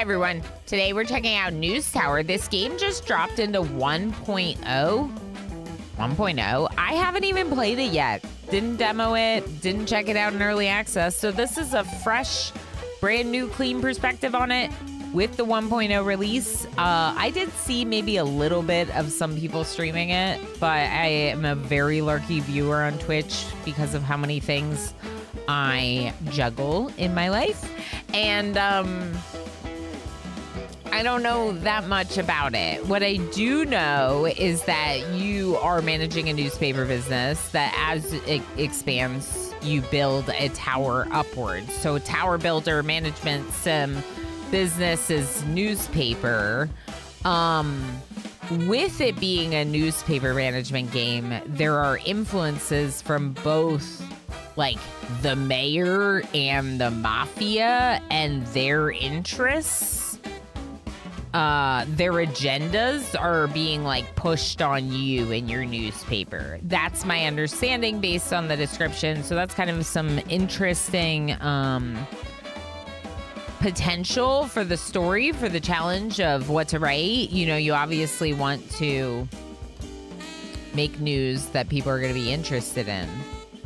Hi everyone. Today we're checking out News Tower. This game just dropped into 1.0. 1.0. I haven't even played it yet. Didn't demo it, didn't check it out in early access. So this is a fresh, brand new, clean perspective on it with the 1.0 release. I did see maybe a little bit of some people streaming it, but I am a very lurky viewer on Twitch because of how many things I juggle in my life. And I don't know that much about it. What I do know is that you are managing a newspaper business that as it expands, you build a tower upwards. So tower builder management sim business is newspaper. With it being a newspaper management game, there are influences from both like the mayor and the mafia and their interests. Their agendas are being like pushed on you in your newspaper. That's my understanding based on the description. So that's kind of some interesting potential for the story, for the challenge of what to write. You know, you obviously want to make news that people are going to be interested in.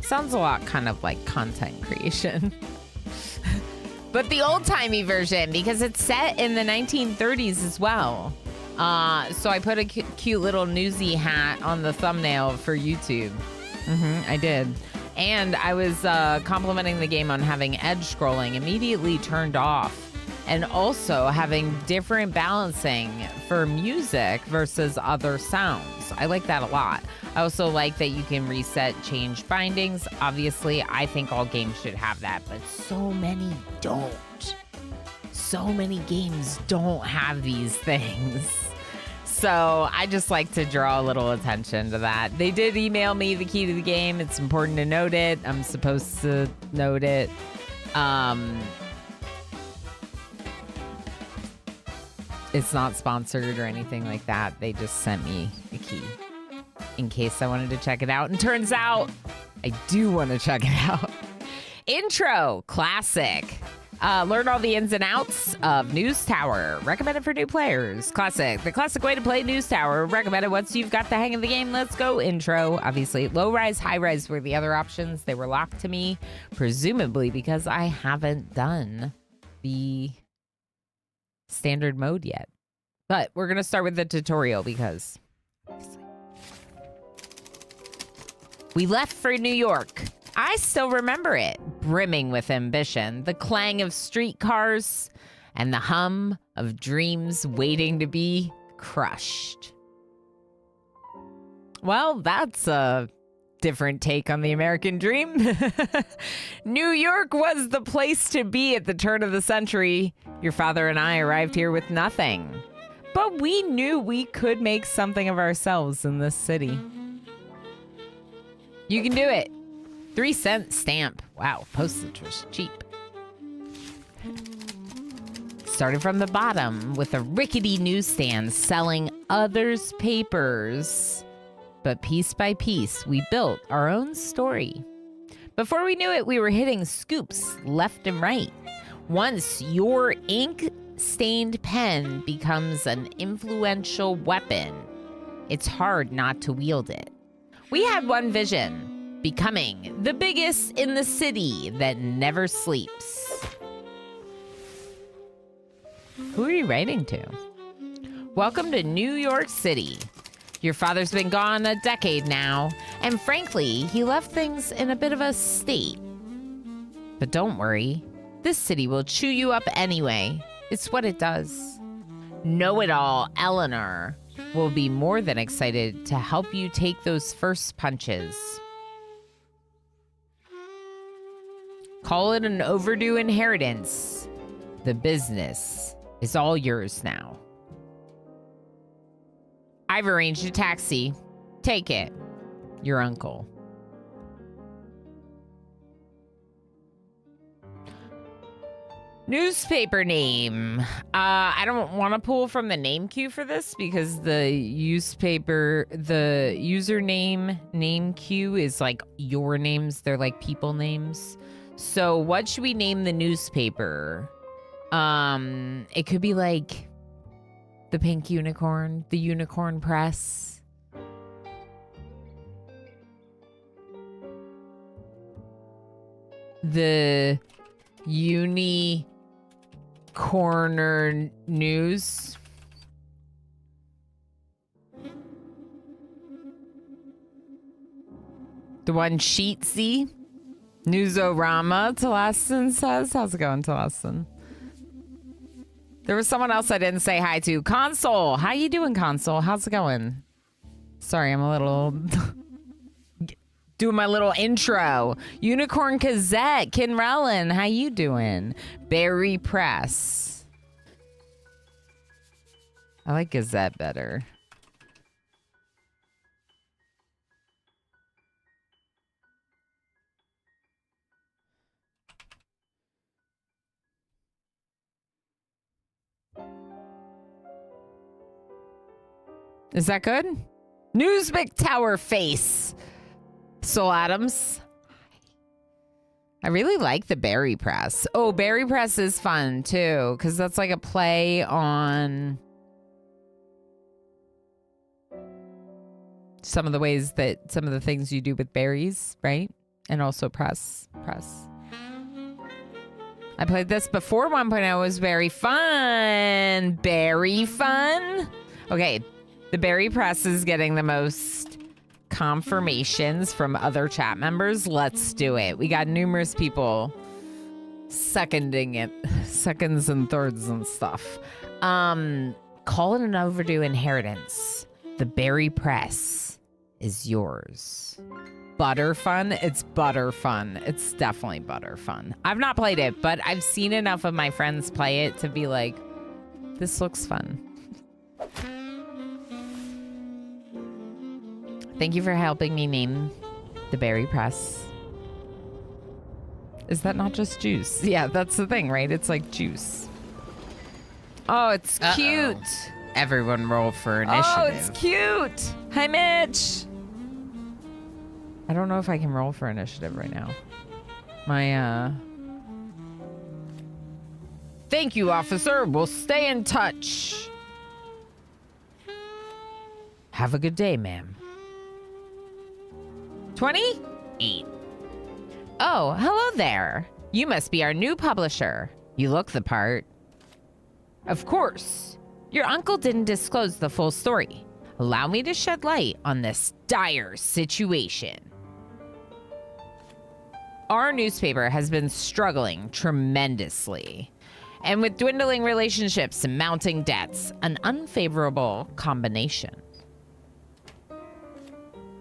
Sounds a lot kind of like content creation. But the old-timey version, because it's set in the 1930s as well. So I put a cute little newsy hat on the thumbnail for YouTube. I did. And I was complimenting the game on having edge scrolling immediately turned off. And also having different balancing for music versus other sounds. I like that a lot. I also like that you can reset, change bindings. Obviously, I think all games should have that, but so many don't. So many games don't have these things. So I just like to draw a little attention to that. They did email me the key to the game. It's important to note it. I'm supposed to note it. It's not sponsored or anything like that. They just sent me a key in case I wanted to check it out. And turns out I do want to check it out. Intro, classic. Learn all the ins and outs of News Tower. Recommended for new players. Classic. The classic way to play News Tower. Recommended once you've got the hang of the game. Let's go. Intro. Obviously, low rise, high rise were the other options. They were locked to me, presumably because I haven't done the standard mode yet. But we're going to start with the tutorial because we left for New York. I still remember it, brimming with ambition, the clang of streetcars and the hum of dreams waiting to be crushed. Well, that's a different take on the American dream. New York was the place to be at the turn of the century. Your father and I arrived here with nothing, but we knew we could make something of ourselves in this city. You can do it. 3-cent stamp. Wow, postage was cheap. Started from the bottom with a rickety newsstand selling others' papers. But piece by piece, we built our own story. Before we knew it, we were hitting scoops left and right. Once your ink-stained pen becomes an influential weapon, it's hard not to wield it. We had one vision: becoming the biggest in the city that never sleeps. Who are you writing to? Welcome to New York City. Your father's been gone a decade now, and frankly, he left things in a bit of a state. But don't worry, this city will chew you up anyway. It's what it does. Know-it-all Eleanor will be more than excited to help you take those first punches. Call it an overdue inheritance. The business is all yours now. I've arranged a taxi. Take it. Your uncle. Newspaper name. I don't want to pull from the name queue for this because the username name queue is like your names. They're like people names. So what should we name the newspaper? It could be like the pink unicorn, the unicorn press. The corner news. The one Sheetsy. Newsorama, Talaston says. How's it going, Talaston? There was someone else I didn't say hi to. Console. How you doing, Console? How's it going? Sorry, I'm a little... doing my little intro. Unicorn Gazette. Kinrellin. How you doing? Berry Press. I like Gazette better. Is that good? Newsmic Tower Face. Soul Adams. I really like the Berry Press. Oh, Berry Press is fun too, because that's like a play on some of the ways that some of the things you do with berries, right? And also press. I played this before 1.0. It was very fun. Berry fun. Okay. The Berry Press is getting the most confirmations from other chat members. Let's do it. We got numerous people seconding it. Seconds and thirds and stuff. Call it an overdue inheritance. The Berry Press is yours. Butter fun? It's butter fun. It's definitely butter fun. I've not played it, but I've seen enough of my friends play it to be like, this looks fun. Thank you for helping me name the Berry Press. Is that not just juice? Yeah, that's the thing, right? It's like juice. Oh, it's cute. Everyone roll for initiative. Oh, it's cute. Hi, Mitch. I don't know if I can roll for initiative right now. Thank you, officer. We'll stay in touch. Have a good day, ma'am. 28. Oh, hello there. You must be our new publisher. You look the part. Of course. Your uncle didn't disclose the full story. Allow me to shed light on this dire situation. Our newspaper has been struggling tremendously. And with dwindling relationships and mounting debts, an unfavorable combination.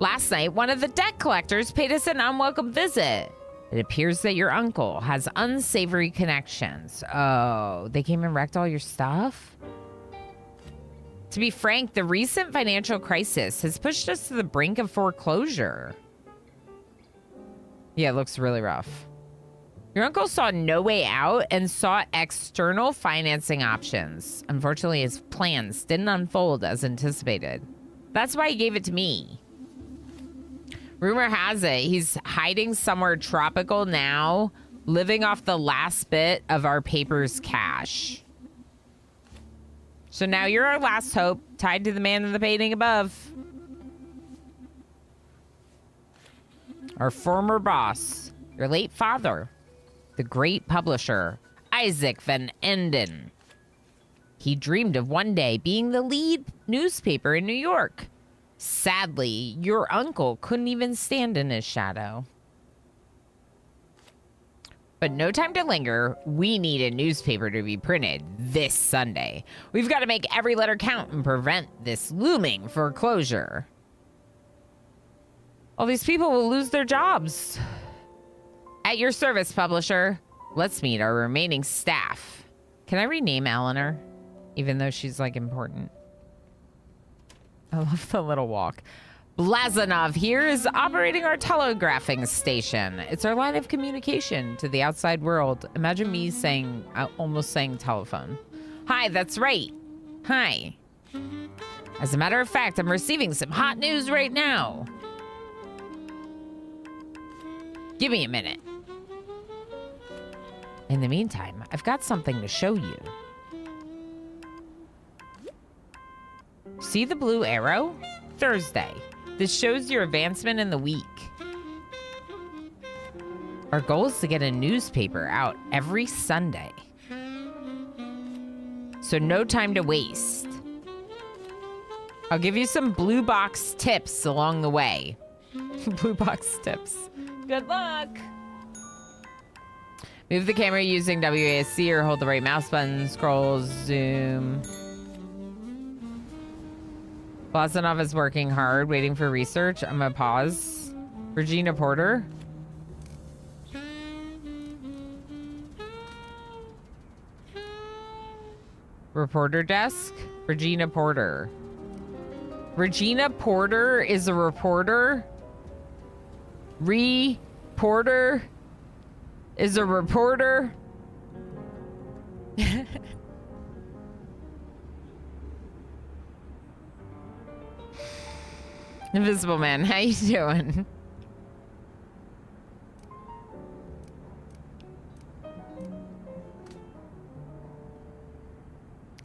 Last night, one of the debt collectors paid us an unwelcome visit. It appears that your uncle has unsavory connections. Oh, they came and wrecked all your stuff? To be frank, the recent financial crisis has pushed us to the brink of foreclosure. Yeah, it looks really rough. Your uncle saw no way out and sought external financing options. Unfortunately, his plans didn't unfold as anticipated. That's why he gave it to me. Rumor has it he's hiding somewhere tropical now, living off the last bit of our paper's cash. So now you're our last hope, tied to the man in the painting above. Our former boss, your late father, the great publisher, Isaac Van Enden. He dreamed of one day being the lead newspaper in New York. Sadly, your uncle couldn't even stand in his shadow. But no time to linger. We need a newspaper to be printed this Sunday. We've got to make every letter count and prevent this looming foreclosure. All these people will lose their jobs. At your service, publisher. Let's meet our remaining staff. Can I rename Eleanor? Even though she's, like, important. I love the little walk. Blazanov here is operating our telegraphing station. It's our line of communication to the outside world. Imagine me saying, almost saying telephone. Hi, that's right. Hi. As a matter of fact, I'm receiving some hot news right now. Give me a minute. In the meantime, I've got something to show you. See the blue arrow? Thursday. This shows your advancement in the week. Our goal is to get a newspaper out every Sunday. So no time to waste. I'll give you some blue box tips along the way. Blue box tips. Good luck. Move the camera using WASD or hold the right mouse button. Scroll, zoom. Blazanov is working hard, waiting for research. I'm gonna pause. Regina Porter. Reporter desk. Regina Porter. Regina Porter is a reporter. Porter is a reporter. Invisible Man, how you doing?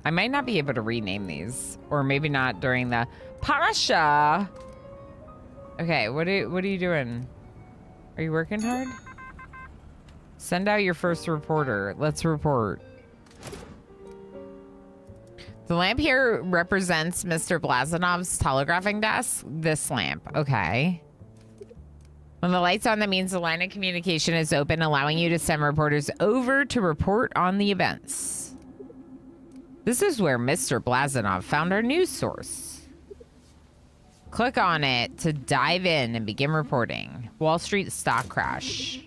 I might not be able to rename these, or maybe not during the Parasha. Okay, what are you doing? Are you working hard? Send out your first reporter. Let's report. The lamp here represents Mr. Blazanov's telegraphing desk. This lamp, okay. When the light's on, that means the line of communication is open, allowing you to send reporters over to report on the events. This is where Mr. Blazanov found our news source. Click on it to dive in and begin reporting. Wall Street stock crash.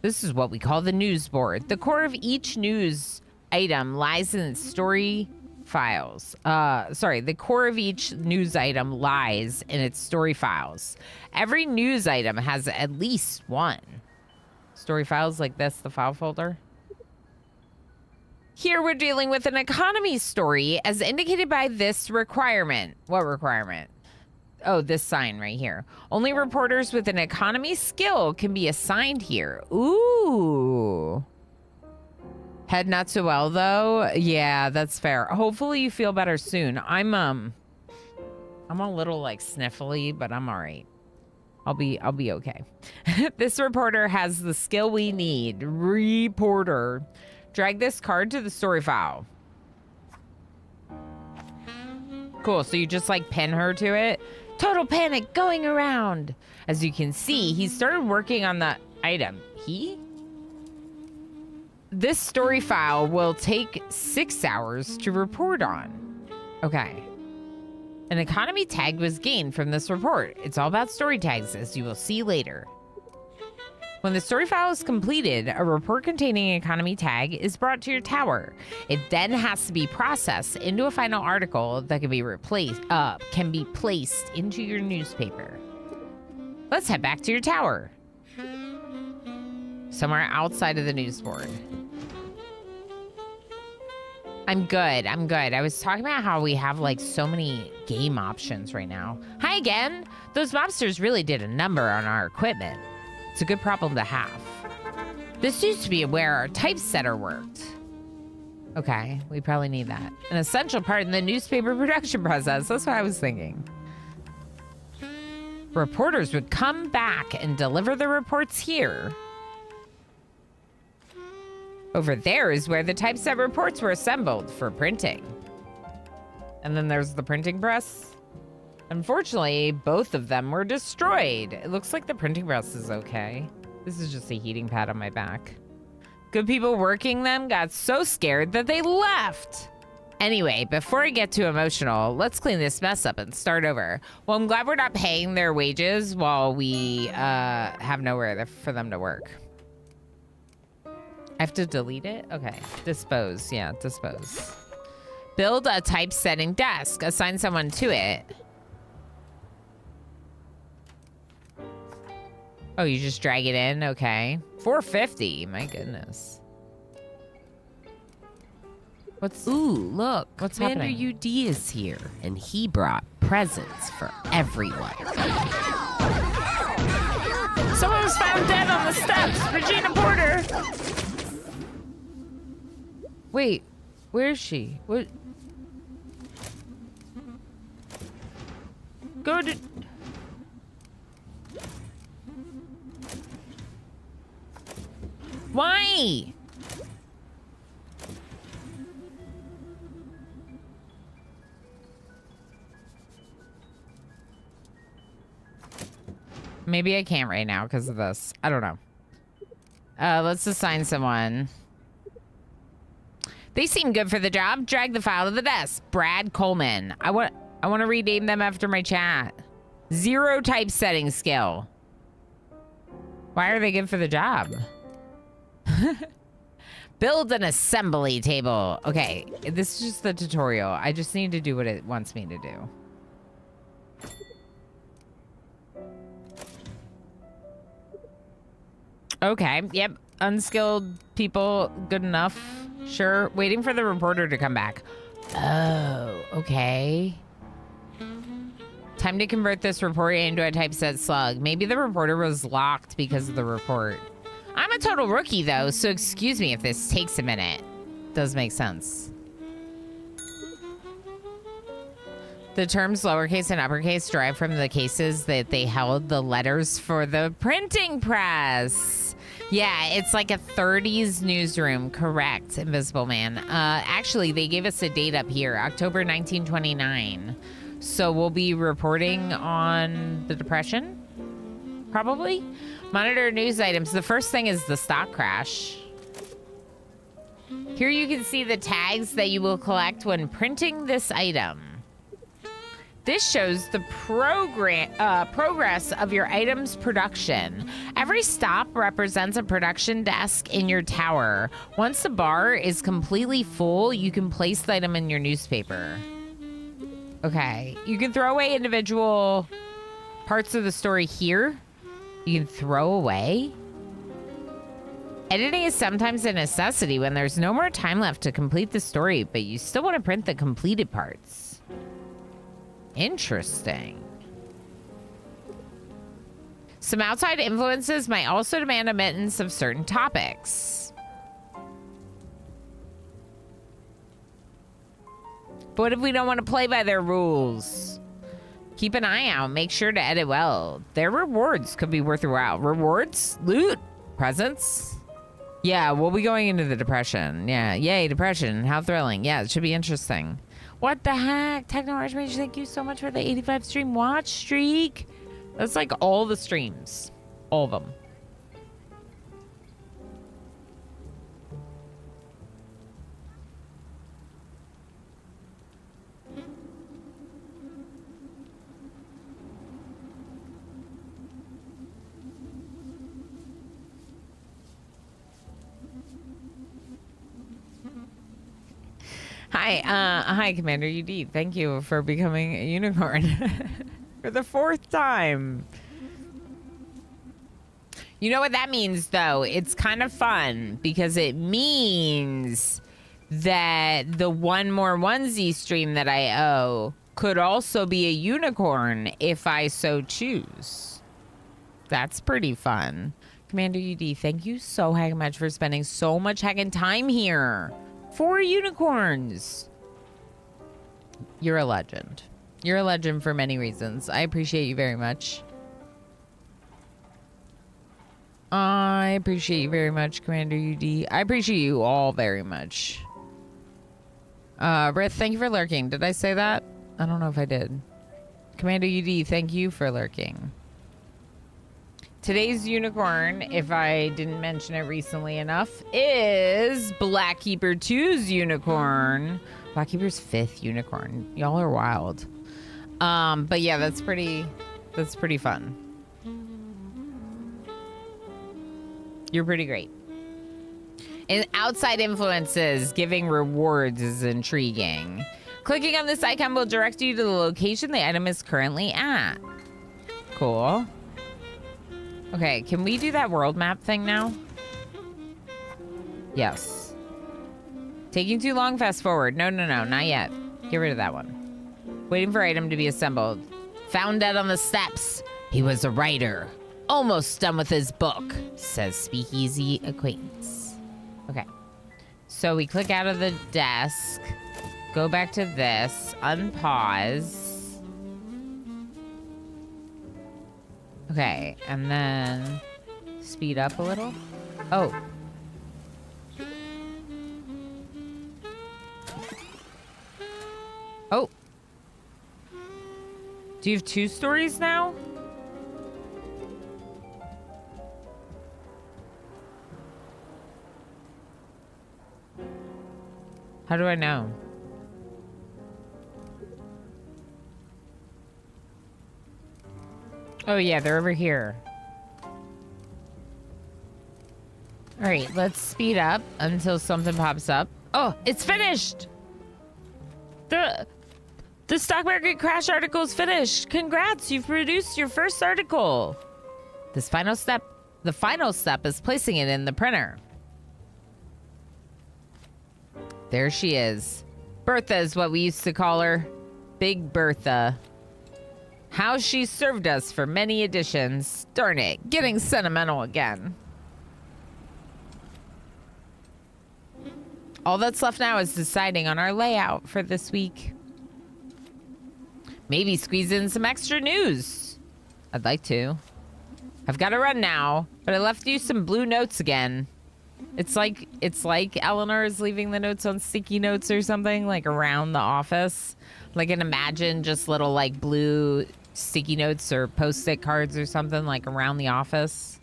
This is what we call the news board. The core of each news item lies in its story files. The core of each news item lies in its story files. Every news item has at least one. Story files like this, the file folder. Here we're dealing with an economy story as indicated by this requirement. What requirement? Oh, this sign right here. Only reporters with an economy skill can be assigned here. Ooh. Head not so well though. Yeah, that's fair. Hopefully you feel better soon. I'm a little like sniffly, but I'm all right. I'll be okay. This reporter has the skill we need. Reporter. Drag this card to the story file. Cool, so you just like pin her to it. Total panic going around. As you can see, he started working on the item. This story file will take 6 hours to report on. Okay. An economy tag was gained from this report. It's all about story tags, as you will see later. When the story file is completed, a report containing an economy tag is brought to your tower. It then has to be processed into a final article that can be placed into your newspaper. Let's head back to your tower. Somewhere outside of the news board. I'm good. I was talking about how we have like so many game options right now. Hi again. Those mobsters really did a number on our equipment. It's a good problem to have. This used to be where our typesetter worked. Okay, we probably need that. An essential part in the newspaper production process. That's what I was thinking. Reporters would come back and deliver the reports here. Over there is where the typeset reports were assembled for printing. And then there's the printing press. Unfortunately, both of them were destroyed. It looks like the printing press is okay. This is just a heating pad on my back. Good people working them got so scared that they left. Anyway, before I get too emotional, let's clean this mess up and start over. Well, I'm glad we're not paying their wages while we have nowhere for them to work. I have to delete it? Okay. Dispose. Yeah, dispose. Build a typesetting desk. Assign someone to it. Oh, you just drag it in? Okay. $4.50. My goodness. Ooh, look. What's Commander happening? UD is here, and he brought presents for everyone. Someone was found dead on the steps. Regina Porter. Wait, where is she? What? Go to... Why? Maybe I can't right now because of this. I don't know. Let's assign someone. They seem good for the job. Drag the file to the desk. Brad Coleman. I want to rename them after my chat. 0 typesetting skill. Why are they good for the job? Build an assembly table. Okay, this is just the tutorial. I just need to do what it wants me to do. Okay, yep. Unskilled people, good enough. Sure. Waiting for the reporter to come back. Oh, okay. Time to convert this report into a typeset slug. Maybe the reporter was locked because of the report. I'm a total rookie, though, so excuse me if this takes a minute. Does make sense. The terms lowercase and uppercase derive from the cases that they held the letters for the printing press. Yeah, it's like a 30s newsroom. Correct, Invisible Man. Actually, they gave us a date up here, October 1929. So we'll be reporting on the Depression, probably. Monitor news items. The first thing is the stock crash. Here you can see the tags that you will collect when printing this item. This shows the progress of your item's production. Every stop represents a production desk in your tower. Once the bar is completely full, you can place the item in your newspaper. Okay, you can throw away individual parts of the story here. You can throw away. Editing is sometimes a necessity when there's no more time left to complete the story, but you still want to print the completed parts. Interesting. Some outside influences might also demand omittance of certain topics. But what if we don't want to play by their rules? Keep an eye out. Make sure to edit well. Their rewards could be worth a while. Rewards? Loot? Presents? Yeah, we'll be going into the Depression. Yeah, yay, Depression. How thrilling. Yeah, it should be interesting. What the heck? Techno Archmage, thank you so much for the 85 stream watch streak. That's like all the streams. All of them. Hi, Commander UD. Thank you for becoming a unicorn for the 4th time. You know what that means, though? It's kind of fun because it means that the one more onesie stream that I owe could also be a unicorn if I so choose. That's pretty fun. Commander UD, thank you so heckin' much for spending so much heckin' time here. 4 unicorns. You're a legend. You're a legend for many reasons. I appreciate you very much. I appreciate you very much, Commander UD. I appreciate you all very much. Rith, thank you for lurking. Did I say that? I don't know if I did. Commander UD, thank you for lurking. Today's unicorn, if I didn't mention it recently enough, is Blackkeeper 2's unicorn. Blackkeeper's 5th unicorn. Y'all are wild. But yeah, that's pretty fun. You're pretty great. And outside influences, giving rewards is intriguing. Clicking on this icon will direct you to the location the item is currently at. Cool. Okay, can we do that world map thing now? Yes. Taking too long, fast forward. No, not yet. Get rid of that one. Waiting for item to be assembled. Found dead on the steps. He was a writer. Almost done with his book, says Speakeasy Acquaintance. Okay. So we click out of the desk, go back to this, unpause. Okay, and then speed up a little. Oh. Oh. Do you have 2 stories now? How do I know? Oh yeah, they're over here. All right, let's speed up until something pops up. Oh, it's finished. The stock market crash article is finished. Congrats, you've produced your first article. The final step is placing it in the printer. There she is. Bertha is what we used to call her. Big Bertha. How she served us for many editions. Darn it, getting sentimental again. All that's left now is deciding on our layout for this week. Maybe squeeze in some extra news. I'd like to. I've got to run now, but I left you some blue notes again. It's like Eleanor is leaving the notes on sticky notes or something, like around the office. Like, and imagine just little like blue sticky notes or post-it cards or something like around the office.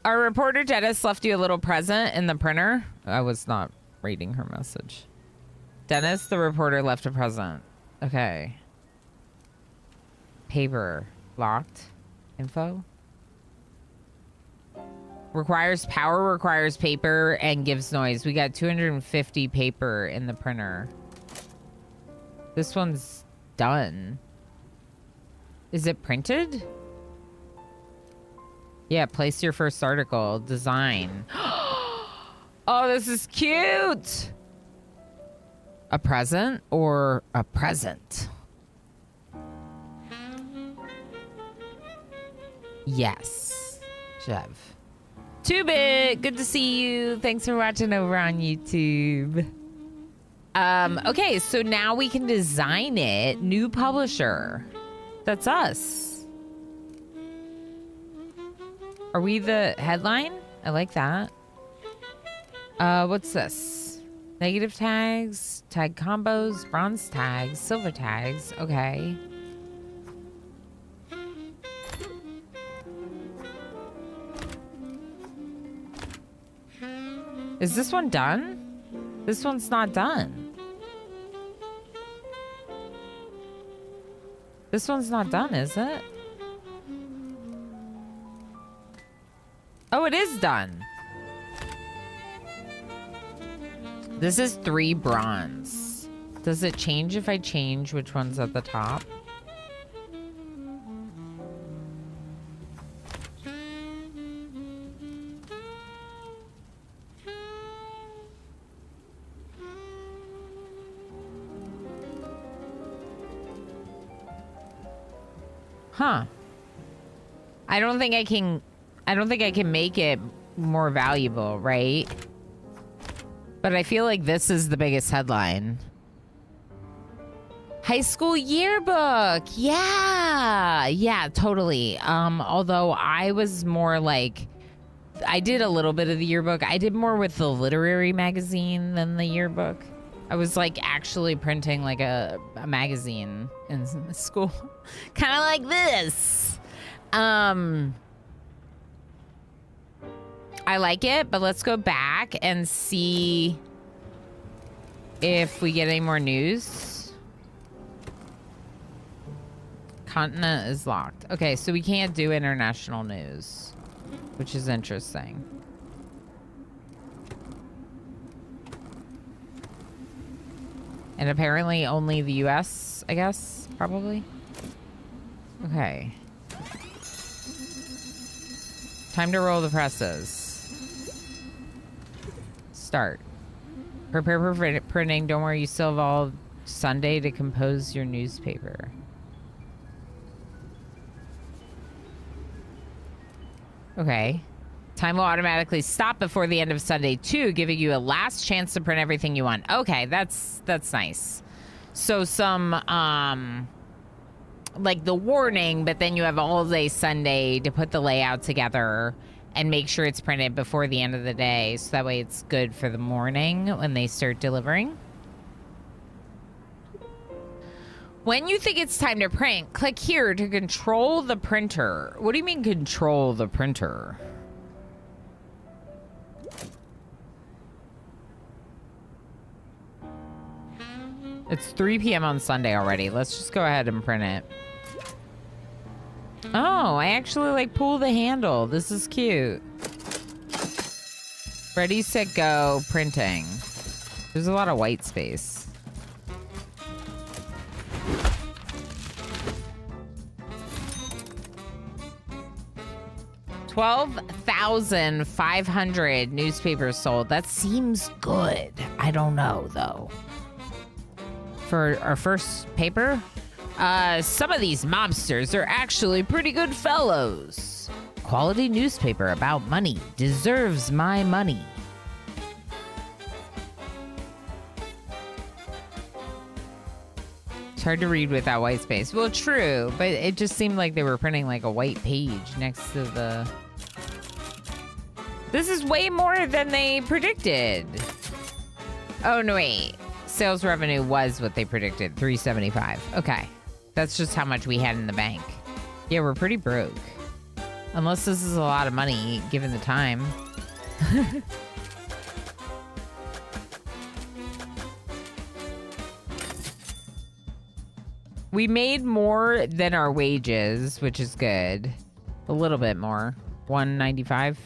Our reporter Dennis left you a little present in the printer. I was not reading her message. Dennis, the reporter, left a present. Okay. Paper. Locked. Info. Requires power, requires paper, and gives noise. We got 250 paper in the printer. This one's done. Is it printed? Yeah, place your first article. Design. Oh, this is cute. A present or a present? Yes. Jev. 2-Bit, good to see you. Thanks for watching over on YouTube. Okay, so now we can design it. New publisher. That's us. Are we the headline? I like that. What's this? Negative tags, tag combos, bronze tags, silver tags. Okay. Is this one done? This one's not done. This one's not done, is it? Oh, it is done. This is 3 bronze. Does it change if I change which one's at the top? Huh. I don't think I can make it more valuable, right? But I feel like this is the biggest headline. High school yearbook. Yeah. Yeah, totally. Although I was more like, I did a little bit of the yearbook. I did more with the literary magazine than the yearbook. I was like actually printing like a magazine in school. Kind of like this. I like it, but let's go back and see if we get any more news. Continent is locked. Okay, so we can't do international news, which is interesting. And apparently only the US, I guess, probably. Okay. Time to roll the presses. Start. Prepare for printing. Don't worry, you still have all Sunday to compose your newspaper. Okay. Time will automatically stop before the end of Sunday, too, giving you a last chance to print everything you want. Okay, that's nice. So some, like the warning, but then you have all day Sunday to put the layout together and make sure it's printed before the end of the day. So that way it's good for the morning when they start delivering. When you think it's time to print, click here to control the printer. What do you mean control the printer? It's 3 p.m. on Sunday already. Let's just go ahead and print it. Oh, I actually like pull the handle. This is cute. Ready, set, go, printing. There's a lot of white space. $12,500 newspapers sold. That seems good. I don't know, though. For our first paper, some of these mobsters are actually pretty good fellows. Quality newspaper about money. Deserves my money. It's hard to read without white space. Well, true, but it just seemed like they were printing like a white page next to the... This is way more than they predicted. Oh, no, wait. Sales revenue was what they predicted, 375. Okay. That's just how much we had in the bank. Yeah, we're pretty broke. Unless this is a lot of money, given the time. We made more than our wages, which is good. A little bit more. 195.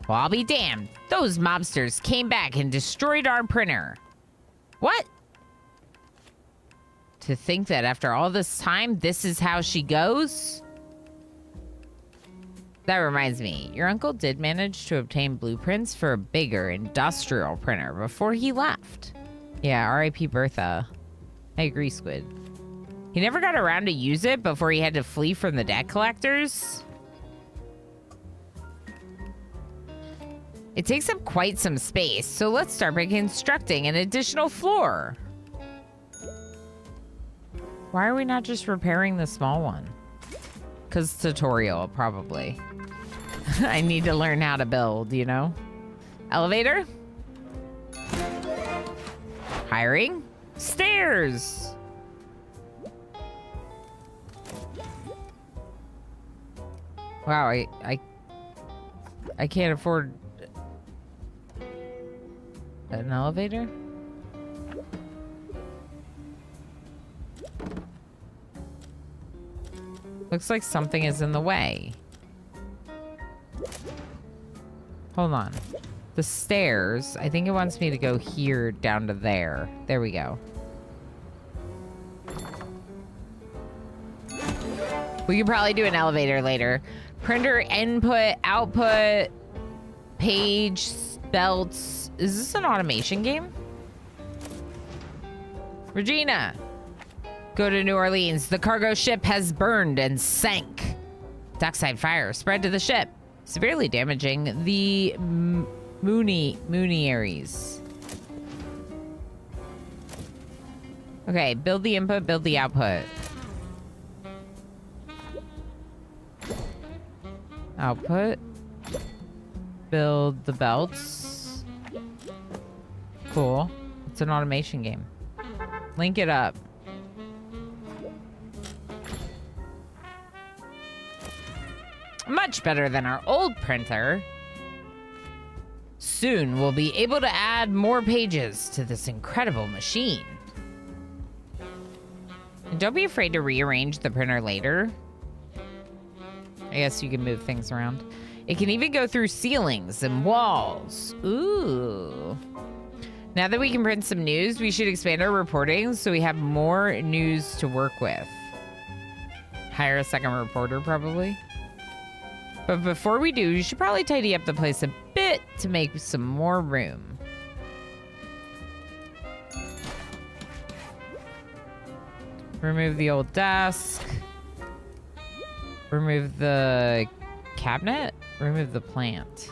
Well, I'll be damned. Those mobsters came back and destroyed our printer. What? To think that after all this time, this is how she goes? That reminds me, your uncle did manage to obtain blueprints for a bigger industrial printer before he left. Yeah, R.I.P. Bertha. I agree, Squid. He never got around to use it before he had to flee from the debt collectors. It takes up quite some space, so let's start by constructing an additional floor. Why are we not just repairing the small one? Because tutorial, probably. I need to learn how to build, you know? Elevator? Hiring? Stairs! Wow, I can't afford an elevator? Looks like something is in the way. Hold on. The stairs, I think it wants me to go here down to there. There we go. We could probably do an elevator later. Printer input, output, page, belts. Is this an automation game? Regina, go to New Orleans. The cargo ship has burned and sank. Dockside fire spread to the ship, severely damaging the Mooniaries. Okay, build the input, build the output. Output. Build the belts. Cool. It's an automation game. Link it up. Much better than our old printer. Soon we'll be able to add more pages to this incredible machine. And don't be afraid to rearrange the printer later. I guess you can move things around. It can even go through ceilings and walls. Ooh. Now that we can print some news, we should expand our reporting so we have more news to work with. Hire a second reporter, probably. But before we do, you should probably tidy up the place a bit to make some more room. Remove the old desk. Remove the cabinet? Remove the plant.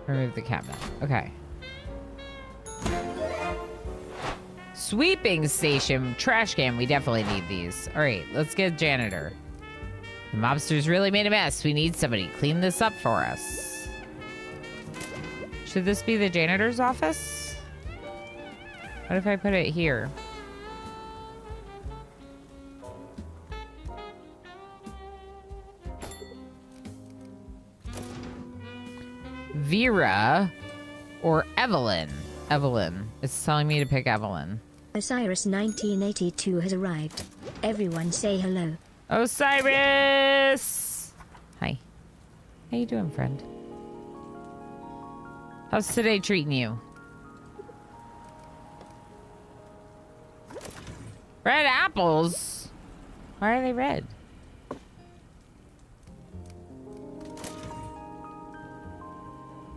Remove the cabinet. Okay. Sweeping station. Trash can. We definitely need these. All right, let's get janitor. The mobsters really made a mess. We need somebody to clean this up for us. Should this be the janitor's office? What if I put it here? Vera or Evelyn? Evelyn. It's telling me to pick Evelyn. Osiris 1982 has arrived. Everyone say hello. Osiris! Hi. How you doing, friend? How's today treating you? Red apples? Why are they red?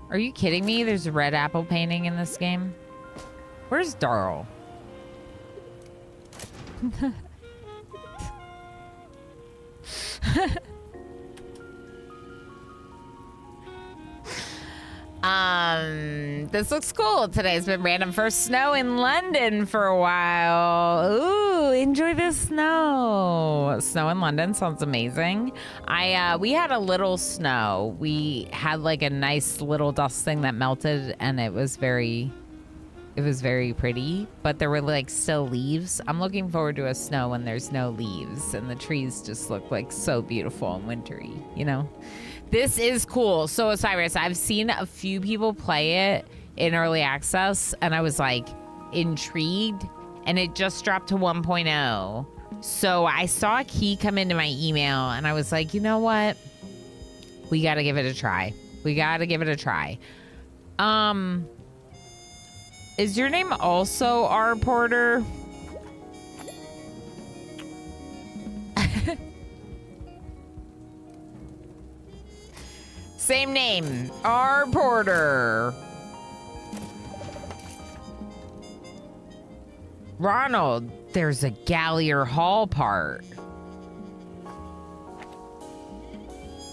Are you kidding me? There's a red apple painting in this game. Where's Darl? This looks cool. Today's been random for snow in London for a while. Ooh, enjoy the snow. Snow in London sounds amazing. We had a little snow. We had like a nice little dust thing that melted, and it was very pretty, but there were like still leaves. I'm looking forward to a snow when there's no leaves and the trees just look like so beautiful and wintry, you know? This is cool. So Osiris, I've seen a few people play it in early access and I was like intrigued, and it just dropped to 1.0. So I saw a key come into my email and I was like, you know what? We got to give it a try. Is your name also R. Porter? Same name, R. Porter. Ronald, there's a Gallier Hall part.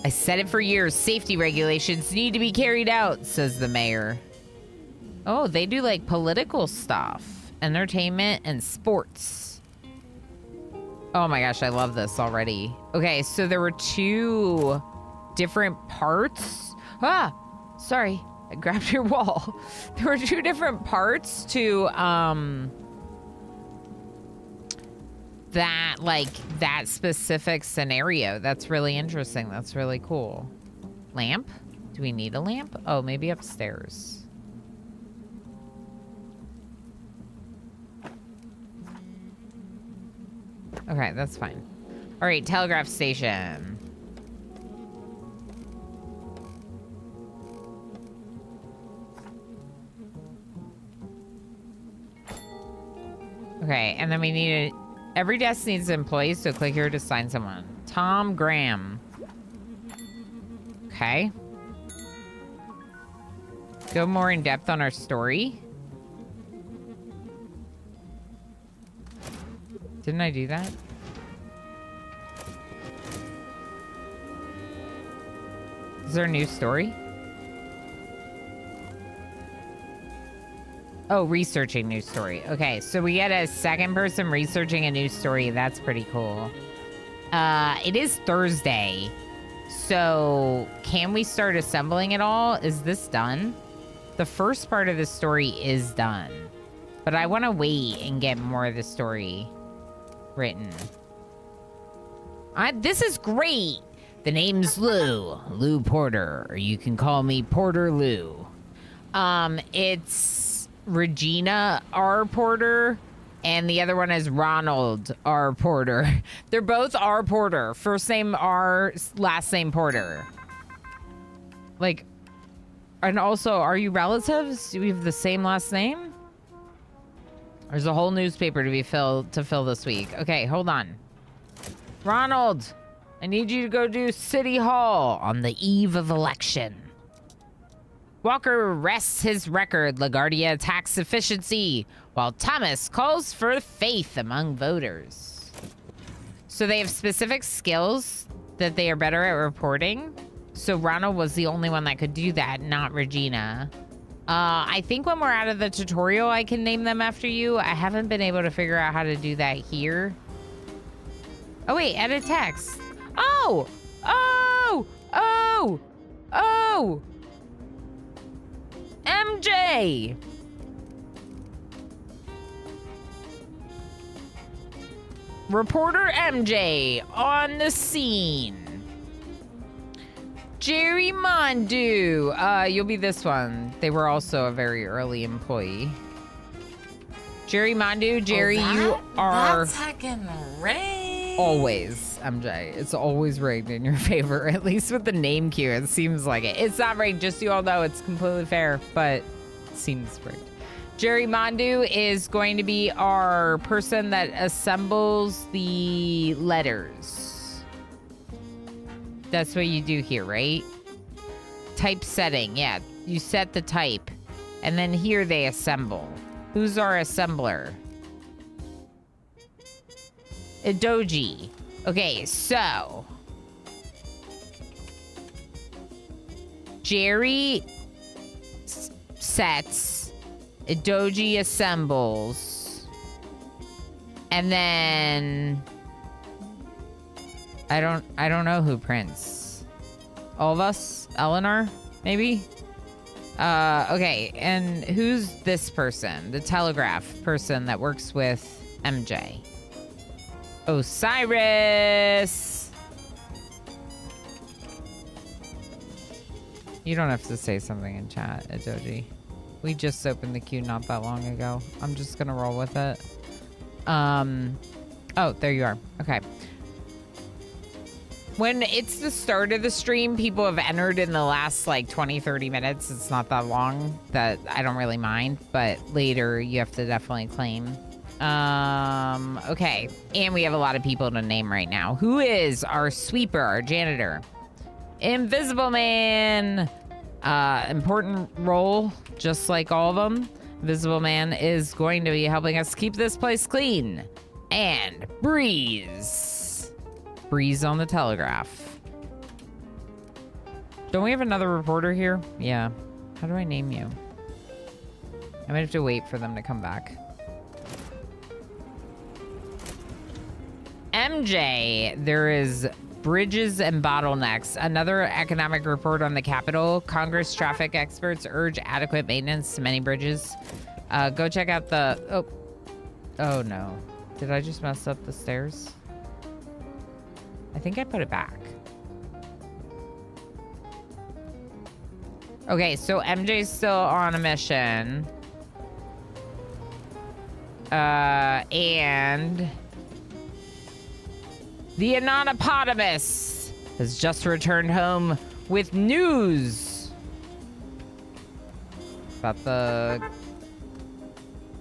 I said it for years, safety regulations need to be carried out, says the mayor. Oh, they do like political stuff, entertainment, and sports. Oh my gosh, I love this already. Okay, so there were two different parts. Ah, sorry, I grabbed your wall. There were two different parts to that specific scenario. That's really interesting. That's really cool. Lamp? Do we need a lamp? Oh, maybe upstairs. Okay, that's fine. All right, telegraph station. Okay, and then we need every desk needs employees, so click here to sign someone. Tom Graham. Okay. Go more in depth on our story. Didn't I do that? Is there a new story? Oh, researching new story. Okay, so we get a second person researching a new story. That's pretty cool. It is Thursday. So can we start assembling it all? Is this done? The first part of the story is done. But I want to wait and get more of the story written. This is great. The name's Lou Porter, or you can call me Porter Lou. It's Regina R. Porter, and the other one is Ronald R. Porter. They're both R. Porter. First name R, last name Porter. Like, and also, are you relatives? Do we have the same last name? There's a whole newspaper to fill this week. Okay, hold on. Ronald, I need you to go to City Hall on the eve of election. Walker rests his record. LaGuardia attacks efficiency, while Thomas calls for faith among voters. So they have specific skills that they are better at reporting. So Ronald was the only one that could do that, not Regina. I think when we're out of the tutorial, I can name them after you. I haven't been able to figure out how to do that here. Oh, wait, edit text. Oh! Oh! Oh! Oh! MJ! Reporter MJ on the scene. Jerry Mondu. You'll be this one. They were also a very early employee. Jerry Mondu. Jerry, you are... That's heckin' rigged. Always, MJ. It's always rigged in your favor, at least with the name queue. It seems like it. It's not rigged, just so you all know. It's completely fair, but it seems rigged. Jerry Mondu is going to be our person that assembles the letters. That's what you do here, right? Type setting, yeah. You set the type, and then here they assemble. Who's our assembler? Doji. Okay, so Jerry sets, Doji assembles, and then I don't know who prints. All of us? Eleanor, maybe? Okay, and who's this person? The telegraph person that works with MJ. Osiris! You don't have to say something in chat, Doji. We just opened the queue not that long ago. I'm just gonna roll with it. Oh, there you are. Okay. When it's the start of the stream, people have entered in the last like 20, 30 minutes. It's not that long that I don't really mind, but later you have to definitely claim. Okay. And we have a lot of people to name right now. Who is our sweeper, our janitor? Invisible Man. Important role, just like all of them. Invisible Man is going to be helping us keep this place clean. And Breeze. Breeze on the telegraph. Don't we have another reporter here? Yeah. How do I name you? I might have to wait for them to come back. MJ, there is bridges and bottlenecks. Another economic report on the Capitol. Congress traffic experts urge adequate maintenance to many bridges. Go check out the... Oh no. Did I just mess up the stairs? I think I put it back. Okay, so MJ's still on a mission. And the Anonypotamus has just returned home with news about the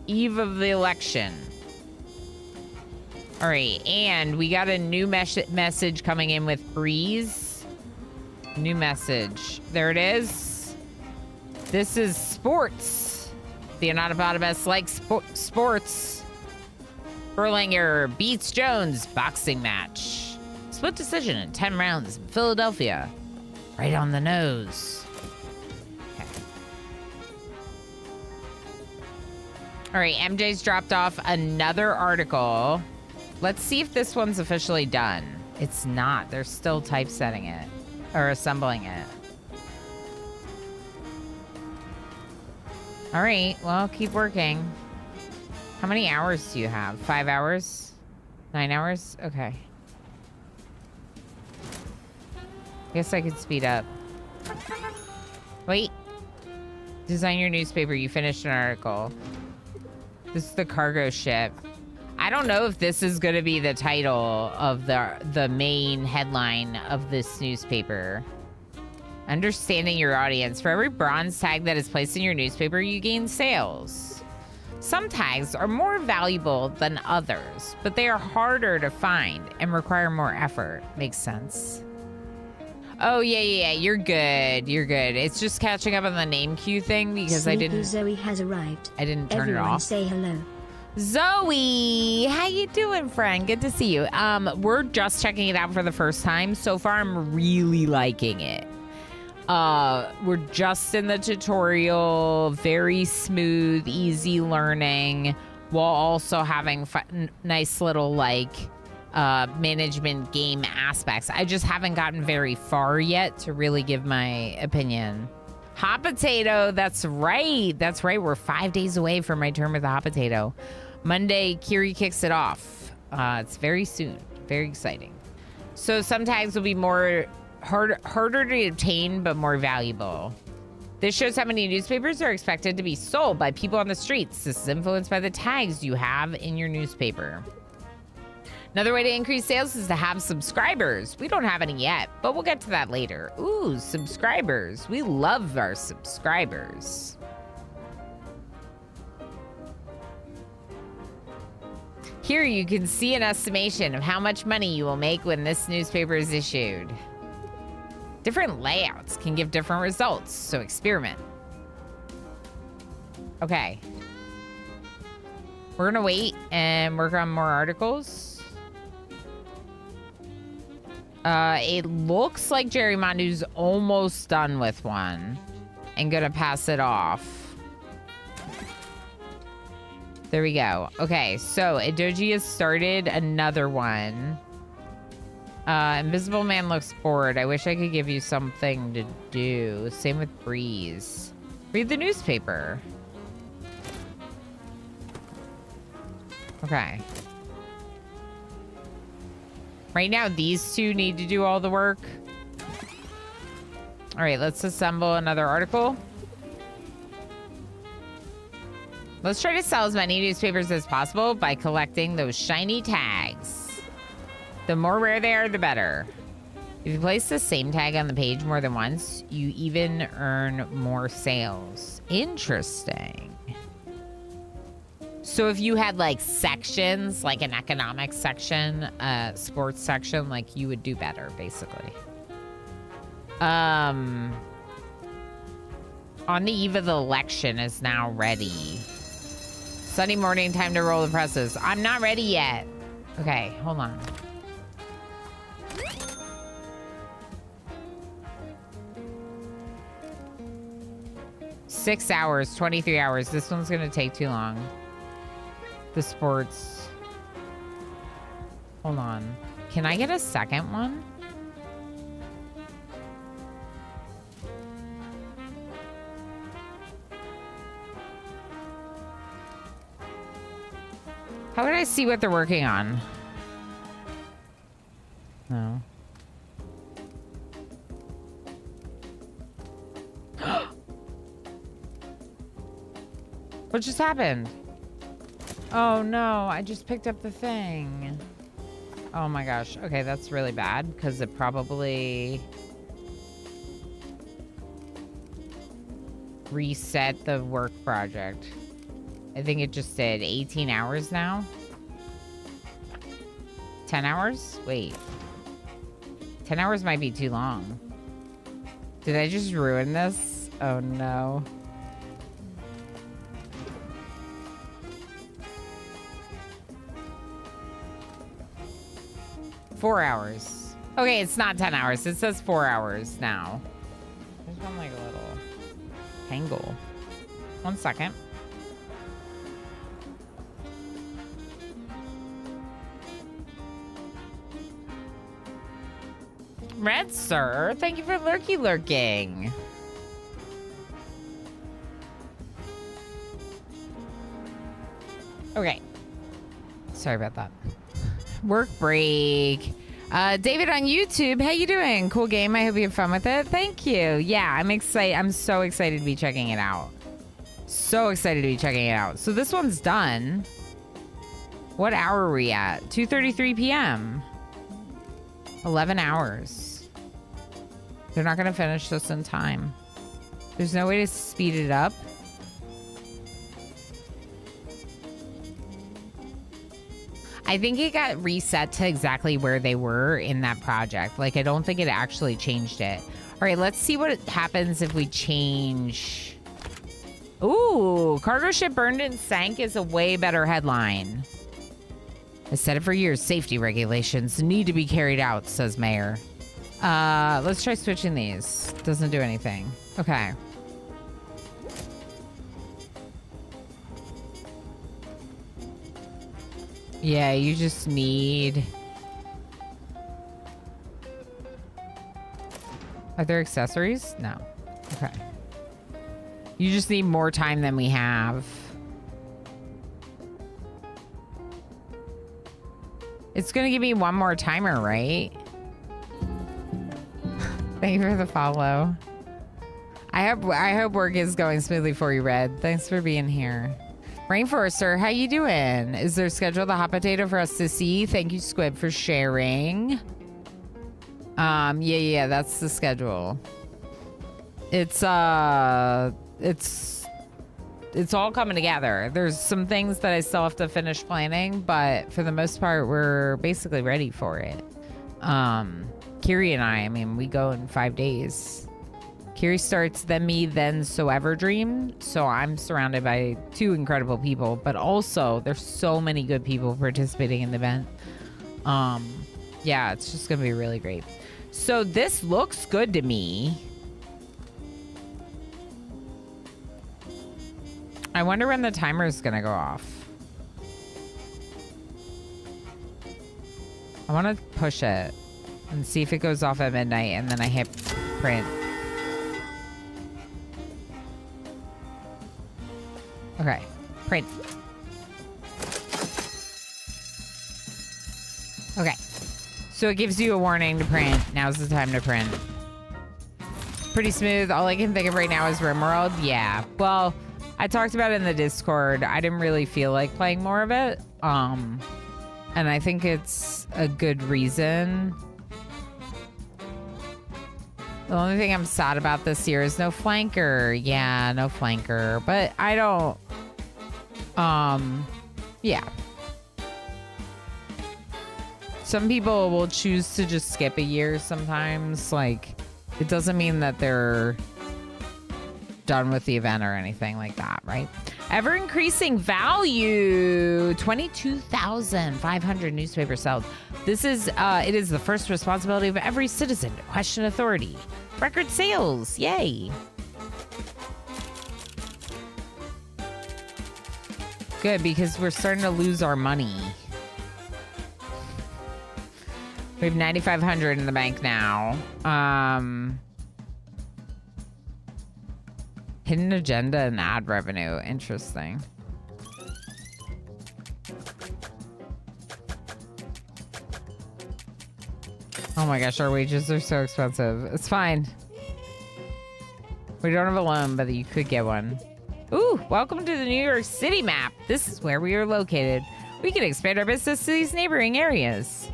eve of the election. All right, and we got a new message coming in with Breeze. New message. There it is. This is sports. The Anonypotamus likes sports. Berlinger beats Jones boxing match. Split decision in 10 rounds in Philadelphia. Right on the nose. Okay. All right, MJ's dropped off another article. Let's see if this one's officially done. It's not. They're still typesetting it or assembling it. All right, well, keep working. How many hours do you have? 5 hours? 9 hours? Okay. Guess I could speed up. Wait. Design your newspaper. You finished an article. This is the cargo ship. I don't know if this is going to be the title of the main headline of this newspaper. Understanding your audience. For every bronze tag that is placed in your newspaper, you gain sales. Some tags are more valuable than others, but they are harder to find and require more effort. Makes sense. Oh, yeah. You're good. You're good. It's just catching up on the name queue thing because Sleepy Zoe has arrived. I didn't turn Everyone it off. say hello. Zoe, how you doing, friend? Good to see you. We're just checking it out for the first time. So far, I'm really liking it. We're just in the tutorial, very smooth, easy learning, while also having nice little like management game aspects. I just haven't gotten very far yet to really give my opinion. Hot potato, that's right. That's right. We're 5 days away from my turn with the hot potato. Monday, Kiri kicks it off. It's very soon. Very exciting. So some tags will be harder to obtain, but more valuable. This shows how many newspapers are expected to be sold by people on the streets. This is influenced by the tags you have in your newspaper. Another way to increase sales is to have subscribers. We don't have any yet, but we'll get to that later. Ooh, subscribers. We love our subscribers. Here you can see an estimation of how much money you will make when this newspaper is issued. Different layouts can give different results, so experiment. Okay. We're gonna wait and work on more articles. It looks like Jerry Mondu's almost done with one and gonna pass it off. There we go. Okay, so Edoji has started another one. Invisible Man looks bored. I wish I could give you something to do. Same with Breeze. Read the newspaper. Okay. Right now, these two need to do all the work. All right, let's assemble another article. Let's try to sell as many newspapers as possible by collecting those shiny tags. The more rare they are, the better. If you place the same tag on the page more than once, you even earn more sales. Interesting. So if you had like sections, like an economics section, a sports section, like you would do better, basically. On the eve of the election is now ready. Sunday morning, time to roll the presses. I'm not ready yet. Okay, hold on. Six hours, 23 hours. This one's gonna take too long. The sports. Hold on. Can I get a second one? How would I see what they're working on? No. What just happened? Oh no, I just picked up the thing. Oh my gosh. Okay, that's really bad because it probably reset the work project. I think it just did 18 hours now. 10 hours? Wait. 10 hours might be too long. Did I just ruin this? Oh no. Four hours. Okay, it's not 10 hours. It says 4 hours now. There's one like a little angle. 1 second. Red Sir, thank you for lurking. Okay. Sorry about that. Work break. David on YouTube, how you doing? Cool game. I hope you have fun with it. Thank you. Yeah, I'm excited. I'm so excited to be checking it out. So excited to be checking it out. So this one's done. What hour are we at? 2:33 p.m. 11 hours. They're not going to finish this in time. There's no way to speed it up. I think it got reset to exactly where they were in that project. Like, I don't think it actually changed it. All right, let's see what happens if we change Ooh, cargo ship burned and sank is a way better headline. I said it for years. Safety regulations need to be carried out, says Mayor. Let's try switching these. Doesn't do anything. Okay. Yeah, you just need... Are there accessories? No. Okay. You just need more time than we have. It's gonna give me one more timer, right? Thank you for the follow. I hope work is going smoothly for you, Red. Thanks for being here. Rainforester, how you doing? Is there scheduled a hot potato for us to see? Thank you, Squib, for sharing. Yeah, that's the schedule. It's all coming together. There's some things that I still have to finish planning, but for the most part, we're basically ready for it. Kiri and I mean, we go in 5 days. Kiri starts Then Me, Then So Ever Dream. So I'm surrounded by 2 incredible people, but also there's so many good people participating in the event. Yeah, it's just gonna be really great. So this looks good to me. I wonder when the timer is gonna go off. I want to push it and see if it goes off at midnight, and then I hit print. Okay, print. Okay, so it gives you a warning to print. Now's the time to print. Pretty smooth. All I can think of right now is RimWorld. Yeah, well, I talked about it in the Discord. I didn't really feel like playing more of it. And I think it's a good reason. The only thing I'm sad about this year is no flanker. Yeah, no flanker. But I don't... yeah. Some people will choose to just skip a year sometimes. Like, it doesn't mean that they're done with the event or anything like that, right? Ever increasing value. 22,500 newspapers sold. This is, it is the first responsibility of every citizen to question authority. Record sales. Yay. Good, because we're starting to lose our money. We have 9,500 in the bank now. Hidden agenda and ad revenue. Interesting. Oh my gosh, our wages are so expensive. It's fine. We don't have a loan, but you could get one. Ooh, welcome to the New York City map. This is where we are located. We can expand our business to these neighboring areas.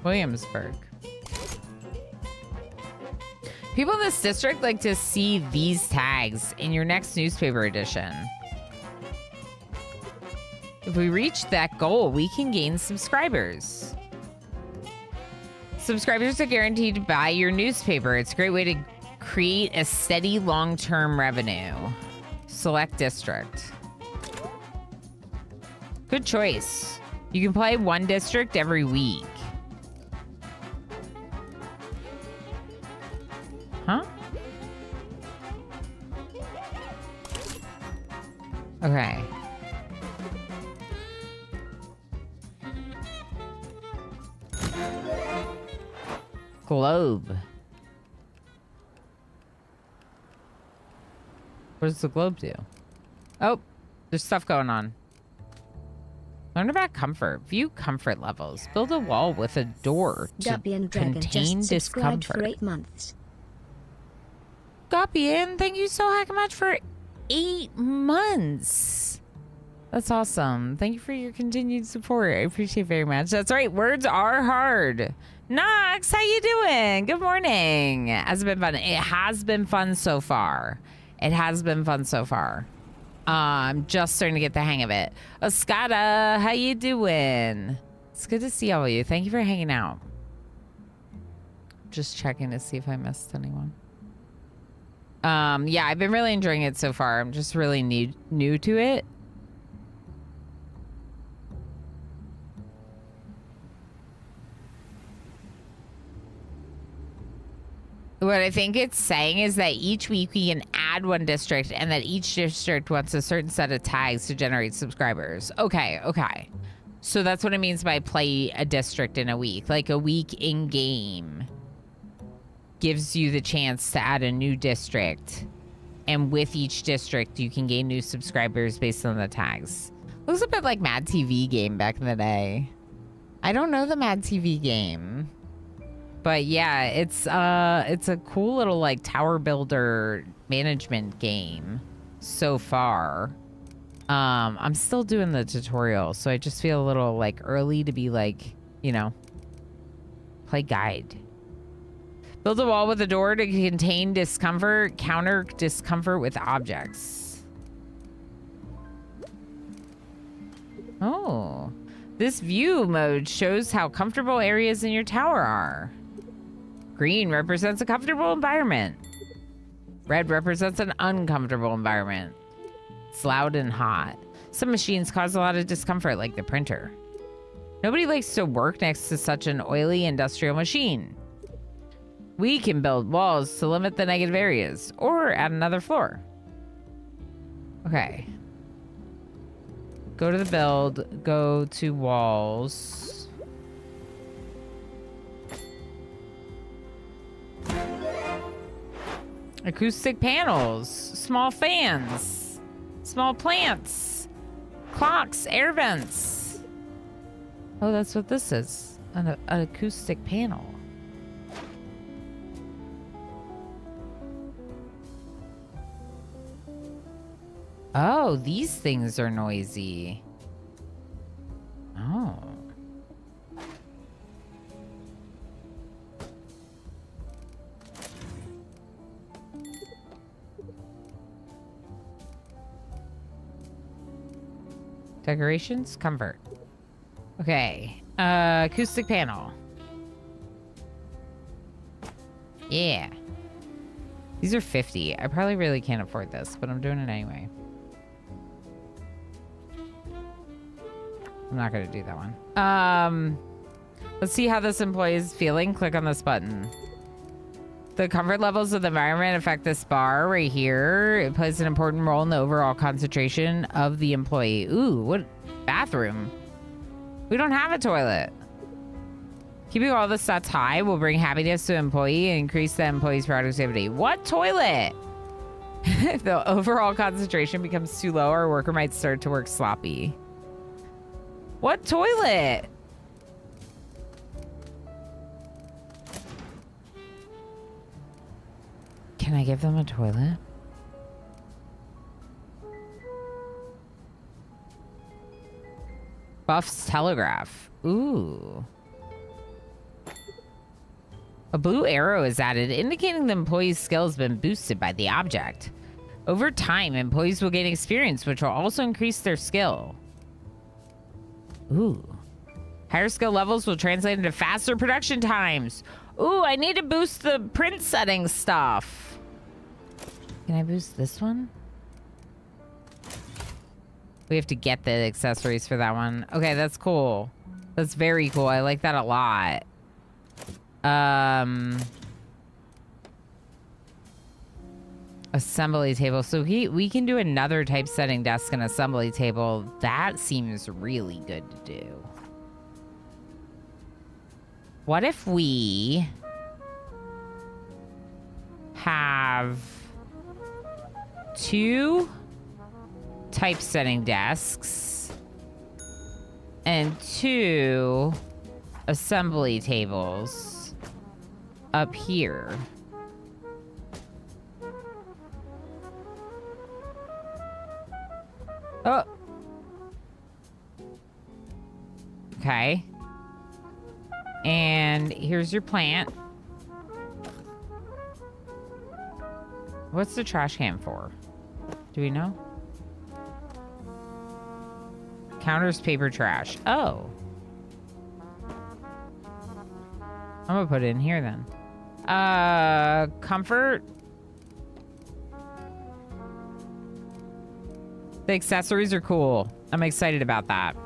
Williamsburg. People in this district like to see these tags in your next newspaper edition. If we reach that goal, we can gain subscribers. Subscribers are guaranteed to buy your newspaper. It's a great way to create a steady long-term revenue. Select district. Good choice. You can play one district every week. Huh? Okay. Globe. What does the globe do? Oh, there's stuff going on. Learn about comfort. View comfort levels. Build a wall with a door to Guppy Dragon contain just subscribed discomfort. for 8 months. Guppy, thank you so heck much for 8 months. That's awesome. Thank you for your continued support. I appreciate it very much. That's right. Words are hard. Nox, how you doing? Good morning. Has it been fun? It has been fun so far. It has been fun so far. I'm just starting to get the hang of it. Oscada, how you doing? It's good to see all of you. Thank you for hanging out. Just checking to see if I missed anyone. Yeah, I've been really enjoying it so far. I'm just really new to it. What I think it's saying is that each week we can add one district and that each district wants a certain set of tags to generate subscribers. Okay, okay. So that's what it means by play a district in a week. Like a week in game gives you the chance to add a new district. And with each district, you can gain new subscribers based on the tags. Looks a bit like Mad TV game back in the day. I don't know the Mad TV game. But yeah, it's a cool little like tower builder management game so far. I'm still doing the tutorial, so I just feel a little like early to be like, you know, play guide. Build a wall with a door to contain discomfort, counter discomfort with objects. Oh, this view mode shows how comfortable areas in your tower are. Green represents a comfortable environment. Red represents an uncomfortable environment. It's loud and hot. Some machines cause a lot of discomfort, like the printer. Nobody likes to work next to such an oily industrial machine. We can build walls to limit the negative areas, or add another floor. Okay. Go to the build, go to walls. Acoustic panels, small fans, small plants, clocks, air vents. Oh, that's what this is, an acoustic panel. Oh, these things are noisy. Oh. Decorations, comfort. Okay. Acoustic panel. Yeah. These are 50. I probably really can't afford this, but I'm doing it anyway. I'm not going to do that one. Let's see how this employee is feeling. Click on this button. The comfort levels of the environment affect this bar right here. It plays an important role in the overall concentration of the employee. Ooh, what bathroom? We don't have a toilet. Keeping all the stats high will bring happiness to the employee and increase the employee's productivity. What toilet? If the overall concentration becomes too low, our worker might start to work sloppy. What toilet? Can I give them a toilet? Buff's telegraph. Ooh. A blue arrow is added, indicating the employee's skill has been boosted by the object. Over time, employees will gain experience, which will also increase their skill. Ooh. Higher skill levels will translate into faster production times. Ooh, I need to boost the print settings stuff. Can I boost this one? We have to get the accessories for that one. Okay, that's cool. That's very cool. I like that a lot. Assembly table. So we can do another typesetting desk and assembly table. That seems really good to do. What if we have 2 typesetting desks and 2 assembly tables up here? Oh. Okay. And here's your plant. What's the trash can for? Do we know? Counters paper trash. Oh. I'm gonna put it in here then. Comfort. The accessories are cool. I'm excited about that.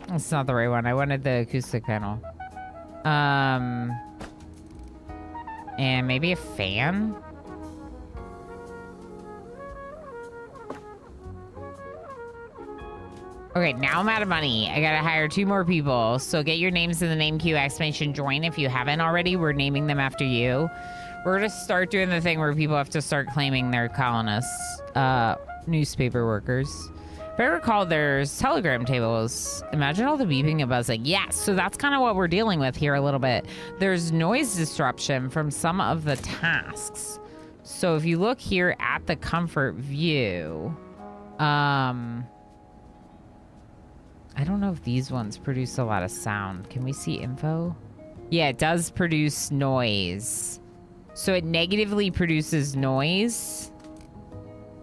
That's not the right one. I wanted the acoustic panel. And maybe a fan? Okay, now I'm out of money. I gotta hire 2 more people. So get your names in the name queue, exclamation join if you haven't already. We're naming them after you. We're gonna start doing the thing where people have to start claiming their colonists, newspaper workers. If I recall, there's telegram tables. Imagine all the beeping and buzzing. Yes, so that's kind of what we're dealing with here a little bit. There's noise disruption from some of the tasks. So if you look here at the comfort view, I don't know if these ones produce a lot of sound. Can we see info? Yeah, it does produce noise. So it negatively produces noise.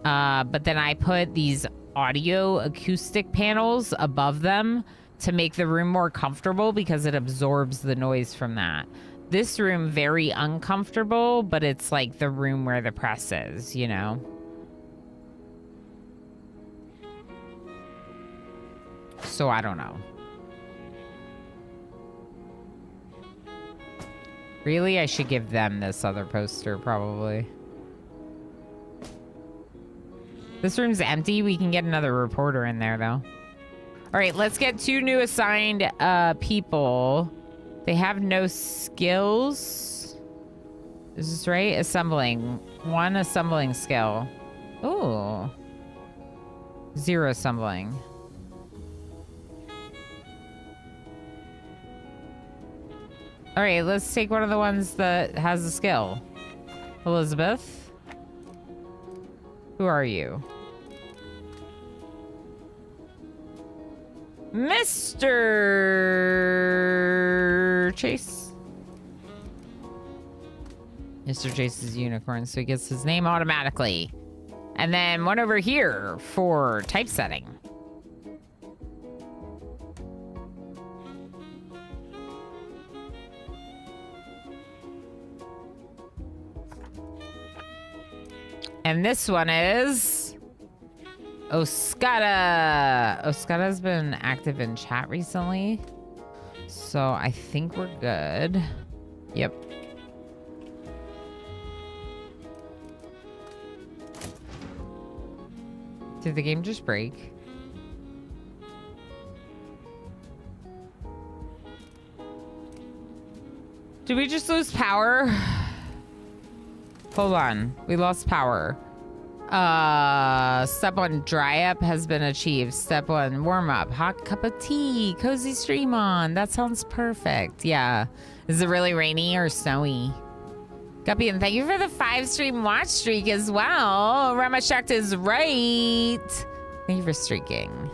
But then I put these audio acoustic panels above them to make the room more comfortable because it absorbs the noise from that. This room, very uncomfortable, but it's like the room where the press is, you know? So I don't know. Really, I should give them this other poster, probably. This room's empty. We can get another reporter in there, though. All right, let's get 2 new assigned people. They have no skills. Is this right? Assembling. 1 assembling skill. Ooh. 0 assembling. All right, let's take one of the ones that has a skill. Elizabeth. Who are you? Mr. Chase. Mr. Chase is a unicorn, so he gets his name automatically. And then one over here for typesetting. And this one is Oscada. Oscada's been active in chat recently, so I think we're good. Yep. Did the game just break? Did we just lose power? Hold on. We lost power. Step 1, dry up has been achieved. Step 1, warm up. Hot cup of tea. Cozy stream on. That sounds perfect. Yeah. Is it really rainy or snowy? Guppy, and thank you for the 5 stream watch streak as well. Ramashakt is right. Thank you for streaking.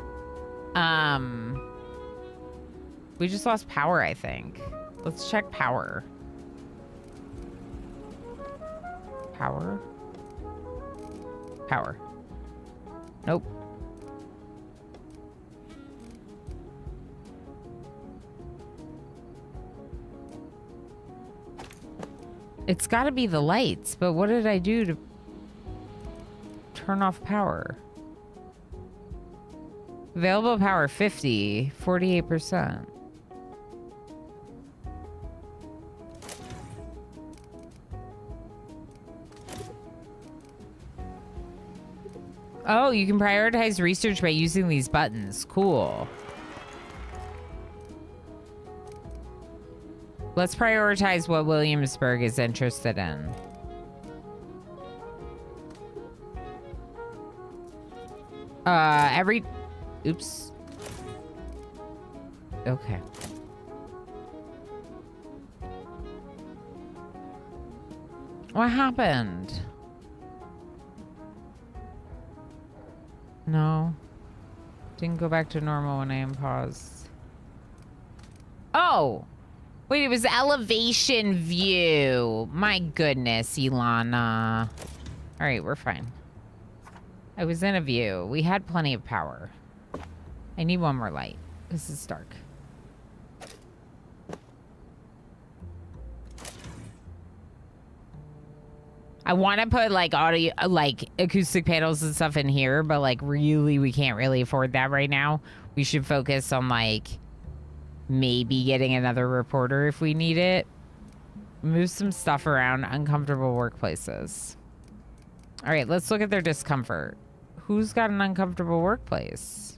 We just lost power, I think. Let's check power. Power? Power. Nope. It's got to be the lights, but what did I do to turn off power? Available power 50, 48%. Oh, you can prioritize research by using these buttons. Cool. Let's prioritize what Williamsburg is interested in. Oops. Okay. What happened? No. Didn't go back to normal when I unpaused. Oh! Wait, it was elevation view. My goodness, Ilana. All right, we're fine. I was in a view. We had plenty of power. I need one more light. This is dark. I want to put like audio, like acoustic panels and stuff in here, but like really, we can't really afford that right now. We should focus on like maybe getting another reporter if we need it. Move some stuff around. Uncomfortable workplaces. All right, let's look at their discomfort. Who's got an uncomfortable workplace?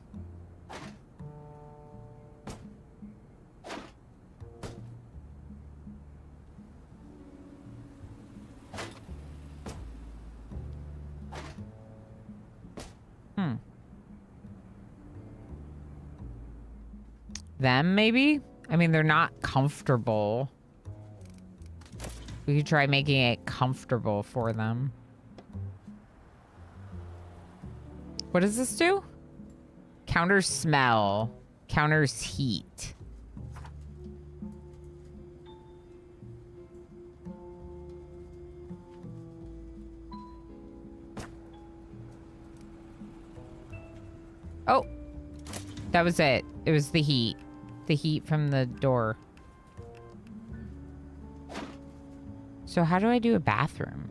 Them, maybe? I mean, they're not comfortable. We could try making it comfortable for them. What does this do? Counters smell. Counters heat. Oh. That was it. It was the heat. The heat from the door. So how do I do a bathroom?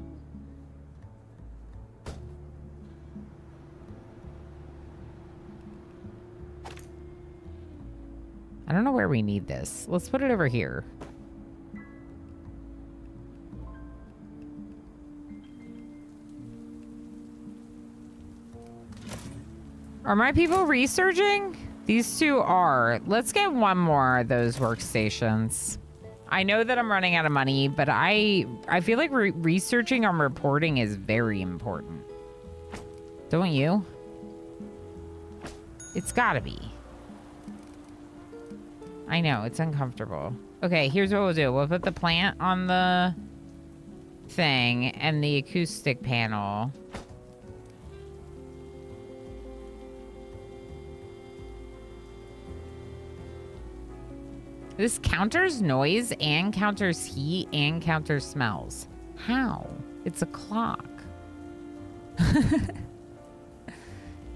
I don't know where we need this. Let's put it over here. Are my people researching? These two are. Let's get one more of those workstations. I know that I'm running out of money, but I feel like researching on reporting is very important. Don't you? It's gotta be. I know, it's uncomfortable. Okay, here's what we'll do. We'll put the plant on the thing and the acoustic panel. This counters noise and counters heat and counters smells. How? It's a clock.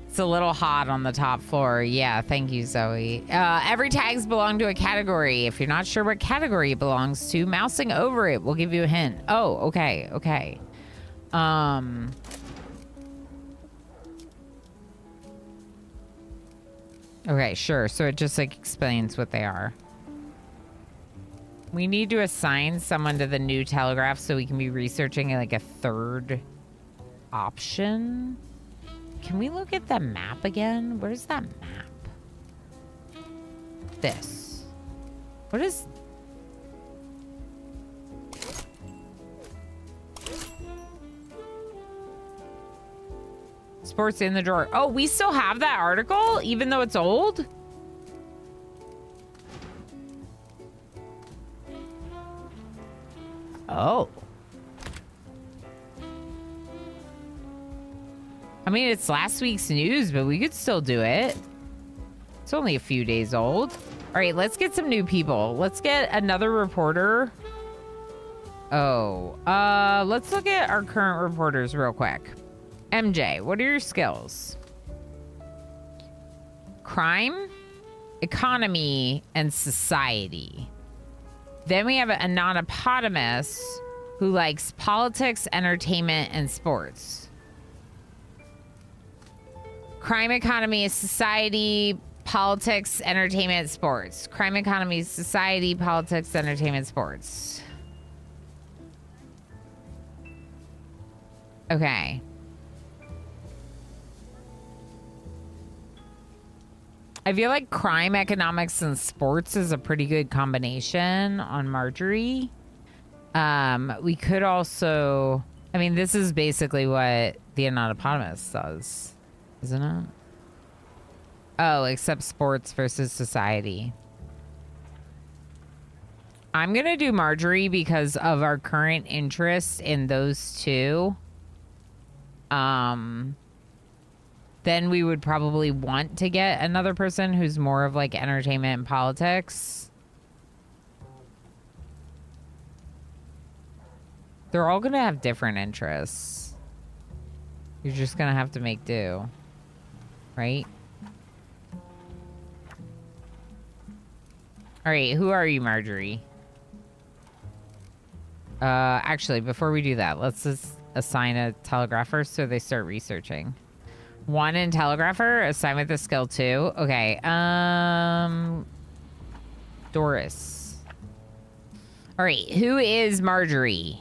It's a little hot on the top floor. Yeah, thank you, Zoe. Every tags belong to a category. If you're not sure what category it belongs to, mousing over it will give you a hint. Oh, okay, okay. Okay, sure. So it just like explains what they are. We need to assign someone to the new telegraph so we can be researching like a third option. Can we look at the map again? Where's that map? This. What is... Sports in the drawer. Oh, we still have that article, even though it's old? Oh. I mean, it's last week's news, but we could still do it. It's only a few days old. All right, let's get some new people. Let's get another reporter. Oh, let's look at our current reporters real quick. MJ, what are your skills? Crime, economy, and society. Then we have a non-eponymous who likes politics, entertainment, and sports. Crime, economy, society, politics, entertainment, sports. Crime, economy, society, politics, entertainment, sports. Okay. I feel like crime, economics, and sports is a pretty good combination on Marjorie. We could also... I mean, this is basically what the non-eponymous does, isn't it? Oh, except sports versus society. I'm going to do Marjorie because of our current interest in those two. Then we would probably want to get another person who's more of like entertainment and politics. They're all going to have different interests. You're just going to have to make do. Right? All right, who are you, Marjorie? Actually, before we do that, let's just assign a telegrapher so they start researching. 1 in telegrapher, assignment the skill 2. Okay, Doris. All right, who is Marjorie?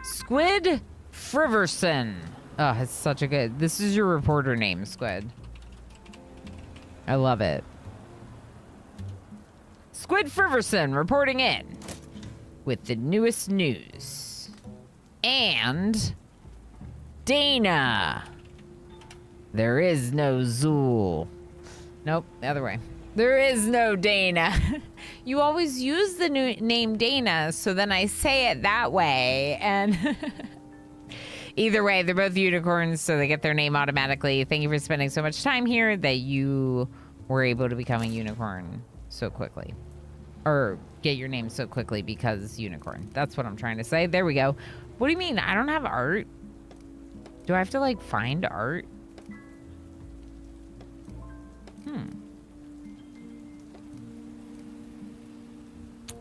Squid Friverson. Oh, it's such a good... This is your reporter name, Squid. I love it. Squid Friverson reporting in with the newest news. And Dana. There is no Zool. Nope, the other way. There is no Dana. You always use the new name Dana, so then I say it that way. And either way, they're both unicorns, so they get their name automatically. Thank you for spending so much time here that you were able to become a unicorn so quickly. Or get your name so quickly because unicorn. That's what I'm trying to say. There we go. What do you mean? I don't have art? Do I have to, like, find art?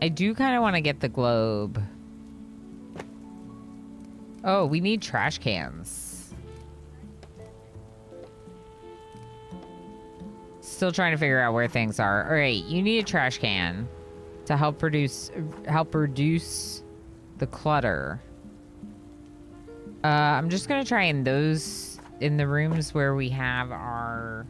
I do kind of want to get the globe. Oh, we need trash cans. Still trying to figure out where things are. All right, you need a trash can to help reduce the clutter. I'm just gonna try in the rooms where we have our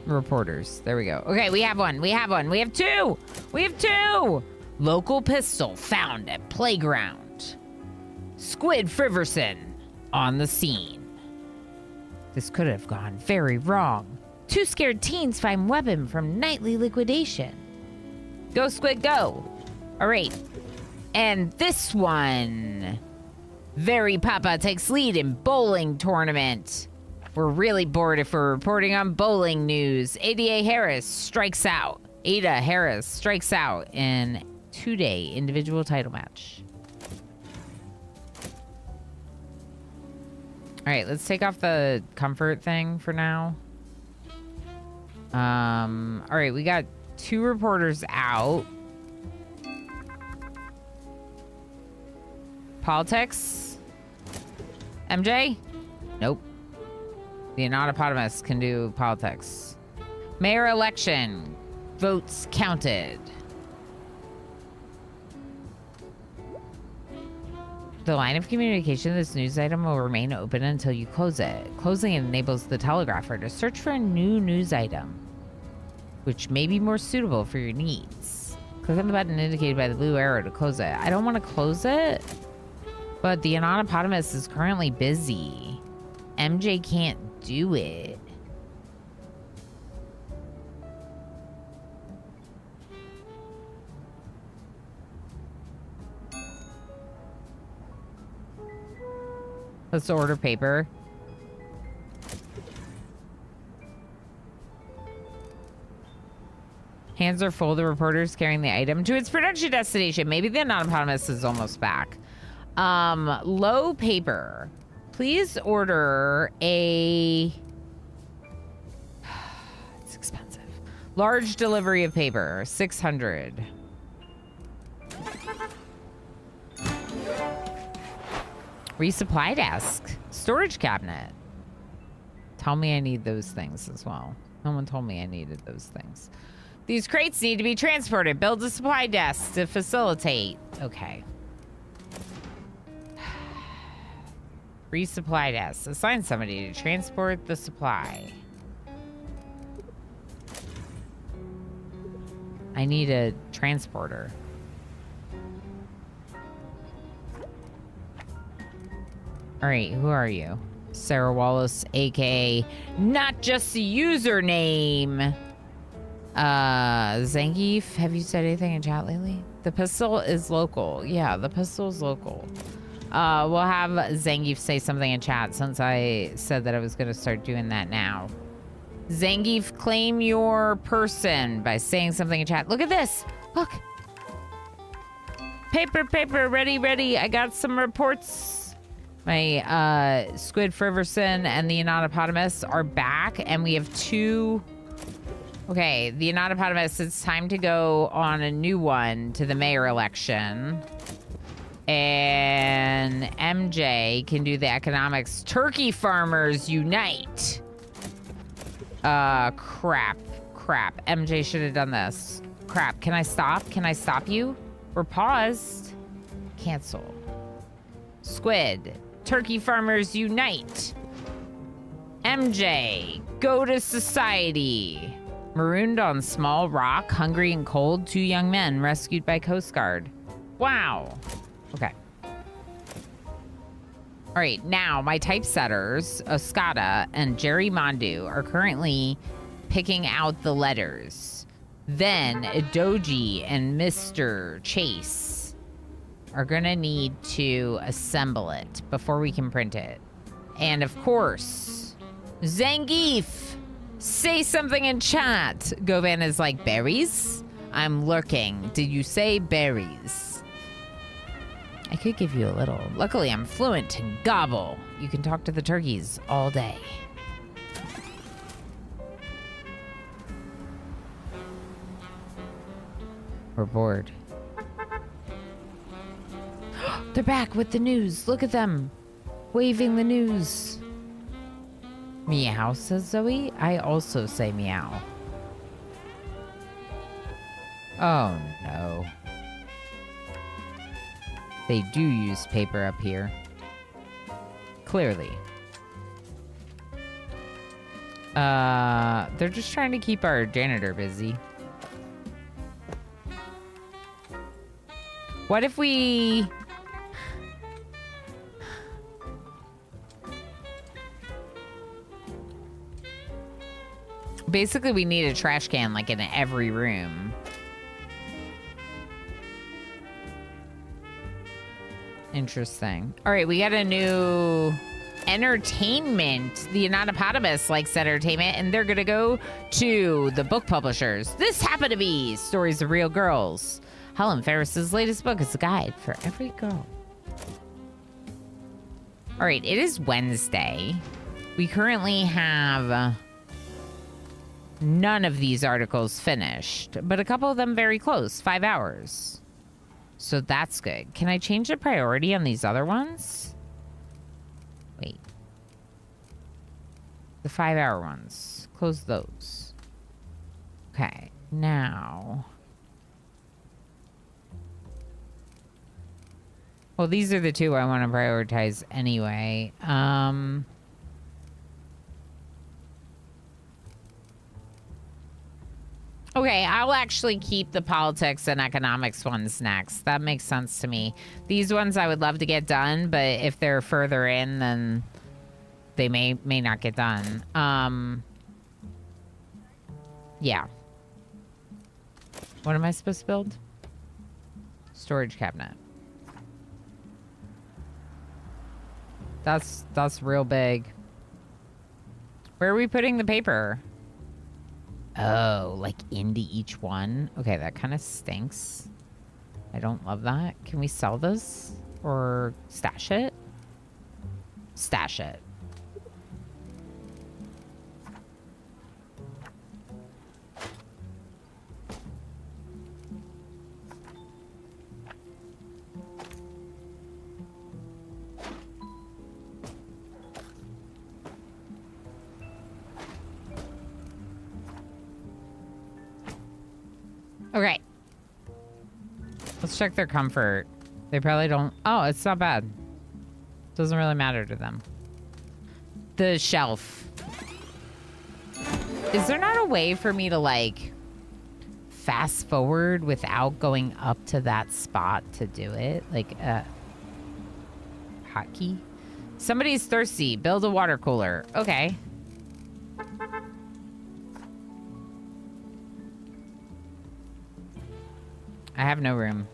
reporters. There we go. Okay, we have one. We have one. We have 2. We have 2. Local pistol found at playground. Squid Friverson on the scene. This could have gone very wrong. 2 scared teens find weapon from nightly liquidation. Go, Squid, go. All right. And this one. Very Papa takes lead in bowling tournament. We're really bored if we're reporting on bowling news. Ada Harris strikes out in 2-day individual title match. All right, let's take off the comfort thing for now. All right, we got 2 reporters out. Politics? MJ? Nope. The Anatopotamus can do politics. Mayor election. Votes counted. The line of communication of this news item will remain open until you close it. Closing it enables the telegrapher to search for a new news item, which may be more suitable for your needs. Click on the button indicated by the blue arrow to close it. I don't want to close it, but the Anatopotamus is currently busy. MJ can't do it. Let's order paper. Hands are full. The reporter's carrying the item to its production destination. Maybe the Anatopotamus is almost back. Low paper. Please order a... It's expensive. Large delivery of paper. 600. Resupply desk. Storage cabinet. Tell me I need those things as well. No one told me I needed those things. These crates need to be transported. Build a supply desk to facilitate. Okay. Resupply desk. Assign somebody to transport the supply. I need a transporter. All right, who are you? Sarah Wallace, aka not just the username. Zangief, have you said anything in chat lately? The pistol is local. Yeah, the pistol is local. We'll have Zangief say something in chat since I said that I was gonna start doing that now. Zangief, claim your person by saying something in chat. Look at this. Look. Paper, paper, ready, ready. I got some reports. My Squid Friverson and the Anatopotamus are back, and we have 2 Okay, the Anatopotamus, it's time to go on a new one to the mayor election. And MJ can do the economics. Turkey farmers unite. Crap. MJ should have done this. Crap, can I stop? Can I stop you? We're paused. Cancel. Squid. Turkey farmers unite. MJ, go to society. Marooned on small rock, hungry and cold, 2 young men rescued by Coast Guard. Wow. Okay. All right, now my typesetters, Oscada and Jerry Mondu, are currently picking out the letters. Then Doji and Mr. Chase are gonna need to assemble it before we can print it. And of course, Zangief, say something in chat. Govan is like, berries? I'm lurking. Did you say berries? I could give you a little. Luckily, I'm fluent in gobble. You can talk to the turkeys all day. We're bored. They're back with the news. Look at them. Waving the news. Meow, says Zoe. I also say meow. Oh, no. They do use paper up here. Clearly. They're just trying to keep our janitor busy. What if we... Basically, we need a trash can, like, in every room. Interesting. All right, we got a new entertainment. The Anatopotamus likes entertainment, and they're going to go to the book publishers. This happened to be Stories of Real Girls. Helen Ferris's latest book is a guide for every girl. All right, it is Wednesday. We currently have none of these articles finished, but a couple of them very close, 5 hours. So that's good. Can I change the priority on these other ones? Wait. The 5-hour ones. Close those. Okay, now... Well, these are the 2 I want to prioritize anyway. Okay, I'll actually keep the politics and economics ones next. That makes sense to me. These ones I would love to get done, but if they're further in, then they may not get done. Yeah. What am I supposed to build? Storage cabinet. That's real big. Where are we putting the paper? Oh, like into each one? Okay, that kind of stinks. I don't love that. Can we sell this? Or stash it? Stash it. Okay. Let's check their comfort. They probably don't... Oh, it's not bad. Doesn't really matter to them. The shelf. Is there not a way for me to, like, fast forward without going up to that spot to do it? Like, hotkey? Somebody's thirsty. Build a water cooler. Okay. I have no room.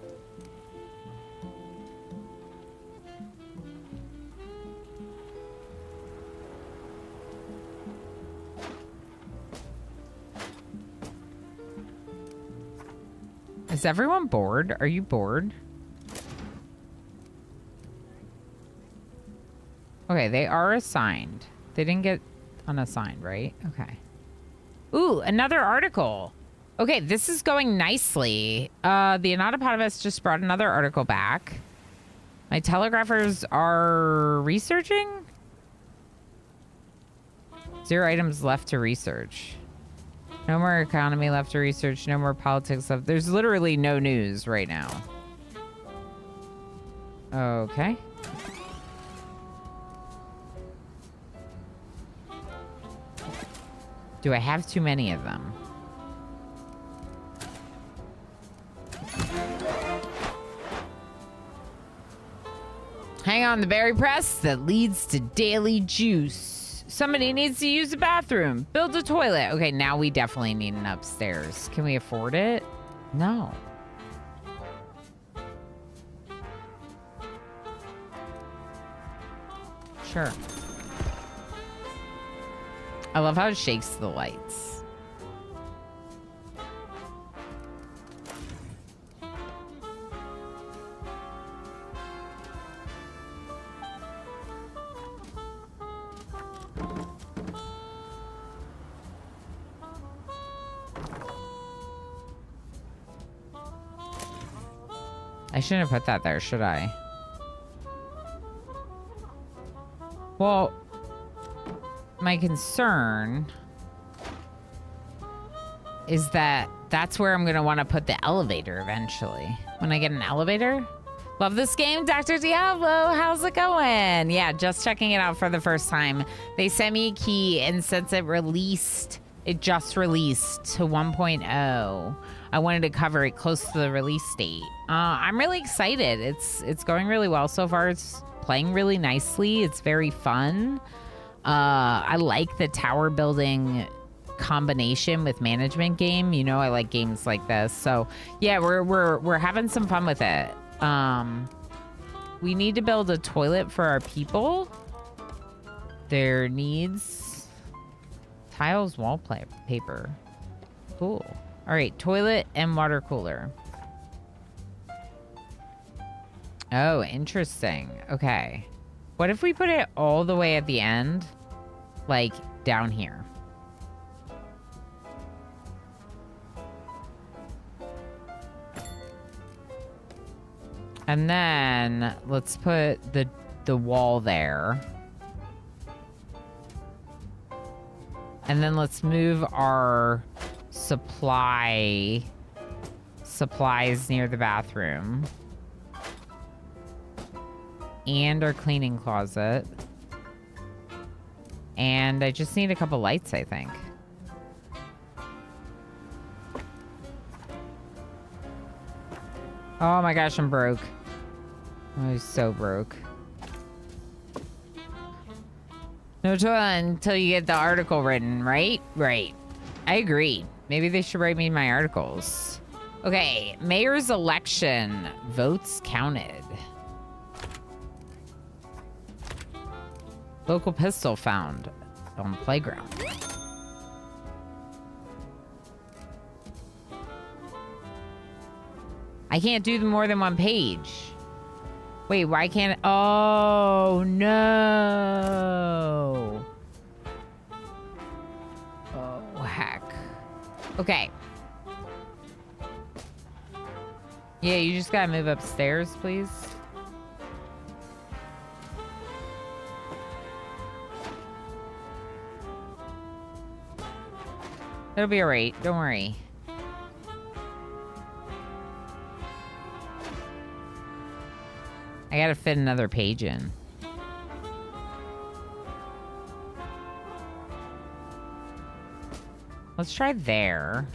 Is everyone bored? Are you bored? Okay, they are assigned. They didn't get unassigned, right? Okay. Ooh, another article. Okay, this is going nicely. The Anatopotamus just brought another article back. My telegraphers are researching? 0 items left to research. No more economy left to research. No more politics left. There's literally no news right now. Okay. Do I have too many of them? Hang on the berry press that leads to daily juice. Somebody needs to use the bathroom. Build a toilet. Okay, now we definitely need an upstairs. Can we afford it? No. Sure. I love how it shakes the lights. I shouldn't have put that there, should I? Well, my concern is that that's where I'm going to want to put the elevator eventually. When I get an elevator. Love this game, Dr. Diablo. How's it going? Yeah, just checking it out for the first time. They sent me a key, and since it just released to 1.0, I wanted to cover it close to the release date. I'm really excited. It's going really well so far. It's playing really nicely. It's very fun. I like the tower building combination with management game. You know, I like games like this. So yeah, we're having some fun with it. We need to build a toilet for our people. There needs tiles, wallpaper. Cool. All right, toilet and water cooler. Oh, interesting. Okay. What if we put it all the way at the end? Like, down here. And then, let's put the wall there. And then let's move our supplies near the bathroom. And our cleaning closet. And I just need a couple lights, I think. Oh my gosh, I'm broke. I'm so broke. No toilet until you get the article written, right? Right. I agree. Maybe they should write me my articles. Okay, mayor's election. Votes counted. Local pistol found on playground. I can't do more than one page. Wait, why can't... Oh, no. Oh, heck. Okay. Yeah, you just gotta move upstairs, please. It'll be alright. Don't worry. I gotta fit another page in. Let's try there.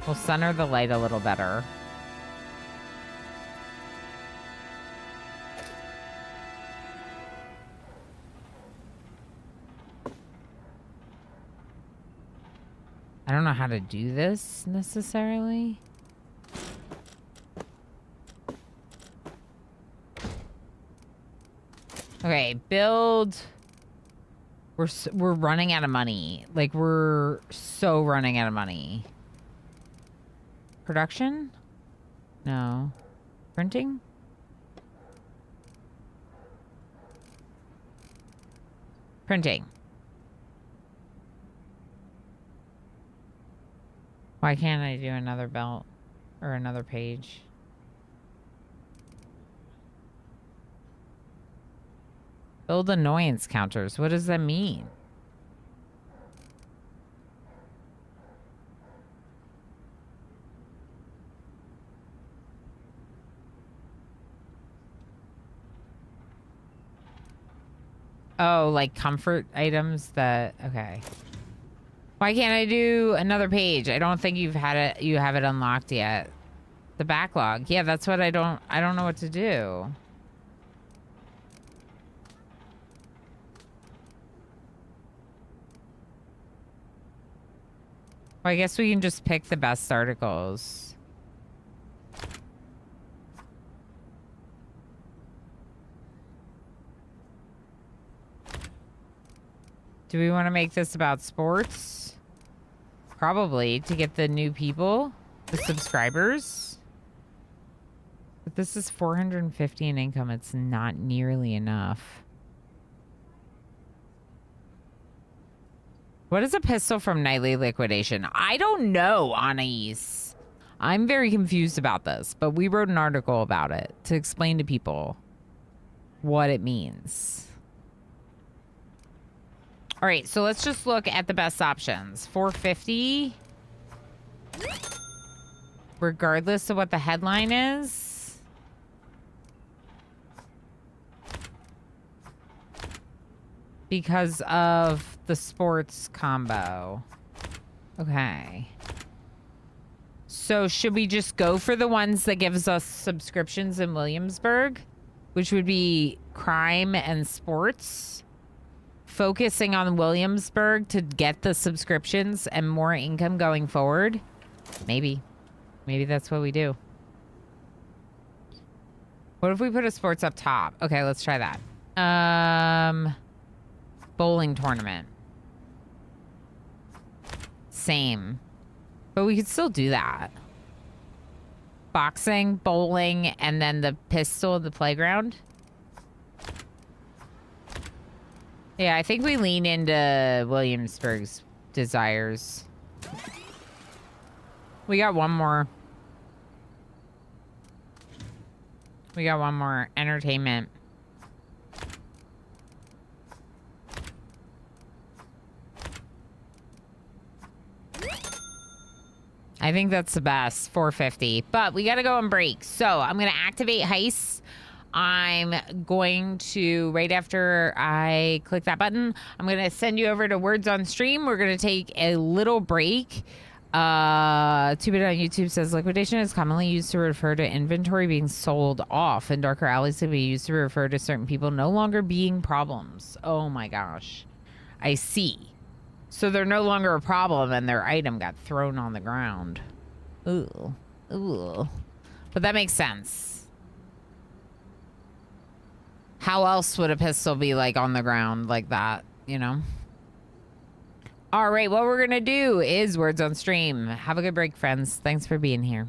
We'll center the light a little better. I don't know how to do this necessarily. Okay, build. We're running out of money. Like, we're so running out of money. Production? No. Printing? Printing. Why can't I do another belt or another page? Build annoyance counters. What does that mean? Oh, like comfort items that... Okay. Why can't I do another page? I don't think you've had it. You have it unlocked yet. The backlog. Yeah, that's what I don't know what to do. Well, I guess we can just pick the best articles. Do we want to make this about sports? Probably, to get the new people, the subscribers. But this is 450 in income. It's not nearly enough. What is a pistol from Nightly Liquidation? I don't know, Anais. I'm very confused about this, but we wrote an article about it to explain to people what it means. All right, so let's just look at the best options. 450. Regardless of what the headline is. Because of the sports combo. Okay. So should we just go for the ones that gives us subscriptions in Williamsburg? Which would be crime and sports. Focusing on Williamsburg to get the subscriptions and more income going forward? Maybe. Maybe that's what we do. What if we put a sports up top? Okay, let's try that. Bowling tournament. Same. But we could still do that. Boxing, bowling, and then the pistol at the playground. Yeah, I think we lean into Williamsburg's desires. We got one more. We got one more. Entertainment. I think that's the best. 450. But we got to go on break. So I'm going to activate heists. I'm going to, right after I click that button, I'm going to send you over to Words on Stream. We're going to take a little break. 2-Bit on YouTube says liquidation is commonly used to refer to inventory being sold off, and darker alleys can be used to refer to certain people no longer being problems. Oh my gosh. I see. So they're no longer a problem and their item got thrown on the ground. Ooh. Ooh. But that makes sense. How else would a pistol be like on the ground like that, you know? All right, what we're gonna do is Words on Stream. Have a good break, friends. Thanks for being here.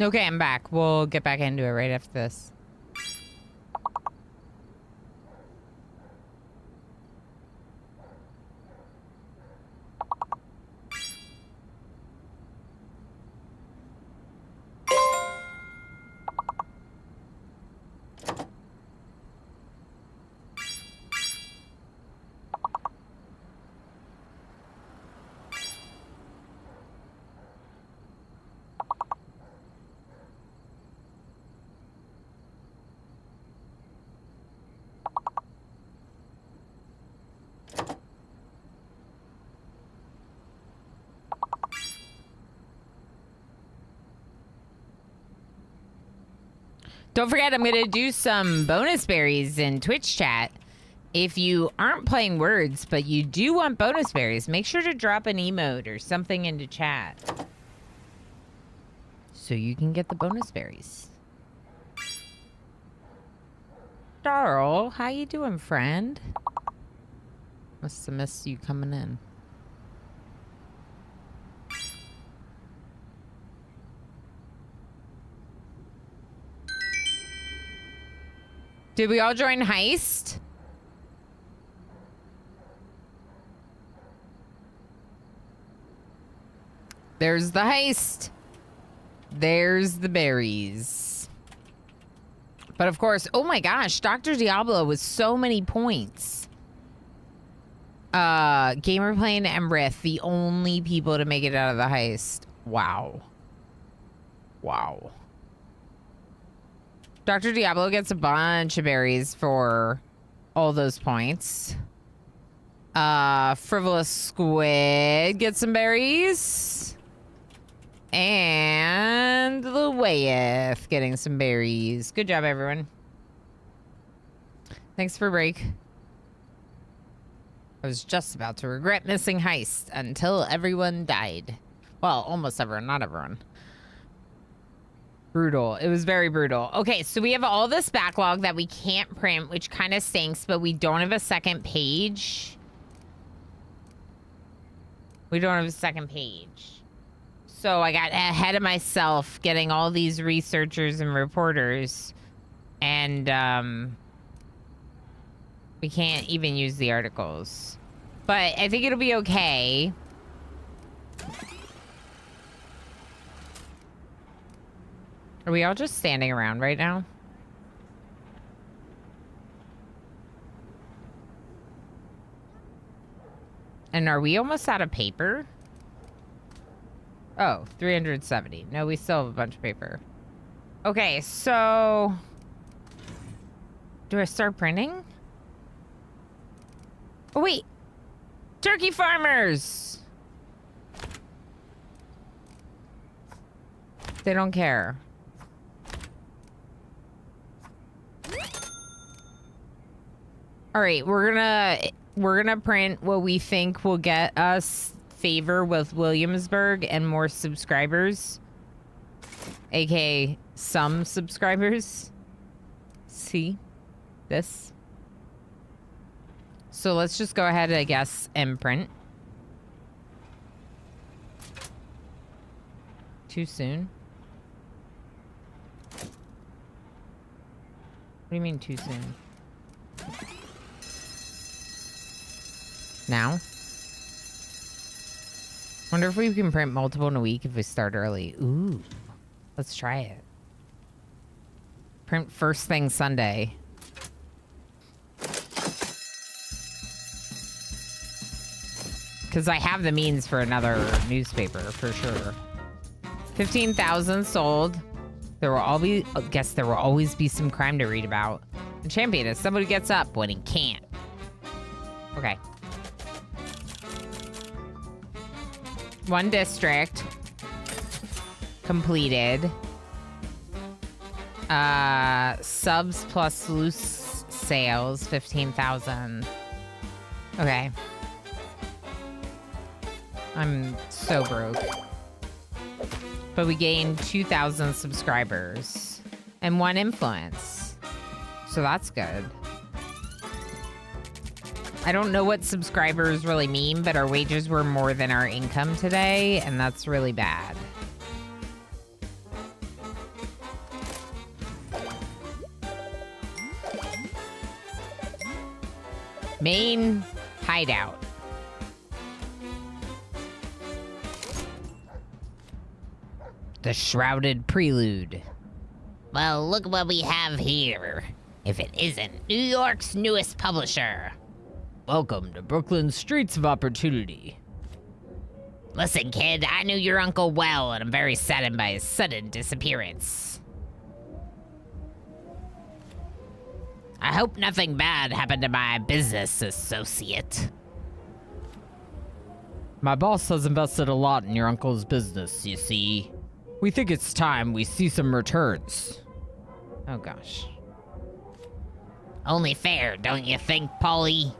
Okay, I'm back. We'll get back into it right after this. Don't forget, I'm going to do some bonus berries in Twitch chat. If you aren't playing words, but you do want bonus berries, make sure to drop an emote or something into chat so you can get the bonus berries. Darl, how you doing, friend? Must have missed you coming in. Did we all join Heist? There's the Heist. There's the berries. But of course, oh my gosh, Dr. Diablo with so many points. Gamerplane and Rith, the only people to make it out of the Heist. Wow. Wow. Dr. Diablo gets a bunch of berries for all those points. Frivolous Squid gets some berries. And the Wayeth getting some berries. Good job, everyone. Thanks for break. I was just about to regret missing Heist until everyone died. Well, almost everyone, not everyone. Brutal. It was very brutal. Okay, so we have all this backlog that we can't print, which kind of stinks, but we don't have a second page. We don't have a second page. So I got ahead of myself getting all these researchers and reporters, and we can't even use the articles. But I think it'll be okay. Are we all just standing around right now? And are we almost out of paper? Oh, 370. No, we still have a bunch of paper. Okay, so... do I start printing? Oh, wait. Turkey farmers! They don't care. All right, we're gonna print what we think will get us favor with Williamsburg and more subscribers, aka some subscribers. See this? So let's just go ahead, I guess, and print. Too soon? What do you mean too soon? Now? Wonder if we can print multiple in a week if we start early. Ooh. Let's try it. Print first thing Sunday. Because I have the means for another newspaper, for sure. 15,000 sold. There will always be some crime to read about. The champion is somebody who gets up when he can't. Okay. One district completed. Subs plus loose sales, 15,000. Okay. I'm so broke. But we gained 2,000 subscribers and 1 influence. So that's good. I don't know what subscribers really mean, but our wages were more than our income today, and that's really bad. Main hideout. The Shrouded Prelude. Well, look what we have here. If it isn't New York's newest publisher. Welcome to Brooklyn's Streets of Opportunity. Listen, kid, I knew your uncle well, and I'm very saddened by his sudden disappearance. I hope nothing bad happened to my business associate. My boss has invested a lot in your uncle's business, you see. We think it's time we see some returns. Oh, gosh. Only fair, don't you think, Polly?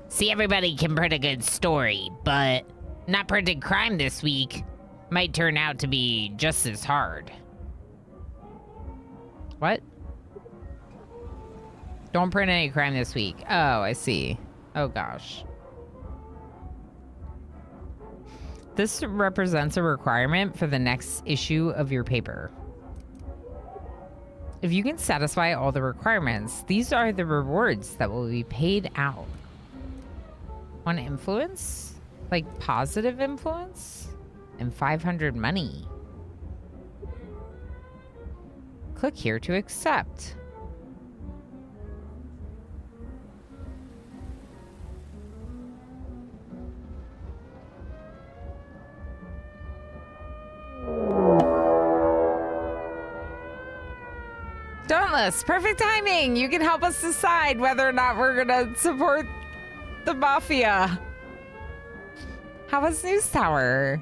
See, everybody can print a good story, but not printing crime this week might turn out to be just as hard. What? Don't print any crime this week. Oh, I see. Oh, gosh. This represents a requirement for the next issue of your paper. If you can satisfy all the requirements, these are the rewards that will be paid out. One influence? Like positive influence? And 500 money. Click here to accept. Dauntless, perfect timing. You can help us decide whether or not we're gonna support the Mafia. How was News Tower?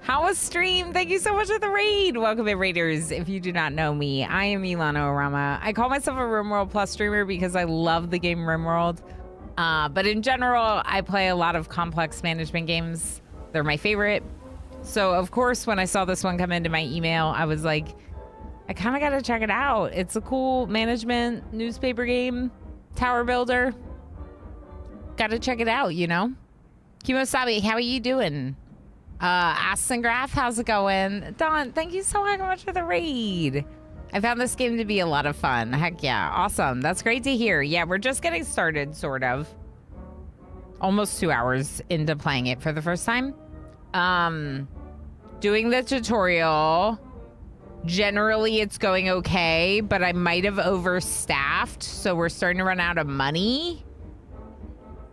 How was stream? Thank you so much for the raid. Welcome in, Raiders. If you do not know me, I am Ilana Orama. I call myself a RimWorld Plus streamer because I love the game RimWorld. But in general, I play a lot of complex management games. They're my favorite. So, of course, when I saw this one come into my email, I was like, I kind of got to check it out. It's a cool management newspaper game, tower builder. Got to check it out, you know? Kimosabi, how are you doing? Aston Graf, how's it going? Don, thank you so much for the raid. I found this game to be a lot of fun. Heck yeah, awesome. That's great to hear. Yeah, we're just getting started, sort of. Almost 2 hours into playing it for the first time. Doing the tutorial. Generally, it's going okay, but I might have overstaffed, so we're starting to run out of money.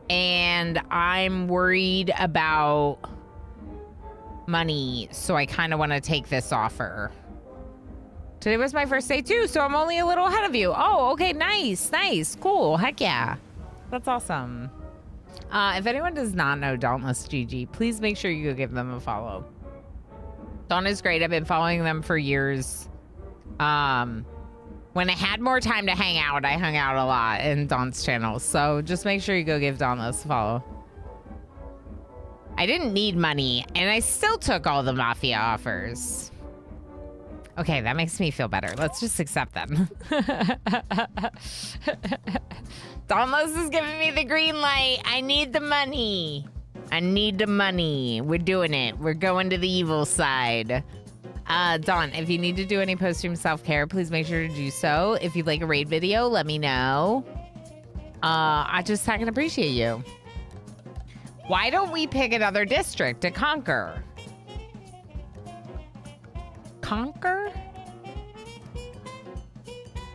And I'm worried about money, so I kind of want to take this offer. Today was my first day too, so I'm only a little ahead of you. Oh, okay, nice, cool, heck yeah. That's awesome. If anyone does not know Dauntless GG, please make sure you go give them a follow. Dawn is great. I've been following them for years. When I had more time to hang out, I hung out a lot in Dawn's channel. So just make sure you go give Dauntless a follow. I didn't need money, and I still took all the Mafia offers. Okay, that makes me feel better. Let's just accept them. Dauntless is giving me the green light. I need the money. I need the money. We're doing it. We're going to the evil side. Dawn, if you need to do any post-stream self-care, please make sure to do so. If you'd like a raid video, let me know. I can appreciate you. Why don't we pick another district to conquer? Conquer?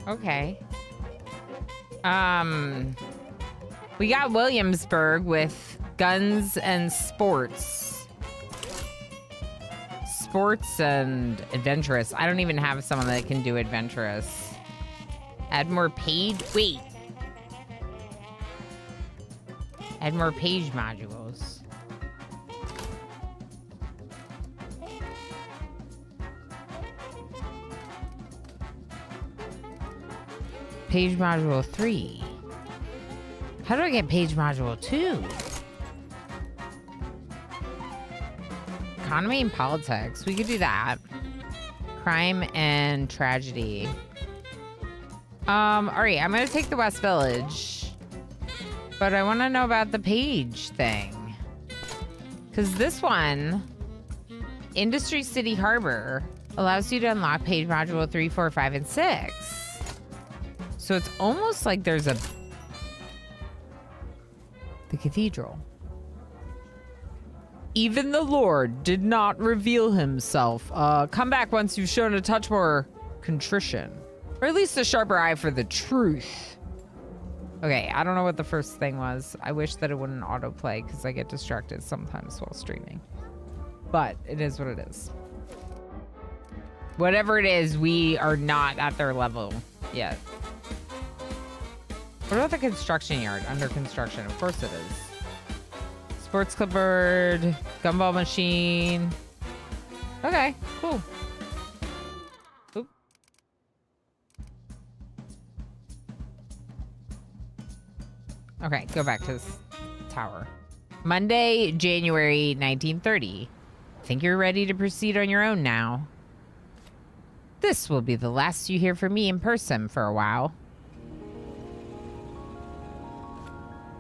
Okay. We got Williamsburg with guns and sports. Sports and adventurous. I don't even have someone that can do adventurous. Add more page. Wait. Add more page modules. Page module 3. How do I get page module 2? Economy and politics. We could do that. Crime and tragedy. All right, I'm gonna take the West Village, but I want to know about the page thing, because this one, Industry City Harbor, allows you to unlock page module 3, 4, 5, and 6. So it's almost like there's the cathedral. Even the Lord did not reveal himself. Come back once you've shown a touch more contrition. Or at least a sharper eye for the truth. Okay, I don't know what the first thing was. I wish that it wouldn't autoplay because I get distracted sometimes while streaming. But it is what it is. Whatever it is, we are not at their level yet. What about the construction yard? Under construction. Of course it is. Sports clipboard, gumball machine. Okay, cool. Oop. Okay, go back to this tower. Monday, January 1930. Think you're ready to proceed on your own now. This will be the last you hear from me in person for a while.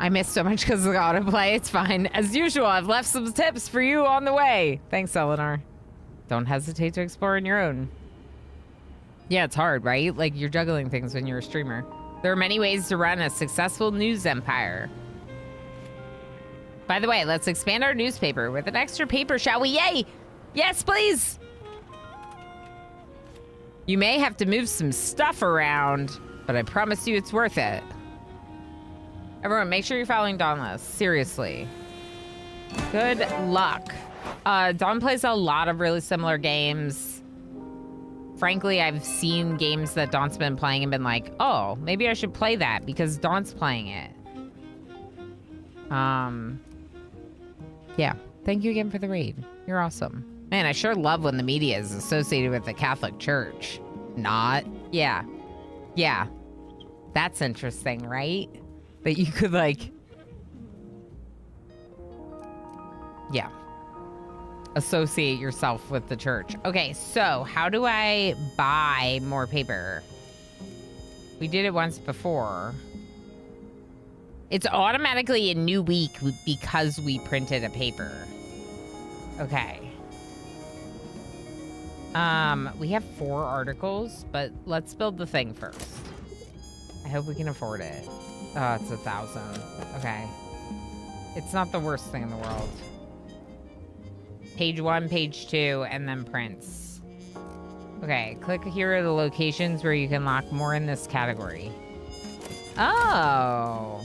I missed so much because of the autoplay. It's fine. As usual, I've left some tips for you on the way. Thanks, Eleanor. Don't hesitate to explore on your own. Yeah, it's hard, right? Like, you're juggling things when you're a streamer. There are many ways to run a successful news empire. By the way, let's expand our newspaper with an extra paper, shall we? Yay! Yes, please! You may have to move some stuff around, but I promise you it's worth it. Everyone, make sure you're following Dawnless. Seriously. Good luck. Dawn plays a lot of really similar games. Frankly, I've seen games that Dawn's been playing and been like, oh, maybe I should play that because Dawn's playing it. Yeah. Thank you again for the raid. You're awesome. Man, I sure love when the media is associated with the Catholic Church. Not. Yeah. Yeah. That's interesting, right? That you could, like... Yeah. Associate yourself with the church. Okay, so how do I buy more paper? We did it once before. It's automatically a new week because we printed a paper. Okay. We have 4 articles, but let's build the thing first. I hope we can afford it. Oh, it's 1,000. Okay. It's not the worst thing in the world. Page 1, page 2, and then prints. Okay, click here are the locations where you can lock more in this category. Oh.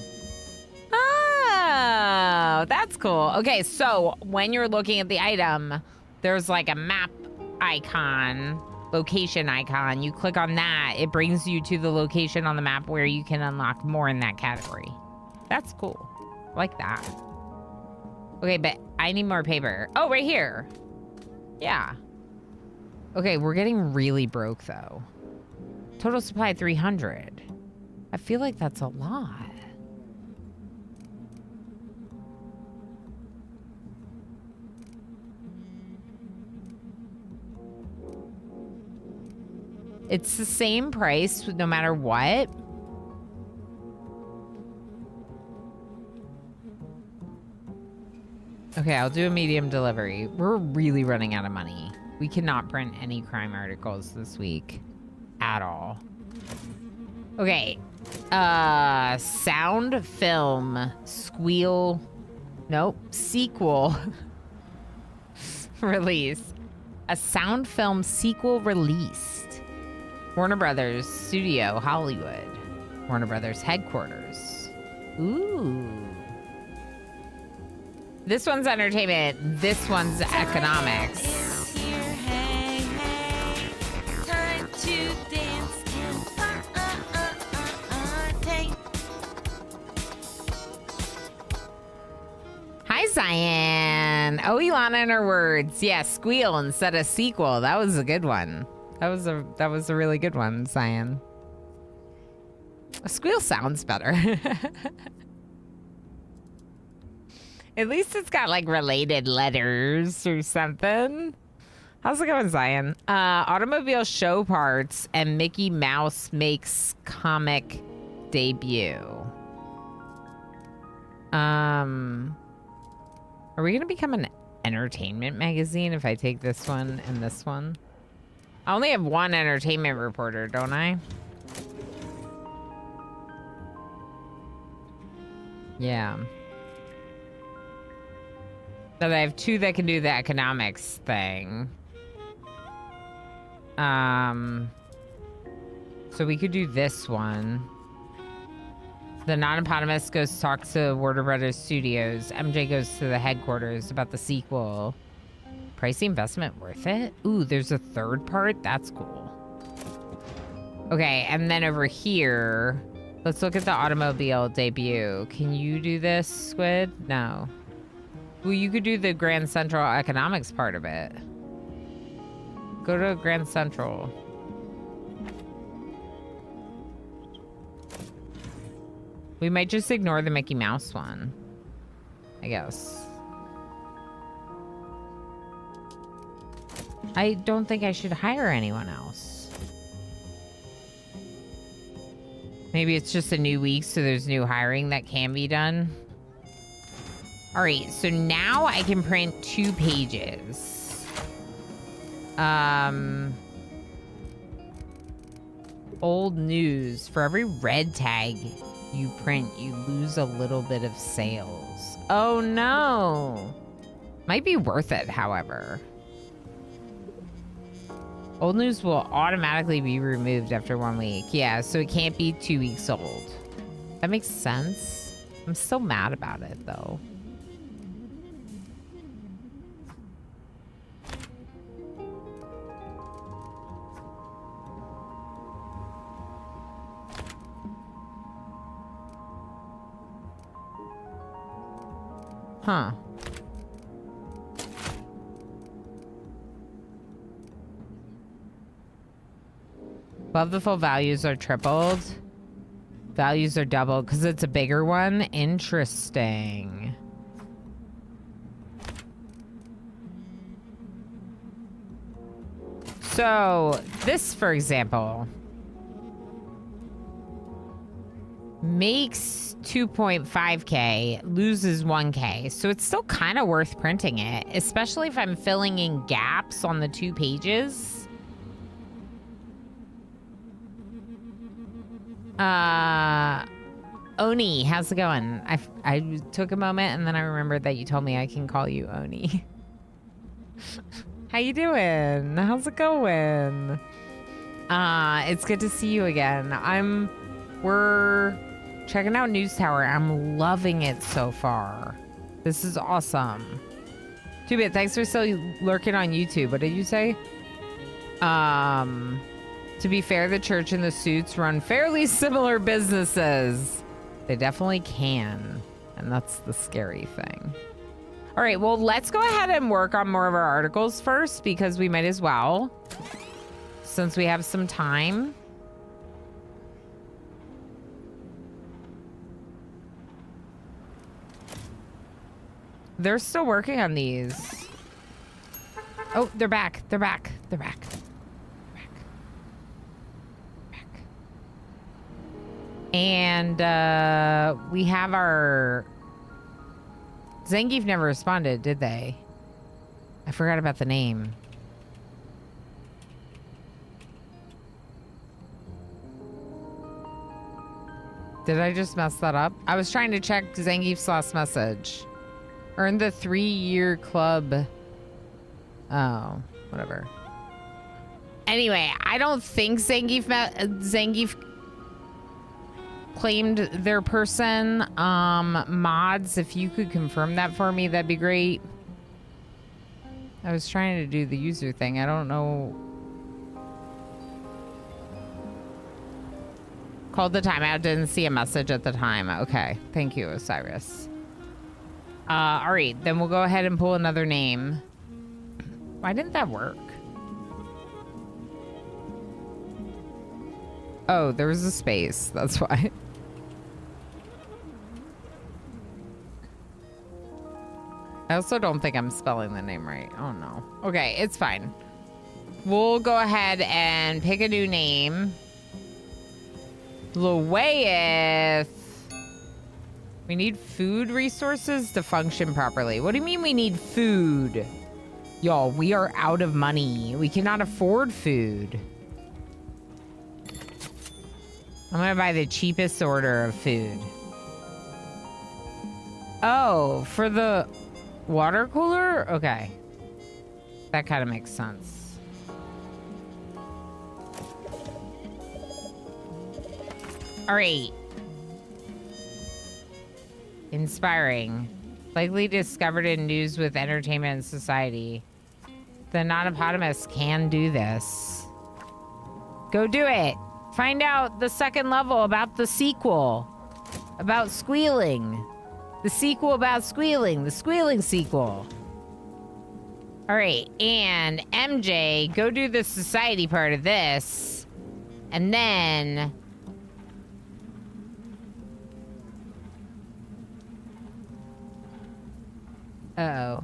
Oh, that's cool. Okay, so when you're looking at the item, there's like a map icon, location icon. You click on that, it brings you to the location on the map where you can unlock more in that category. That's cool. I like that. Okay, but I need more paper. Oh, right here. Yeah. Okay, we're getting really broke though. Total supply 300. I feel like that's a lot. It's the same price no matter what. Okay, I'll do a medium delivery. We're really running out of money. We cannot print any crime articles this week at all. Okay. Sound film squeal. Nope. Sequel release. A sound film sequel released. Warner Brothers Studio, Hollywood. Warner Brothers headquarters. Ooh. This one's entertainment. This one's economics. Hi, Cyan. Oh, Ilana and her words. Yeah, squeal instead of sequel. That was a good one. That was a really good one, Cyan. A squeal sounds better. At least it's got like related letters or something. How's it going, Zion? Automobile show parts and Mickey Mouse makes comic debut. Are we gonna become an entertainment magazine if I take this one and this one? I only have one entertainment reporter, don't I? Yeah. But I have 2 that can do the economics thing. So we could do this one. The non-eponymous goes to talk to Warner Brothers Studios. MJ goes to the headquarters about the sequel. Price the investment worth it? Ooh, there's a 3rd part? That's cool. Okay, and then over here, let's look at the automobile debut. Can you do this, Squid? No. Well, you could do the Grand Central economics part of it. Go to Grand Central. We might just ignore the Mickey Mouse one, I guess. I don't think I should hire anyone else. Maybe it's just a new week, so there's new hiring that can be done. All right, so now I can print 2 pages. Old news. For every red tag you print, you lose a little bit of sales. Oh no. Might be worth it, however. Old news will automatically be removed after 1 week. Yeah, so it can't be 2 weeks old. That makes sense. I'm still mad about it, though. Huh. Above the full values are tripled. Values are doubled because it's a bigger one. Interesting. So this, for example, makes 2.5K, loses 1K. So it's still kind of worth printing it, especially if I'm filling in gaps on the 2 pages. Oni, how's it going? I took a moment and then I remembered that you told me I can call you Oni. How you doing? How's it going? It's good to see you again. We're checking out News Tower. I'm loving it so far. This is awesome. 2-Bit, thanks for still lurking on YouTube. What did you say? To be fair, the church and the suits run fairly similar businesses. They definitely can. And that's the scary thing. All right, well, let's go ahead and work on more of our articles first because we might as well, since we have some time. They're still working on these. Oh, they're back. They're back. They're back. And we have our... Zangief never responded, did they? I forgot about the name. Did I just mess that up? I was trying to check Zangief's last message. Earned the 3-year club. Oh, whatever. Anyway, I don't think Zangief claimed their person. Mods, if you could confirm that for me, that'd be great. I was trying to do the user thing. I don't know. Called the timeout, didn't see a message at the time. Okay, thank you, Osiris. All right, then we'll go ahead and pull another name. Why didn't that work? Oh, there was a space, that's why. I also don't think I'm spelling the name right. Oh no. Okay, it's fine. We'll go ahead and pick a new name. Luwayeth. We need food resources to function properly. What do you mean we need food? Y'all, we are out of money. We cannot afford food. I'm gonna buy the cheapest order of food. Oh, for the water cooler? Okay. That kind of makes sense. All right. Inspiring. Likely discovered in News with Entertainment and Society. The non-eponymous can do this. Go do it. Find out the second level about the sequel. About squealing. The sequel about squealing. The squealing sequel. All right. And MJ, go do the society part of this. And then... Uh-oh.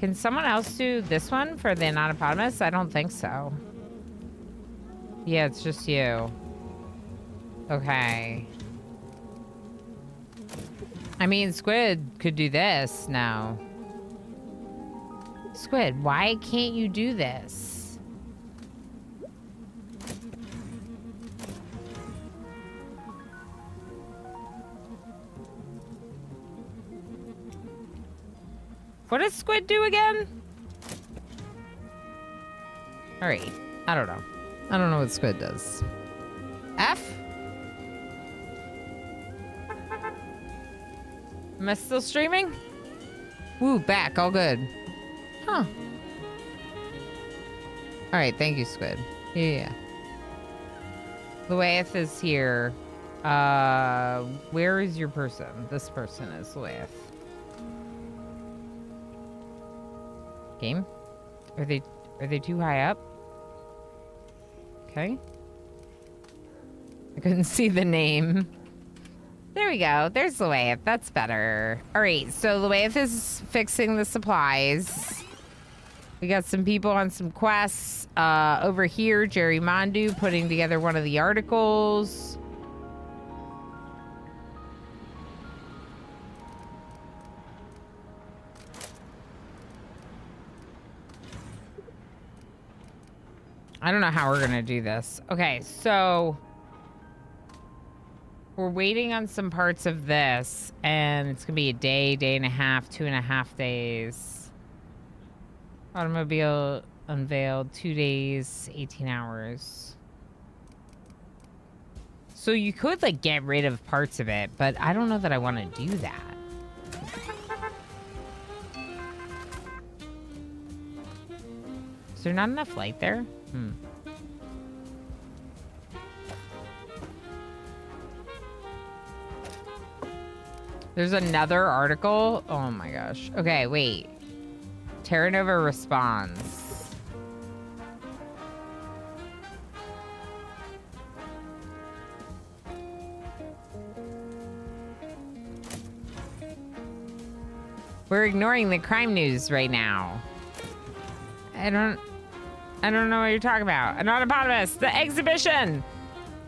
Can someone else do this one for the non-eponymous? I don't think so. Yeah, it's just you. Okay. I mean, Squid could do this now. Squid, why can't you do this? What does Squid do again? All right. I don't know. I don't know what Squid does. F? Am I still streaming? Woo, back. All good. Huh. All right. Thank you, Squid. Yeah. Luaeth is here. Where is your person? This person is Luaeth. Game? Are they too high up? Okay. I couldn't see the name. There we go. There's Luaeth. That's better. All right. So Luaeth is fixing the supplies. We got some people on some quests. Over here, Jerry Mondu putting together one of the articles. I don't know how we're gonna do this. Okay, so we're waiting on some parts of this, and it's gonna be a day, day and a half, 2.5 days. Automobile unveiled, 2 days, 18 hours. So you could like get rid of parts of it, but I don't know that I want to do that. Is there not enough light there? There's another article. Oh my gosh. Okay, wait. Terra Nova responds. We're ignoring the crime news right now. I don't know what you're talking about. An Autonomous, the exhibition.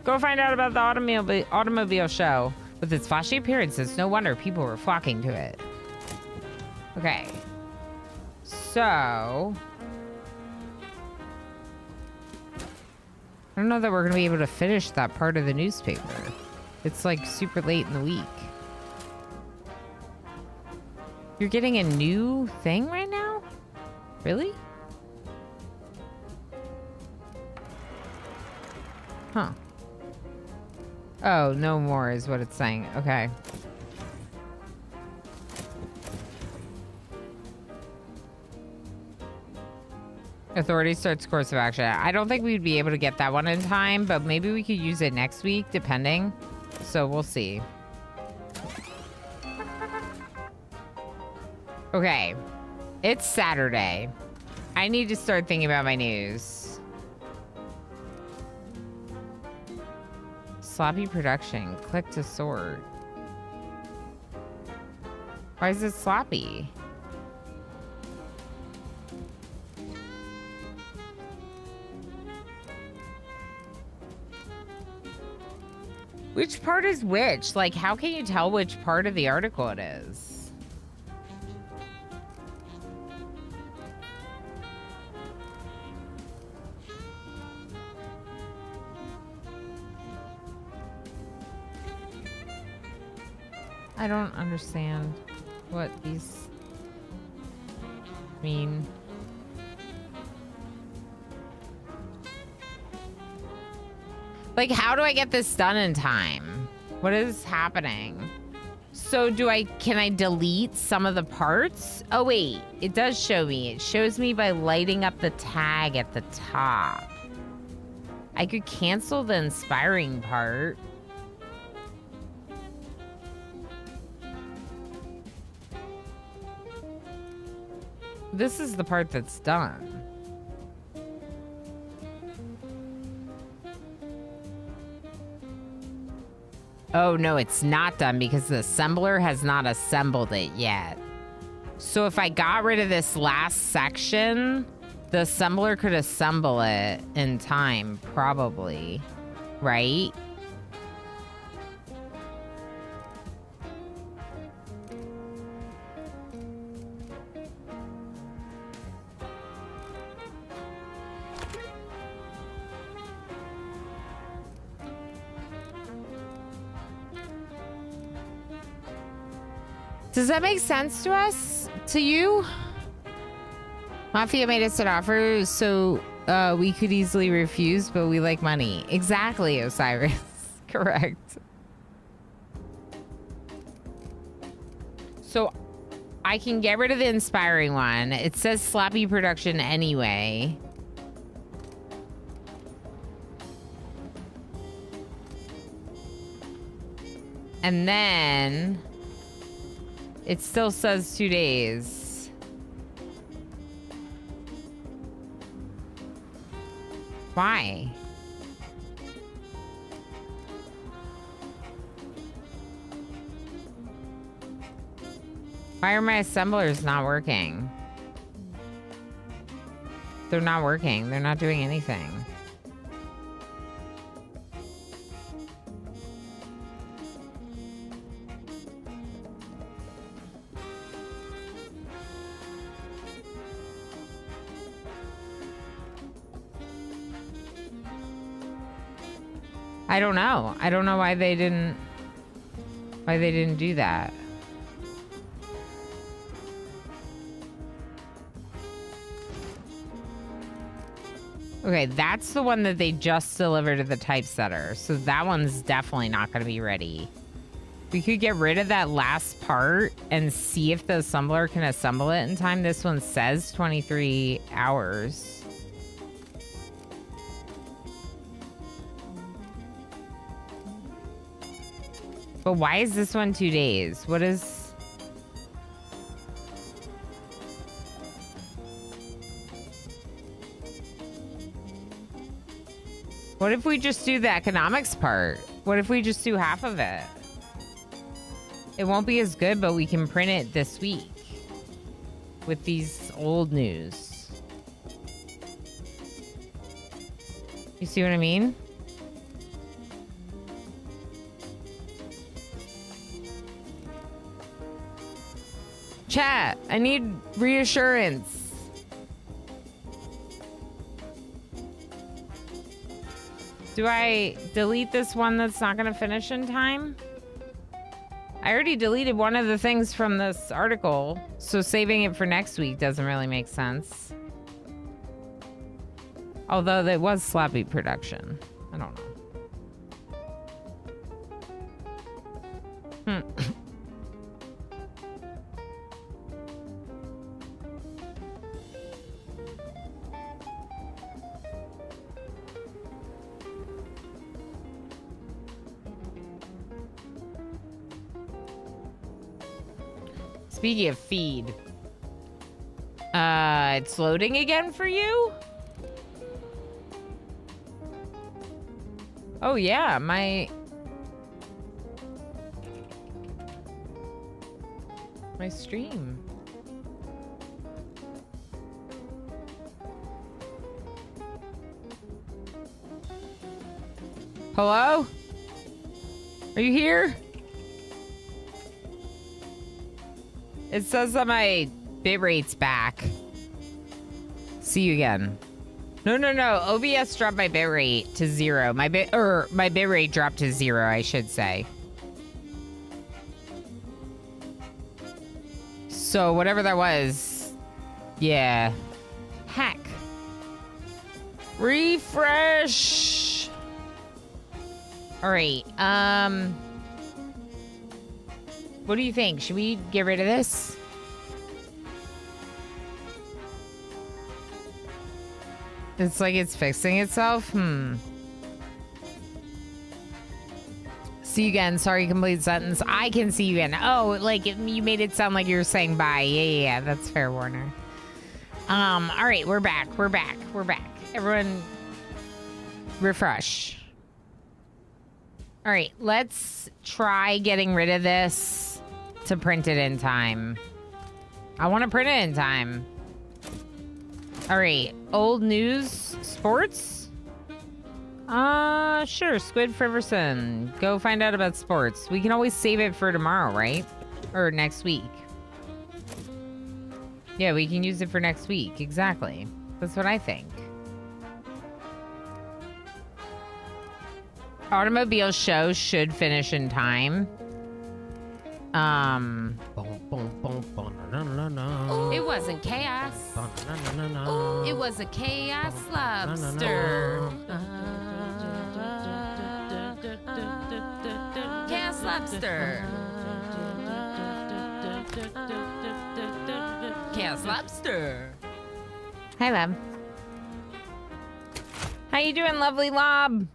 Go find out about the automobile show. With its flashy appearances, no wonder people were flocking to it. Okay. So... I don't know that we're going to be able to finish that part of the newspaper. It's like super late in the week. You're getting a new thing right now? Really? Huh. Oh, no more is what it's saying. Okay. Authority starts course of action. I don't think we'd be able to get that one in time, but maybe we could use it next week, depending. So we'll see. Okay. It's Saturday. I need to start thinking about my news. Sloppy production. Click to sort. Why is it sloppy? Which part is which? Like, how can you tell which part of the article it is? I don't understand what these mean. Like, how do I get this done in time? What is happening? So can I delete some of the parts? Oh wait, it does show me. It shows me by lighting up the tag at the top. I could cancel the inspiring part. This is the part that's done. Oh, no, it's not done because the assembler has not assembled it yet. So if I got rid of this last section, the assembler could assemble it in time, probably. Right? Does that make sense to us? To you? Mafia made us an offer, so we could easily refuse, but we like money. Exactly, Osiris. Correct. So I can get rid of the inspiring one. It says sloppy production anyway. And then it still says 2 days. Why? Why are my assemblers not working? They're not working. They're not doing anything. I don't know. I don't know why they didn't do that. Okay, that's the one that they just delivered to the typesetter. So that one's definitely not going to be ready. We could get rid of that last part and see if the assembler can assemble it in time. This one says 23 hours. But why is this one 2 days? What is... What if we just do the economics part? What if we just do half of it? It won't be as good, but we can print it this week with these old news. You see what I mean? Chat, I need reassurance. Do I delete this one that's not going to finish in time? I already deleted one of the things from this article, so saving it for next week doesn't really make sense. Although it was sloppy production. I don't know. Speaking of feed, it's loading again for you? Oh yeah, my stream. Hello? Are you here? It says that my bitrate's back. See you again. No. OBS dropped my bitrate to 0. My bitrate dropped to 0, I should say. So whatever that was, yeah. Heck. Refresh. All right. What do you think? Should we get rid of this? It's like it's fixing itself. See you again. Sorry, complete sentence. I can see you again. Oh, like you made it sound like you were saying bye. Yeah. That's fair, Warner. All right, we're back. Everyone, refresh. All right, let's try getting rid of this to print it in time. I want to print it in time. All right, old news, sports. Sure, Squid Friverson. Go find out about sports. We can always save it for tomorrow, right? Or next week. Yeah, we can use it for next week. Exactly. That's what I think. Automobile show should finish in time. It wasn't chaos. It was a chaos lobster. Chaos lobster. Chaos lobster. Hi, Lob. How you doing, lovely Lob?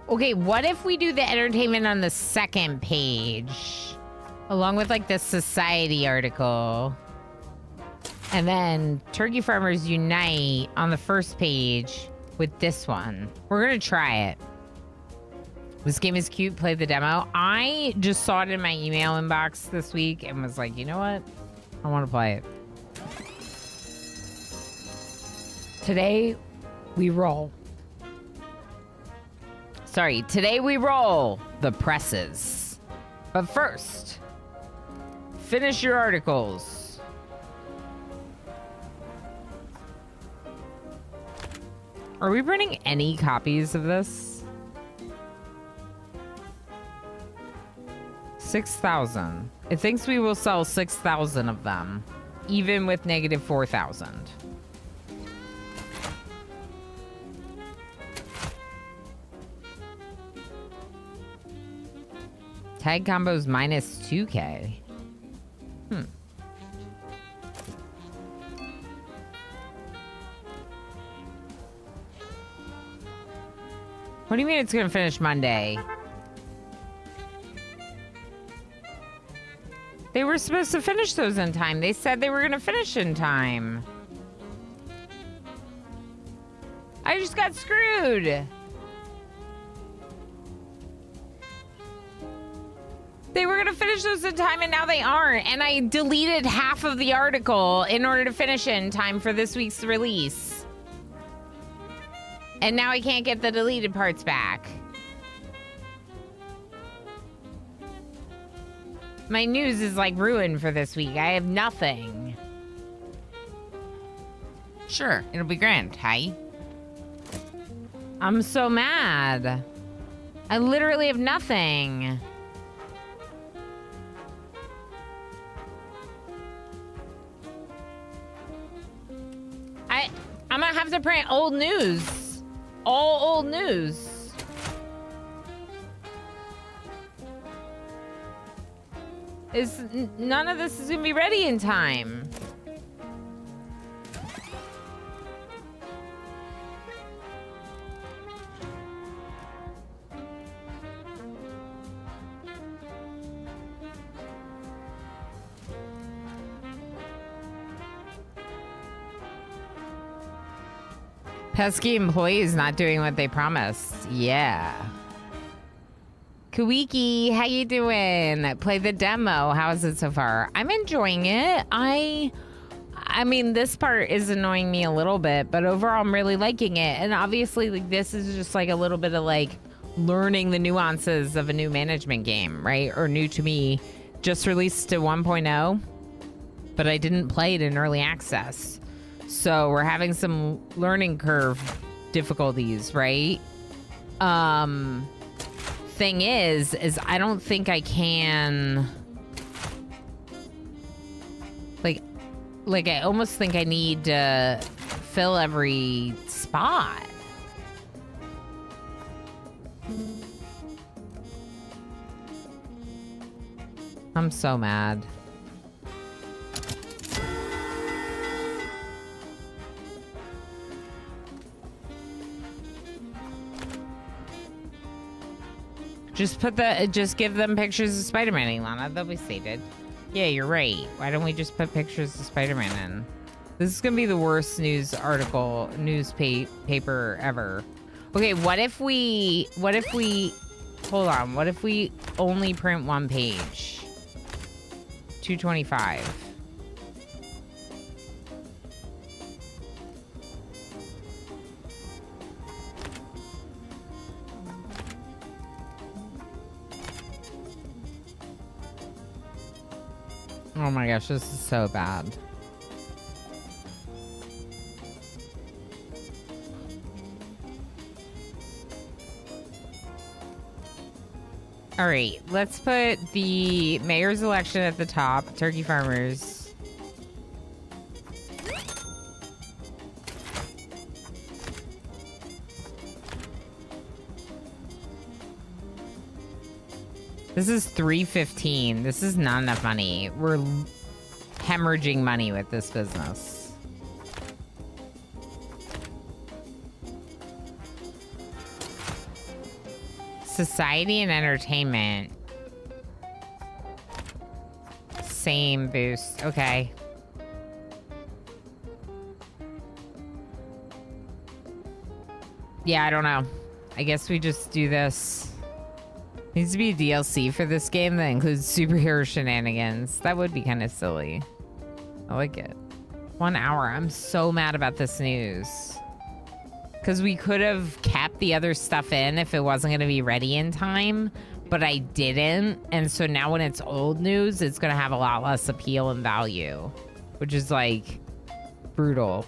Okay, what if we do the entertainment on the second page? Along with, like, the society article. And then Turkey Farmers Unite on the first page with this one. We're going to try it. This game is cute. Play the demo. I just saw it in my email inbox this week and was like, you know what? I want to play it. Today, we roll. Sorry, today we roll the presses. But first, finish your articles. Are we printing any copies of this? 6,000. It thinks we will sell 6,000 of them, even with negative 4,000. Tag combos minus 2K. What do you mean it's gonna finish Monday? They were supposed to finish those in time. They said they were gonna finish in time. I just got screwed. They were gonna finish those in time and now they aren't. And I deleted half of the article in order to finish it in time for this week's release. And now I can't get the deleted parts back. My news is like ruined for this week. I have nothing. Sure, it'll be grand. Hi. I'm so mad. I literally have nothing. I'm gonna have to print old news. All old news. None of this is gonna be ready in time. Pesky employees not doing what they promised. Yeah. Kuwiki, how you doing? Play the demo. How is it so far? I'm enjoying it. I mean, this part is annoying me a little bit, but overall I'm really liking it. And obviously, like, this is just like a little bit of like learning the nuances of a new management game, right? Or new to me. Just released to 1.0, but I didn't play it in early access. So we're having some learning curve difficulties, right? Thing is I don't think I can Like I almost think I need to fill every spot. I'm so mad. Just give them pictures of Spider-Man, Ilana. They'll be sated. Yeah, you're right. Why don't we just put pictures of Spider-Man in? This is gonna be the worst newspaper ever. Okay, what if we, hold on. What if we only print one page? 225. Oh my gosh, this is so bad. All right, let's put the mayor's election at the top. Turkey farmers. This is $3.15. This is not enough money. We're hemorrhaging money with this business. Society and entertainment. Same boost. Okay. Yeah, I don't know. I guess we just do this. Needs to be a DLC for this game that includes superhero shenanigans. That would be kind of silly. I like it. 1 hour. I'm so mad about this news. Because we could have kept the other stuff in if it wasn't going to be ready in time, but I didn't. And so now when it's old news, it's going to have a lot less appeal and value, which is like brutal.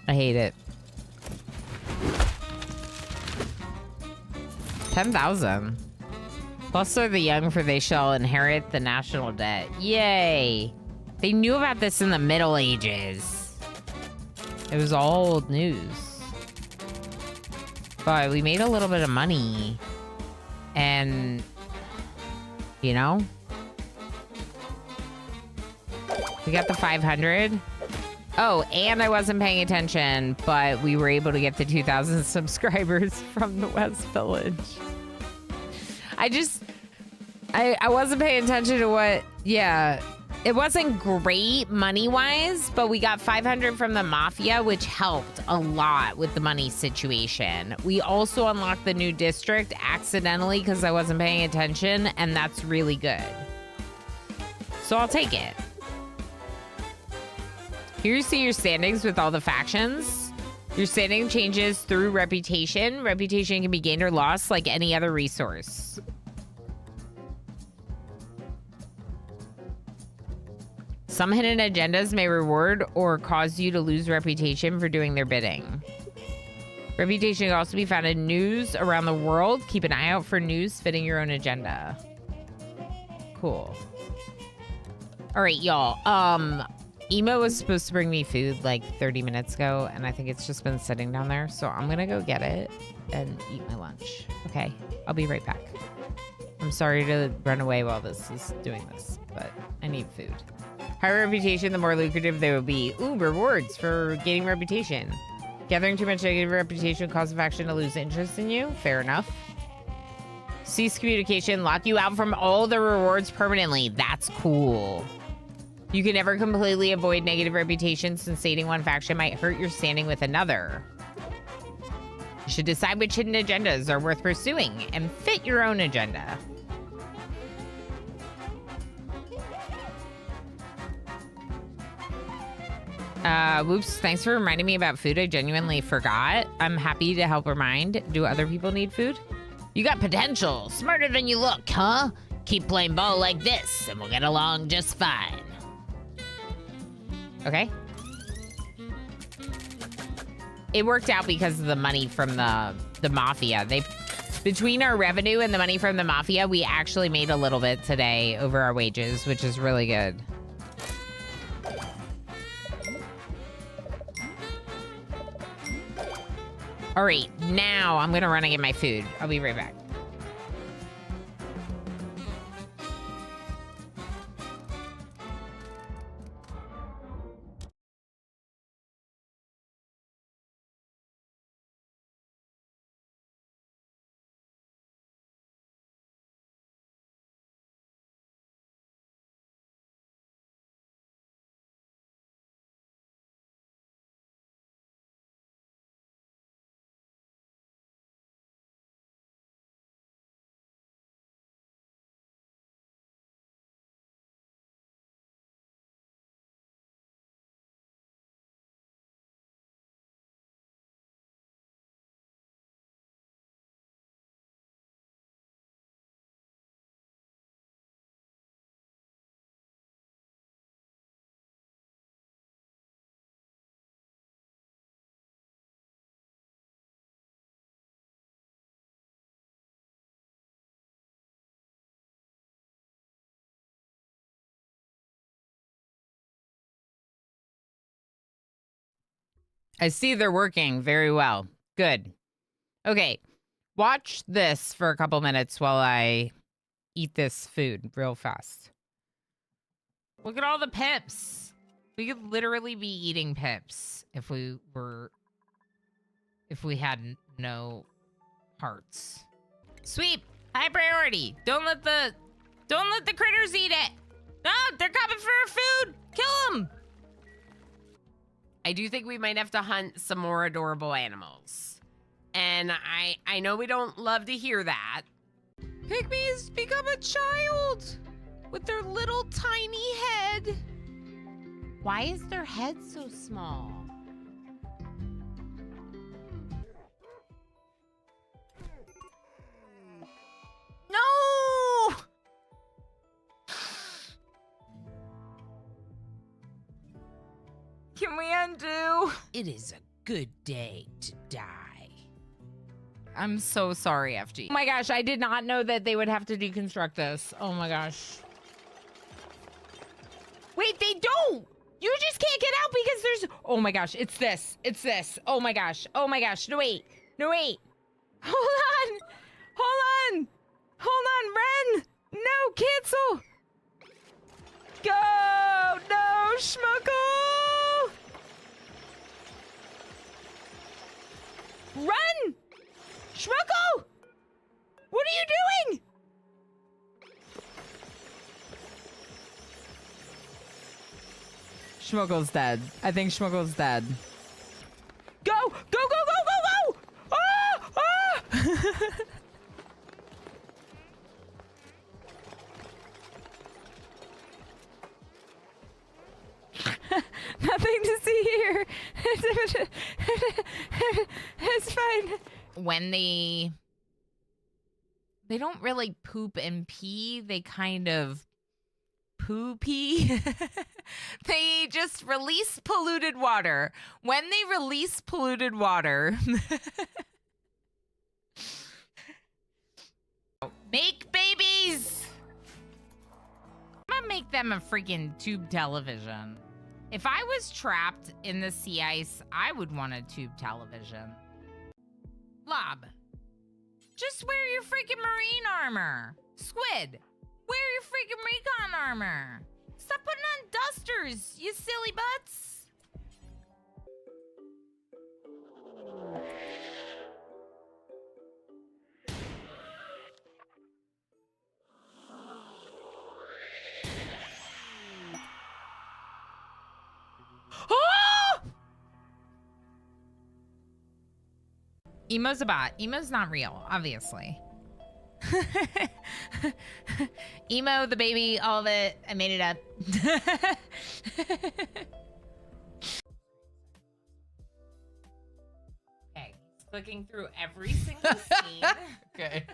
I hate it. 10,000. Plus are the young, for they shall inherit the national debt. Yay! They knew about this in the Middle Ages. It was all old news. But we made a little bit of money. And, you know? We got the 500. Oh, and I wasn't paying attention, but we were able to get the 2,000 subscribers from the West Village. I wasn't paying attention to what, yeah. It wasn't great money-wise, but we got 500 from the Mafia, which helped a lot with the money situation. We also unlocked the new district accidentally because I wasn't paying attention, and that's really good. So I'll take it. Here you see your standings with all the factions. Your standing changes through reputation. Reputation can be gained or lost like any other resource. Some hidden agendas may reward or cause you to lose reputation for doing their bidding. Reputation can also be found in news around the world. Keep an eye out for news fitting your own agenda. Cool. All right, y'all. Emo was supposed to bring me food like 30 minutes ago, and I think it's just been sitting down there. So I'm gonna go get it and eat my lunch. Okay, I'll be right back. I'm sorry to run away while this is doing this, but I need food. Higher reputation, the more lucrative they will be. Ooh, rewards for gaining reputation. Gathering too much negative reputation will cause a faction to lose interest in you. Fair enough. Cease communication, lock you out from all the rewards permanently. That's cool. You can never completely avoid negative reputation since stating one faction might hurt your standing with another. You should decide which hidden agendas are worth pursuing and fit your own agenda. Whoops, thanks for reminding me about food. I genuinely forgot. I'm happy to help remind. Do other people need food? You got potential. Smarter than you look, huh? Keep playing ball like this and we'll get along just fine. Okay. It worked out because of the money from the Mafia. They Between our revenue and the money from the Mafia, we actually made a little bit today over our wages, which is really good. All right, now I'm gonna run and get my food. I'll be right back. I see they're working very well. Good. Okay. Watch this for a couple minutes while I eat this food real fast. Look at all the pips. We could literally be eating pips if we had no hearts. Sweep, high priority. Don't let the critters eat it. No, they're coming for our food. Kill them. I do think we might have to hunt some more adorable animals. And I know we don't love to hear that. Pygmies become a child with their little tiny head. Why is their head so small? No! Can we undo? It is a good day to die. I'm so sorry, FG. Oh my gosh, I did not know that they would have to deconstruct this. Oh my gosh. Wait, they don't! You just can't get out because there's... Oh my gosh, it's this. It's this. Oh my gosh. Oh my gosh. No, wait. No, wait. Hold on. Hold on. Hold on, Ren. No, cancel. Go. No, Schmuckle. Run. Schmuckle. What are you doing? Schmuckle's dead. I think Schmuckle's dead. Go! Go, go, go, go, go! Ah! Ah! Nothing to see here. It's fine. When they don't really poop and pee, they kind of poo-pee. They just release polluted water. When they release polluted water, make babies. I'm gonna make them a freaking tube television. If I was trapped in the sea ice, I would want a tube television. Lob, just wear your freaking marine armor. Squid, wear your freaking recon armor. Stop putting on dusters, you silly butts. Emo's a bot. Emo's not real, obviously. Emo, the baby, all of it. I made it up. Okay, he's clicking through every single scene. Okay.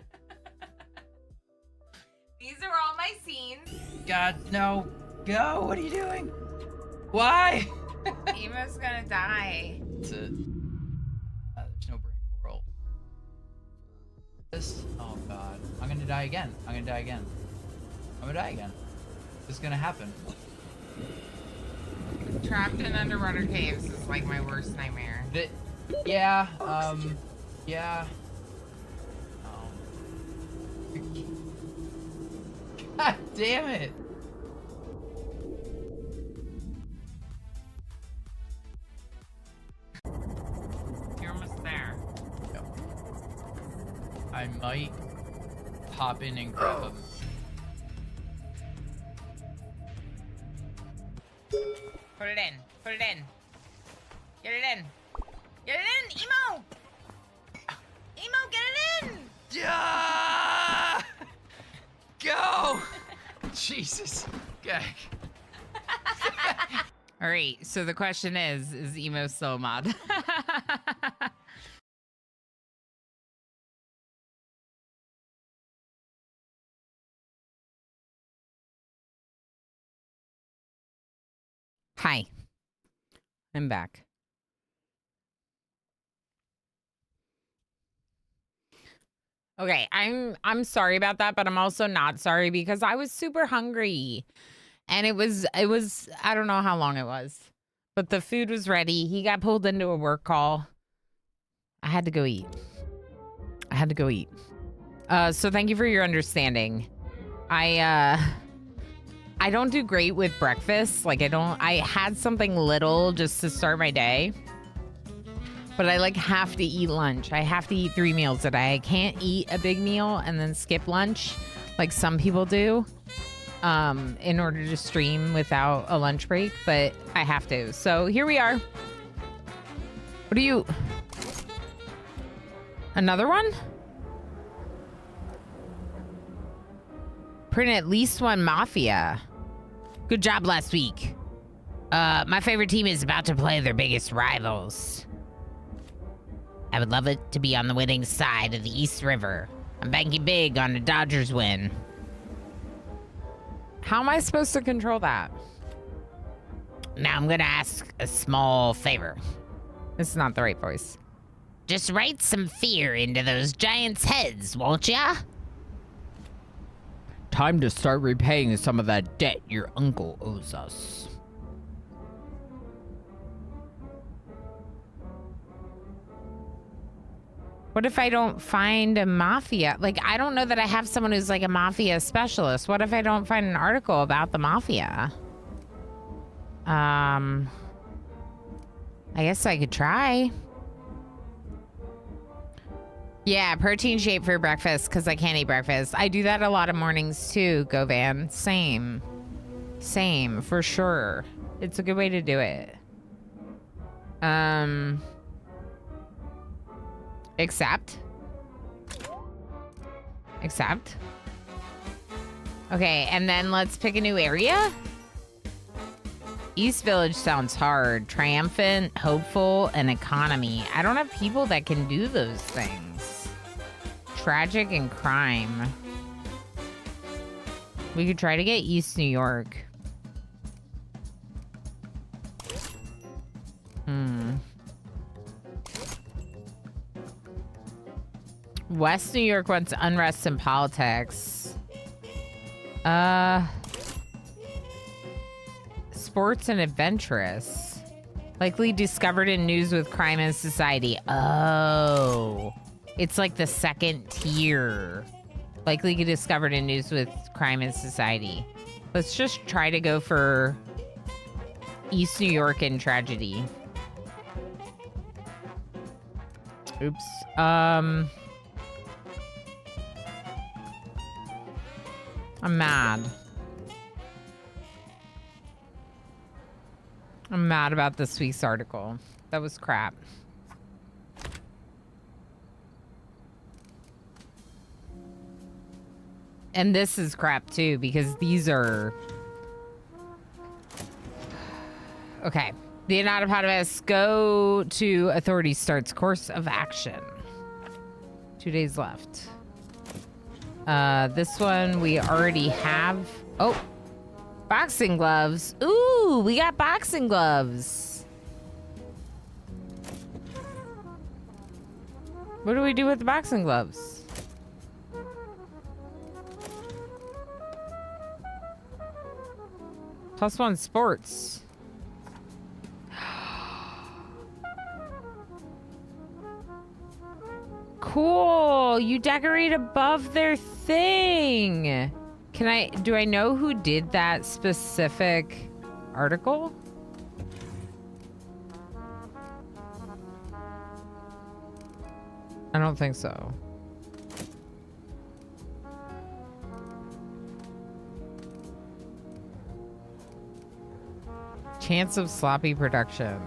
These are all my scenes. God, no. Go. What are you doing? Why? Emo's gonna die. That's it. There's no brain coral. This. God. I'm gonna die again. I'm gonna die again. I'm gonna die again. It's gonna happen. Trapped in underwater caves is like my worst nightmare. Yeah, yeah. God damn it! You're almost there. Yep. I might pop in and grab him. Put it in. Put it in. Get it in. Get it in, Emo! Emo, get it in! Yeah! Go! Jesus. Okay. All right, so the question is Emo still a mod? Hi. I'm back. Okay, I'm sorry about that, but I'm also not sorry because I was super hungry. And it was I don't know how long it was. But the food was ready. He got pulled into a work call. I had to go eat. So thank you for your understanding. I don't do great with breakfast. Like I had something little just to start my day. But I like have to eat lunch. I have to eat 3 meals a day. I can't eat a big meal and then skip lunch like some people do in order to stream without a lunch break, but I have to. So here we are. What are you? Another one? Print at least one Mafia. Good job last week. My favorite team is about to play their biggest rivals. I would love it to be on the winning side of the East River. I'm banking big on a Dodgers win. How am I supposed to control that? Now I'm gonna ask a small favor. This is not the right voice. Just write some fear into those giants' heads, won't ya? Time to start repaying some of that debt your uncle owes us. What if I don't find a Mafia? Like, I don't know that I have someone who's like a Mafia specialist. What if I don't find an article about the Mafia? I guess I could try. Yeah, protein shake for breakfast because I can't eat breakfast. I do that a lot of mornings too, Govan. Same, for sure. It's a good way to do it. Accept. Okay, and then let's pick a new area. East Village sounds hard. Triumphant, hopeful, and economy. I don't have people that can do those things. Tragic and crime. We could try to get East New York. West New York wants unrest and politics. Sports and adventurous. Likely discovered in news with crime and society. Oh. It's like the second tier. Likely discovered in news with crime and society. Let's just try to go for East New York and tragedy. Oops. I'm mad. I'm mad about this week's article. That was crap. And this is crap too, because these are... Okay. The Anatopotamus go to authorities starts course of action. 2 days left. This one we already have. Oh, boxing gloves. Ooh, we got boxing gloves. What do we do with the boxing gloves? +1 sports. Cool. You decorate above their thing. Do I know who did that specific article? I don't think so. Chance of sloppy production.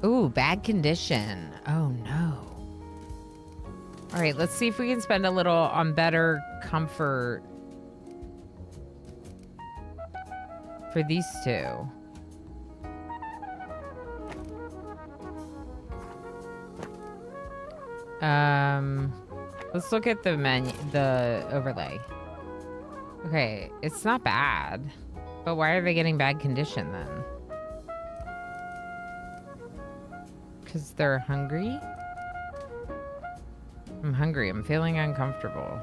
Ooh, bad condition. Oh no. All right, let's see if we can spend a little on better comfort for these two. Let's look at the menu, the overlay. Okay, it's not bad, but why are they getting bad condition then? Because they're hungry? I'm hungry. I'm feeling uncomfortable.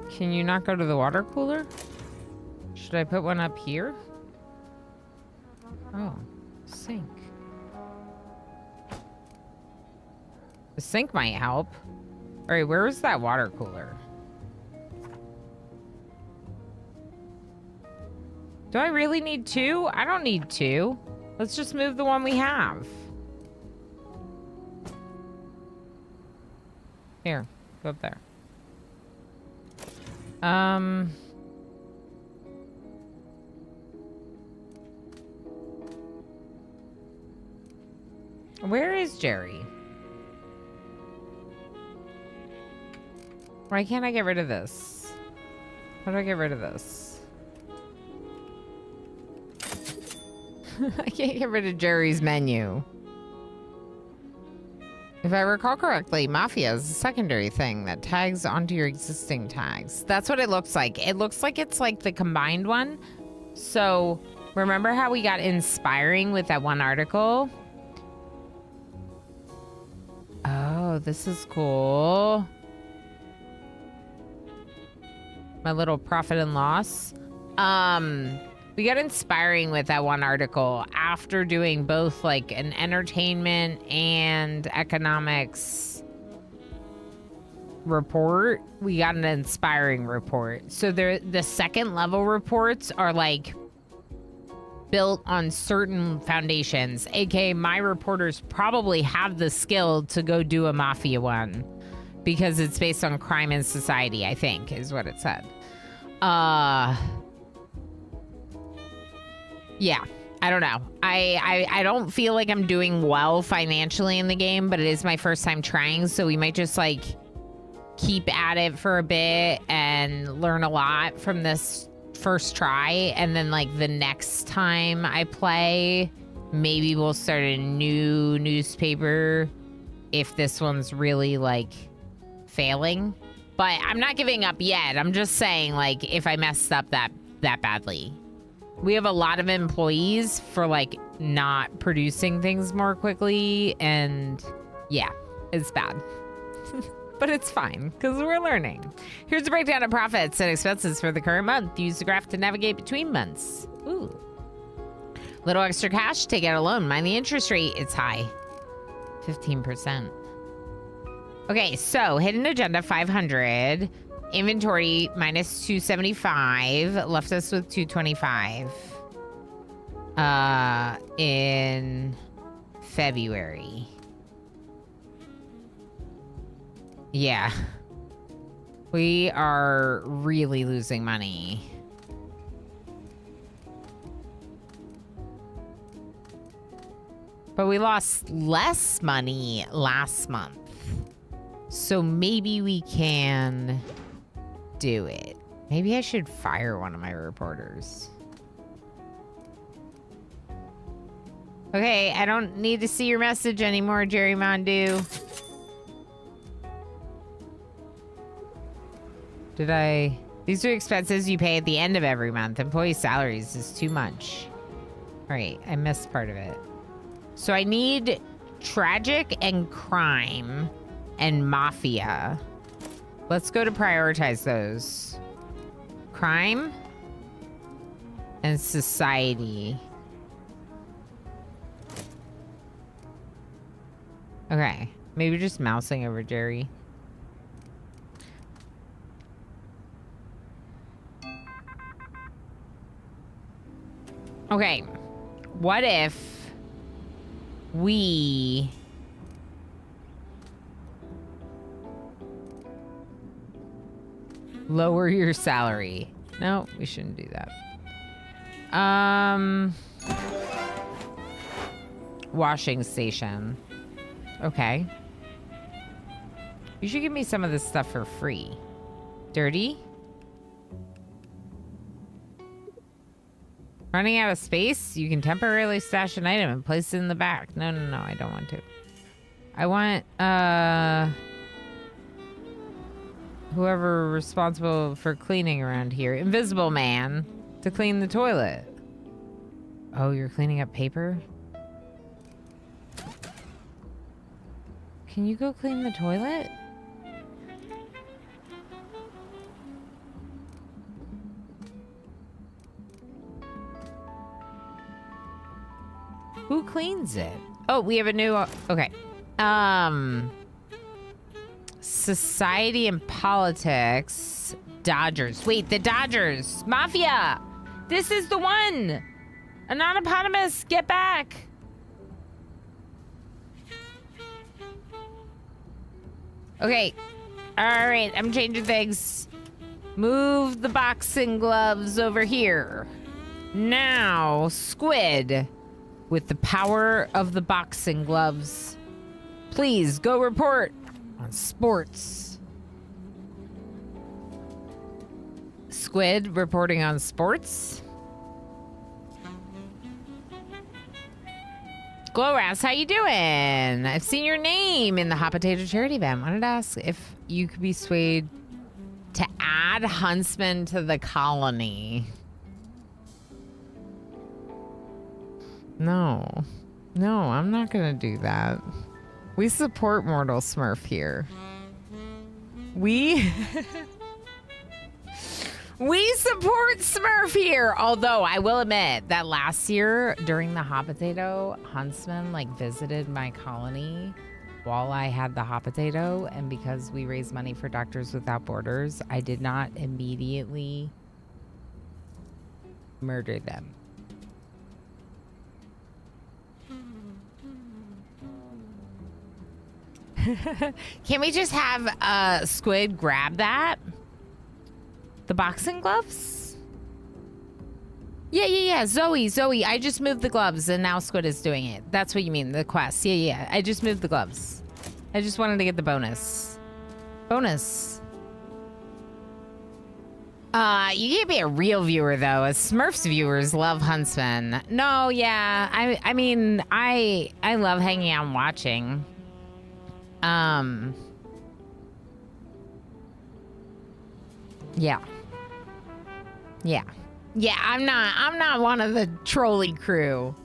Can you not go to the water cooler? Should I put one up here? Oh, sink. The sink might help. All right, where is that water cooler? Do I really need two? I don't need two. Let's just move the one we have. Here, go up there. Where is Jerry? Why can't I get rid of this? How do I get rid of this? I can't get rid of Jerry's menu. If I recall correctly, Mafia is a secondary thing that tags onto your existing tags. That's what it looks like. It looks like it's like the combined one. So remember how we got inspiring with that one article? Oh, this is cool. My little profit and loss. We got inspiring with that one article after doing both like an entertainment and economics report. We got an inspiring report. So the second level reports are like built on certain foundations, aka my reporters probably have the skill to go do a Mafia one because it's based on crime and society, I think is what it said. Yeah, I don't know. I don't feel like I'm doing well financially in the game, but it is my first time trying, so we might just like keep at it for a bit and learn a lot from this first try, and then like the next time I play, maybe we'll start a new newspaper if this one's really like failing. But I'm not giving up yet. I'm just saying, like, if I messed up that badly. We have a lot of employees for like not producing things more quickly, and yeah, it's bad. But it's fine because we're learning. Here's a breakdown of profits and expenses for the current month. Use the graph to navigate between months. Ooh. Little extra cash, take out a loan. Mind the interest rate, it's high. 15%. Okay, so hidden agenda 500. Inventory minus 275 left us with 225 in February. Yeah. We are really losing money. But we lost less money last month. So maybe we can do it. Maybe I should fire one of my reporters. Okay, I don't need to see your message anymore, Jerry Mondu. These are expenses you pay at the end of every month. Employee salaries is too much. All right, I missed part of it. So I need tragic and crime and Mafia. Let's go to prioritize those. Crime and society. Okay. Maybe just mousing over Jerry. Okay. What if we lower your salary? No, we shouldn't do that. Washing station. Okay. You should give me some of this stuff for free. Dirty? Running out of space? You can temporarily stash an item and place it in the back. No, I don't want to. I want, whoever responsible for cleaning around here. Invisible Man to clean the toilet. Oh, you're cleaning up paper? Can you go clean the toilet? Who cleans it? Oh, we have a new... okay. Society and politics. Dodgers. Wait, the Dodgers. Mafia! This is the one! Anonymous, get back! Okay. Alright, I'm changing things. Move the boxing gloves over here. Now, Squid, with the power of the boxing gloves, please go report on sports. Squid reporting on sports. Glowrass, how you doing? I've seen your name in the Hot Potato Charity event. Wanted to ask if you could be swayed to add Huntsman to the colony. No, I'm not gonna do that. We support Mortal Smurf here. We support Smurf here. Although I will admit that last year during the Hot Potato, Huntsman like visited my colony while I had the Hot Potato, and because we raised money for Doctors Without Borders, I did not immediately murder them. Can we just have Squid grab that? The boxing gloves? Yeah. Zoe. I just moved the gloves and now Squid is doing it. That's what you mean, the quest. Yeah. I just moved the gloves. I just wanted to get the bonus. You can't be a real viewer though. As Smurfs viewers love Huntsman. No, yeah. I mean, I love hanging out and watching. Yeah, I'm not one of the trolley crew.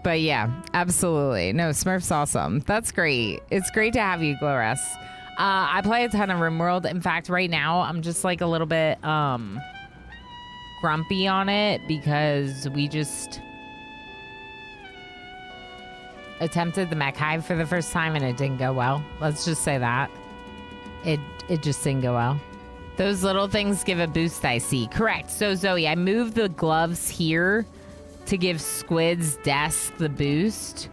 But yeah, absolutely. No, Smurf's awesome. That's great. It's great to have you, Glowrass. I play a ton of RimWorld. In fact, right now, I'm just like a little bit grumpy on it because we just attempted the mech hive for the first time and it didn't go well. Let's just say that. It just didn't go well. Those little things give a boost, I see. Correct. So, Zoe, I moved the gloves here to give Squid's desk the boost.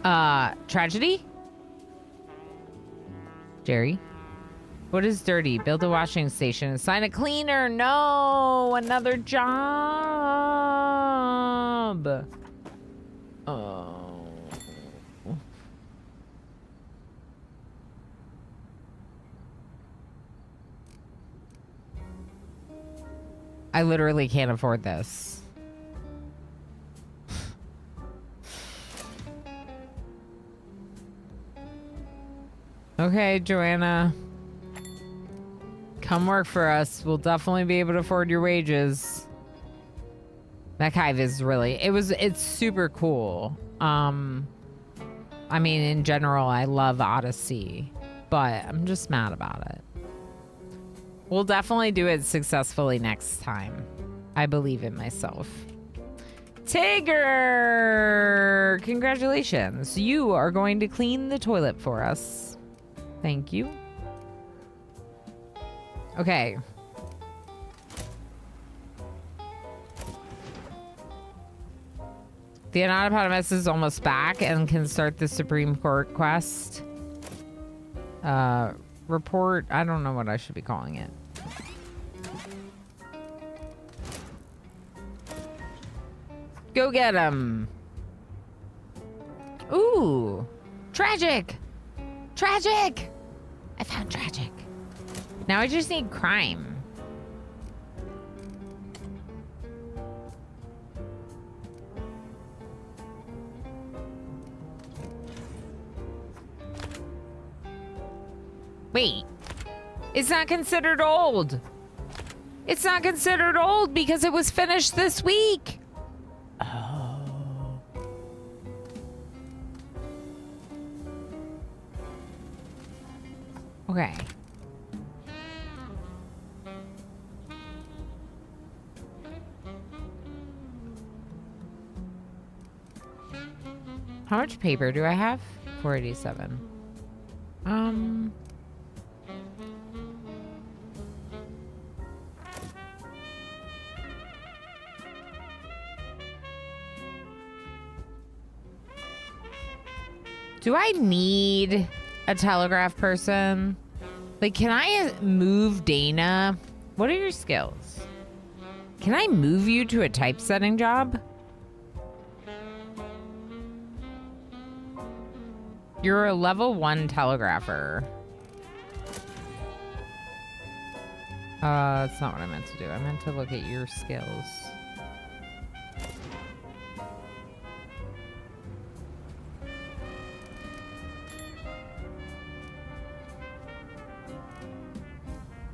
Tragedy? Jerry? What is dirty? Build a washing station. Assign a cleaner. No! Another job! Oh. I literally can't afford this. Okay, Joanna. Come work for us. We'll definitely be able to afford your wages. That hive is really... It's super cool. I mean, in general, I love Odyssey. but I'm just mad about it. We'll definitely do it successfully next time. I believe in myself. Tigger! Congratulations. You are going to clean the toilet for us. Thank you. Okay. The Anatopotamus is almost back and can start the Supreme Court quest. Report. I don't know what I should be calling it. Go get him. Ooh. Tragic. Tragic. I found tragic. Now I just need crime. Wait. It's not considered old. It's not considered old because it was finished this week. Oh. Okay. How much paper do I have? 487. Do I need a telegraph person? Like, can I move Dana? What are your skills? Can I move you to a typesetting job? You're a level 1 telegrapher. That's not what I meant to do. I meant to look at your skills.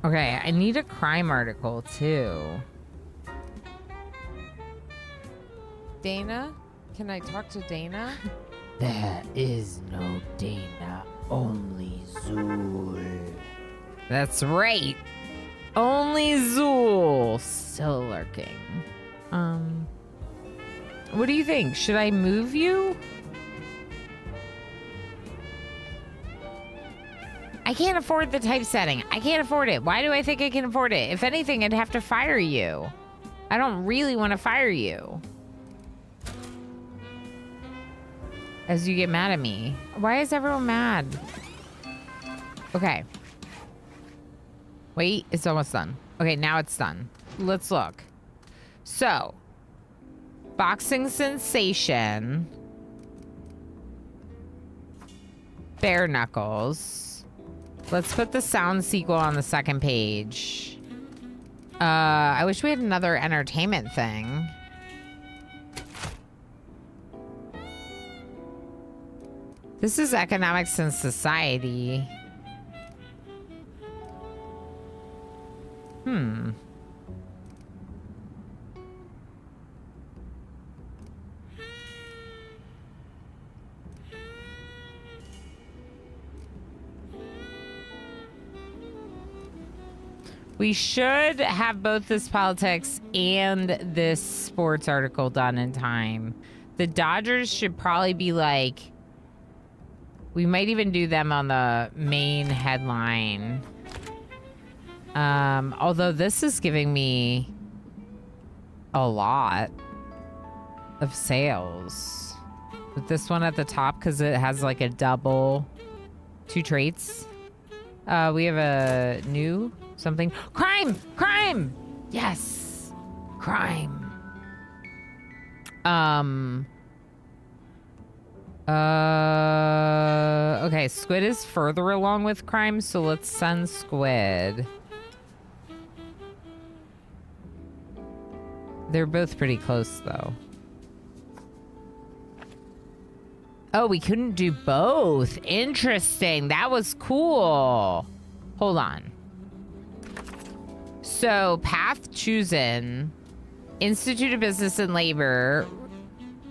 Okay, I need a crime article too. Dana? Can I talk to Dana? There is no Dana, only Zool. That's right. Only Zool still lurking. What do you think? Should I move you? I can't afford the typesetting. I can't afford it. Why do I think I can afford it? If anything, I'd have to fire you. I don't really want to fire you. As you get mad at me. Why is everyone mad? Okay. Wait, it's almost done. Okay, now it's done. Let's look. So, boxing sensation. Bare knuckles. Let's put the sound sequel on the second page. I wish we had another entertainment thing. This is economics and society. We should have both this politics and this sports article done in time. The Dodgers should probably be like... We might even do them on the main headline. Although this is giving me a lot of sales. With this one at the top because it has like a double 2 traits. We have a new something. Crime! Crime! Yes! Crime. Okay, Squid is further along with crime, so let's send Squid. They're both pretty close, though. Oh, we couldn't do both. Interesting. That was cool. Hold on. So, path chosen. Institute of Business and Labor.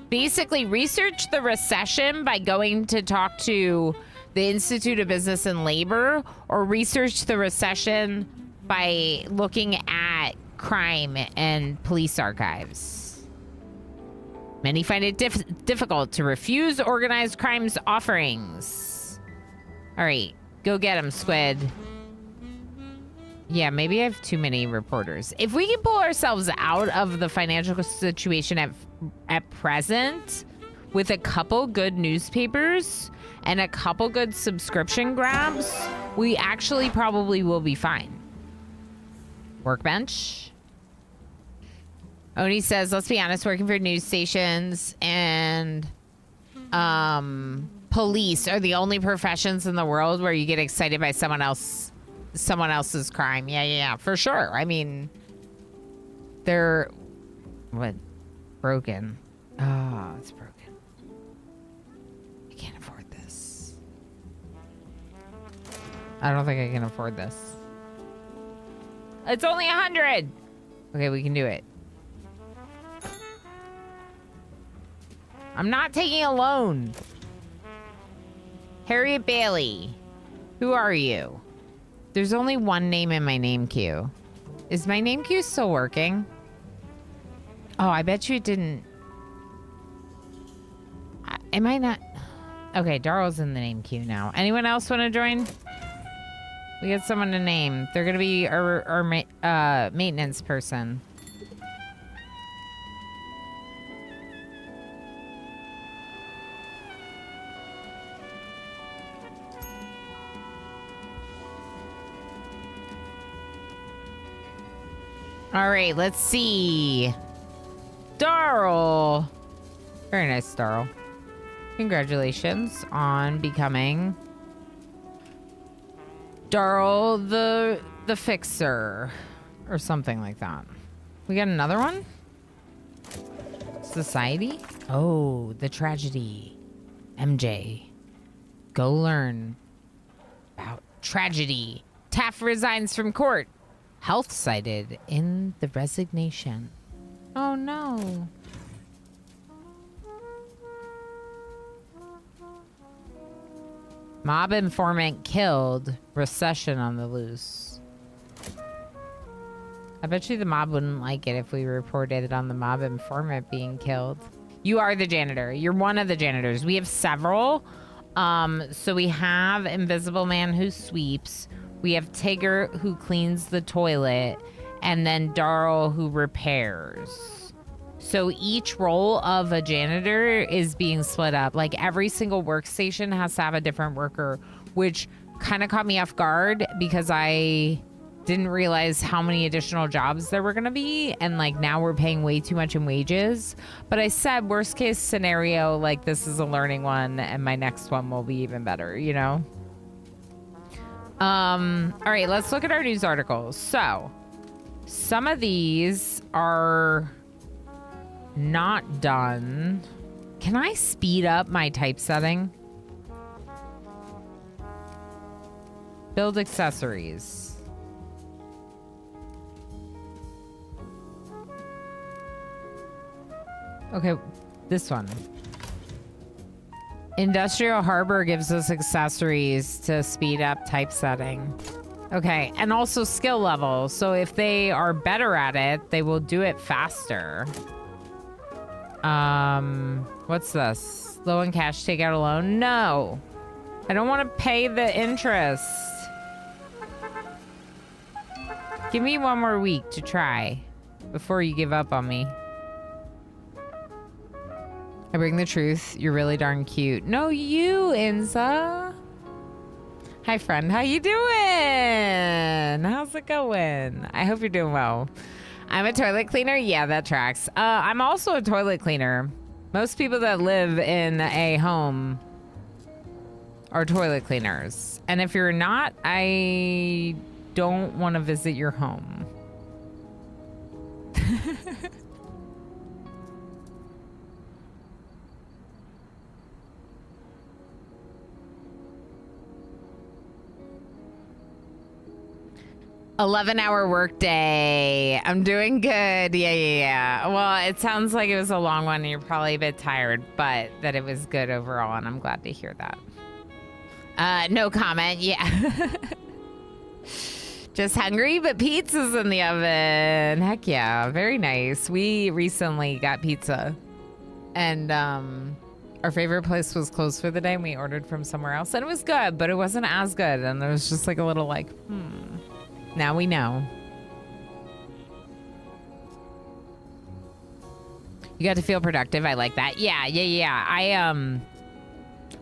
Basically, research the recession by going to talk to the Institute of Business and Labor, or research the recession by looking at crime and police archives. Many find it difficult to refuse organized crime's offerings. All right, go get him, Squid. Yeah, maybe I have too many reporters. If we can pull ourselves out of the financial situation at present with a couple good newspapers and a couple good subscription grabs, we actually probably will be fine. Workbench. Oni says, let's be honest, working for news stations and police are the only professions in the world where you get excited by someone else's crime. Yeah, for sure. I mean, they're broken. Oh, it's broken. I can't afford this. I don't think I can afford this. It's only 100. Okay, we can do it. I'm not taking a loan. Harriet Bailey. Who are you? There's only one name in my name queue. Is my name queue still working? Oh, I bet you it didn't. Am I not? Okay, Daryl's in the name queue now. Anyone else want to join? We got someone to name. They're going to be our maintenance person. All right, let's see. Darl. Very nice, Darl. Congratulations on becoming Darl the Fixer or something like that. We got another one? Society? Oh, the tragedy. MJ. Go learn about tragedy. Taft resigns from court. Health cited in the resignation. Oh no. Mob informant killed. Recession on the loose. I bet you the mob wouldn't like it if we reported it on the mob informant being killed. You are the janitor. You're one of the janitors. We have several. So we have Invisible Man who sweeps. We have Tigger who cleans the toilet, and then Darl who repairs. So each role of a janitor is being split up. Like every single workstation has to have a different worker, which kind of caught me off guard because I didn't realize how many additional jobs there were going to be. And like now we're paying way too much in wages. But I said worst case scenario, like this is a learning one and my next one will be even better, you know? All right, let's look at our news articles. So some of these are not done. Can I speed up my typesetting? Build accessories. Okay, this one. Industrial Harbor gives us accessories to speed up typesetting. Okay, and also skill level. So if they are better at it, they will do it faster. What's this? Low in cash, take out a loan? No. I don't want to pay the interest. Give me one more week to try before you give up on me. I bring the truth. You're really darn cute. No, you, Inza. Hi, friend. How you doing? How's it going? I hope you're doing well. I'm a toilet cleaner. Yeah, that tracks. I'm also a toilet cleaner. Most people that live in a home are toilet cleaners. And if you're not, I don't want to visit your home. 11-hour workday. I'm doing good. Yeah. Well, it sounds like it was a long one and you're probably a bit tired, but that it was good overall, and I'm glad to hear that. No comment. Yeah. Just hungry, but pizza's in the oven. Heck yeah. Very nice. We recently got pizza. And our favorite place was closed for the day, and we ordered from somewhere else. And it was good, but it wasn't as good. And there was just like a little like, Now we know. You got to feel productive. I like that. Yeah.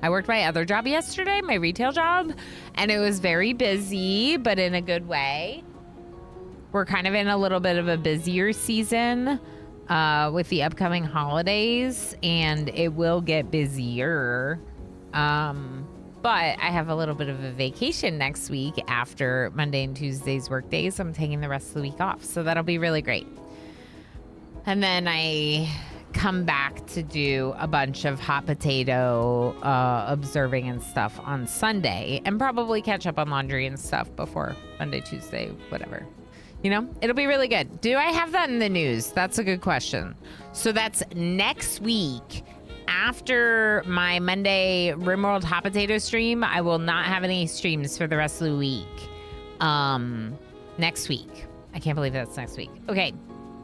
I worked my other job yesterday, my retail job, and it was very busy, but in a good way. We're kind of in a little bit of a busier season with the upcoming holidays, and it will get busier. But I have a little bit of a vacation next week after Monday and Tuesday's work days. I'm taking the rest of the week off, so that'll be really great. And then I come back to do a bunch of hot potato observing and stuff on Sunday, and probably catch up on laundry and stuff before Monday, Tuesday, whatever. You know, it'll be really good. Do I have that in the news? That's a good question. So that's next week. After my Monday Rimworld hot potato stream, I will not have any streams for the rest of the week. Next week. I can't believe that's next week. Okay.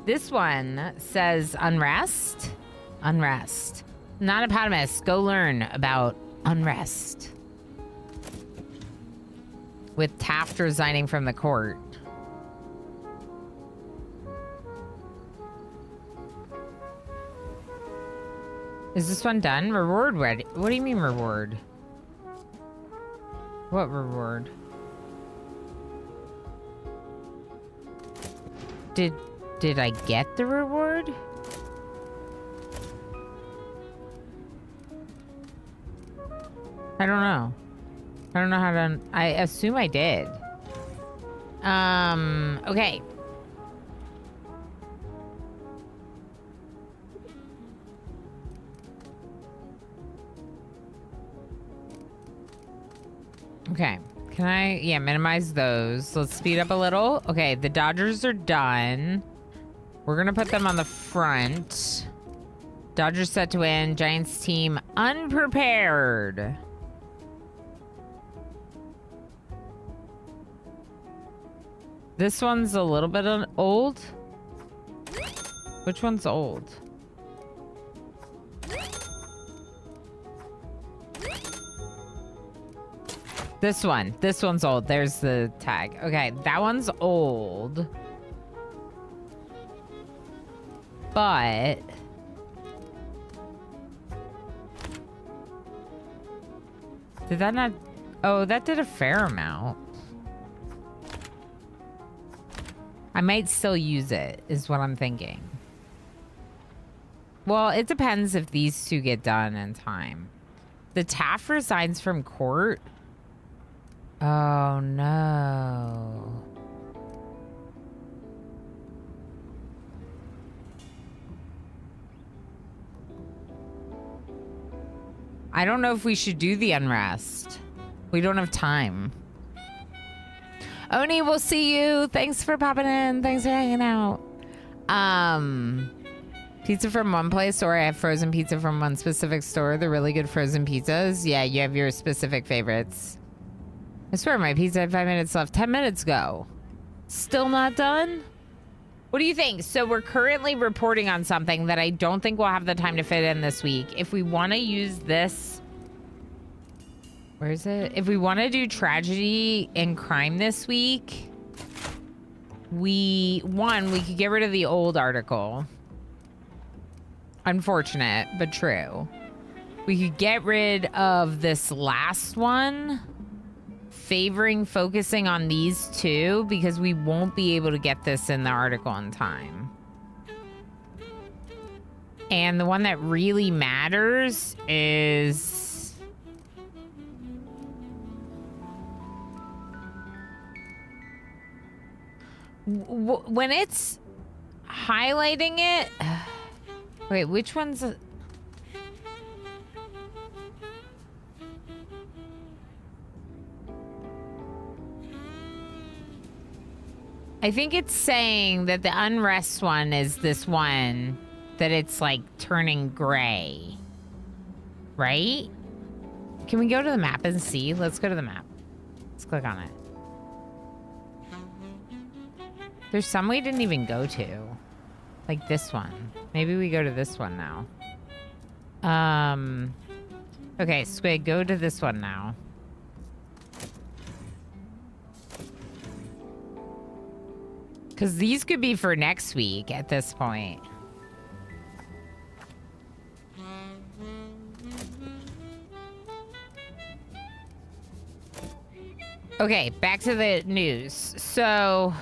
This one says unrest. Unrest. Not hippopotamus. Go learn about unrest. With Taft resigning from the court. Is this one done? Reward ready. What do you mean reward? What reward? Did I get the reward? I don't know. I don't know how to... I assume I did. Okay. Okay. Can I... Yeah, minimize those. Let's speed up a little. Okay, the Dodgers are done. We're going to put them on the front. Dodgers set to win. Giants team unprepared. This one's a little bit old. Which one's old? This one. This one's old. There's the tag. Okay, that one's old. But... Did that not... Oh, that did a fair amount. I might still use it, is what I'm thinking. Well, it depends if these two get done in time. The Taft resigns from court. Oh, no. I don't know if we should do the unrest. We don't have time. Oni, we'll see you. Thanks for popping in. Thanks for hanging out. Pizza from one place, or I have frozen pizza from one specific store. They're really good frozen pizzas. Yeah, you have your specific favorites. I swear my pizza had 5 minutes left. 10 minutes ago. Still not done? What do you think? So we're currently reporting on something that I don't think we'll have the time to fit in this week. If we want to use this... Where is it? If we want to do tragedy and crime this week, we could get rid of the old article. Unfortunate, but true. We could get rid of this last one, focusing on these two, because we won't be able to get this in the article in time. And the one that really matters is... when it's highlighting it... Wait, which one's... I think it's saying that the unrest one is this one, that it's like turning gray. Right? Can we go to the map and see? Let's go to the map. Let's click on it. There's some we didn't even go to. Like this one. Maybe we go to this one now. Okay, Squid, go to this one now. Because these could be for next week at this point. Okay, back to the news. So,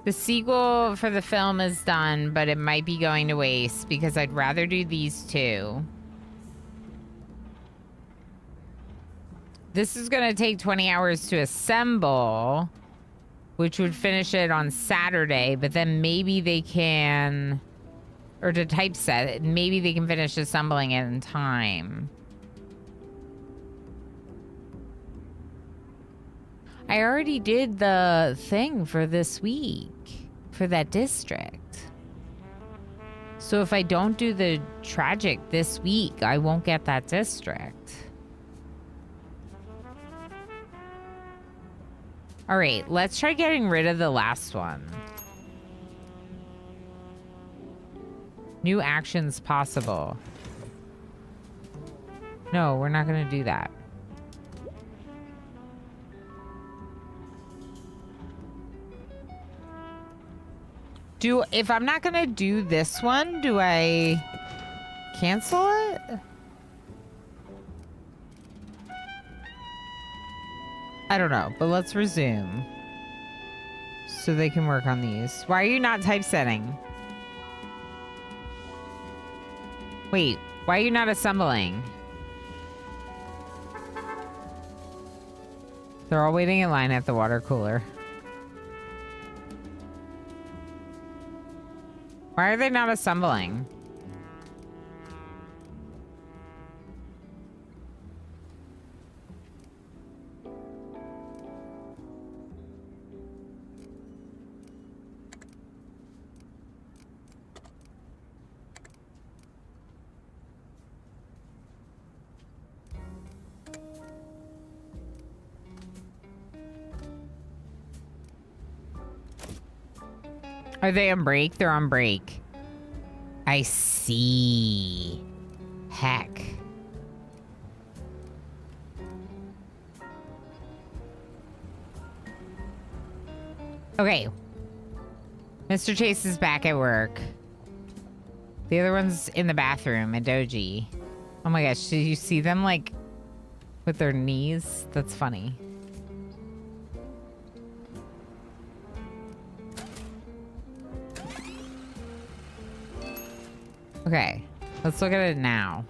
the sequel for the film is done, but it might be going to waste because I'd rather do these two. This is going to take 20 hours to assemble, which would finish it on Saturday, but then maybe they can, or to typeset it, maybe they can finish assembling it in time. I already did the thing for this week, for that district. So if I don't do the tragic this week, I won't get that district. All right, let's try getting rid of the last one. New actions possible. No, we're not gonna do that. If I'm not gonna do this one, do I cancel it? I don't know, but let's resume. So they can work on these. Why are you not typesetting? Wait, why are you not assembling? They're all waiting in line at the water cooler. Why are they not assembling? Are they on break? They're on break. I see. Heck. Okay. Mr. Chase is back at work. The other one's in the bathroom at Doji. Oh my gosh, did you see them like with their knees? That's funny. Okay, let's look at it now.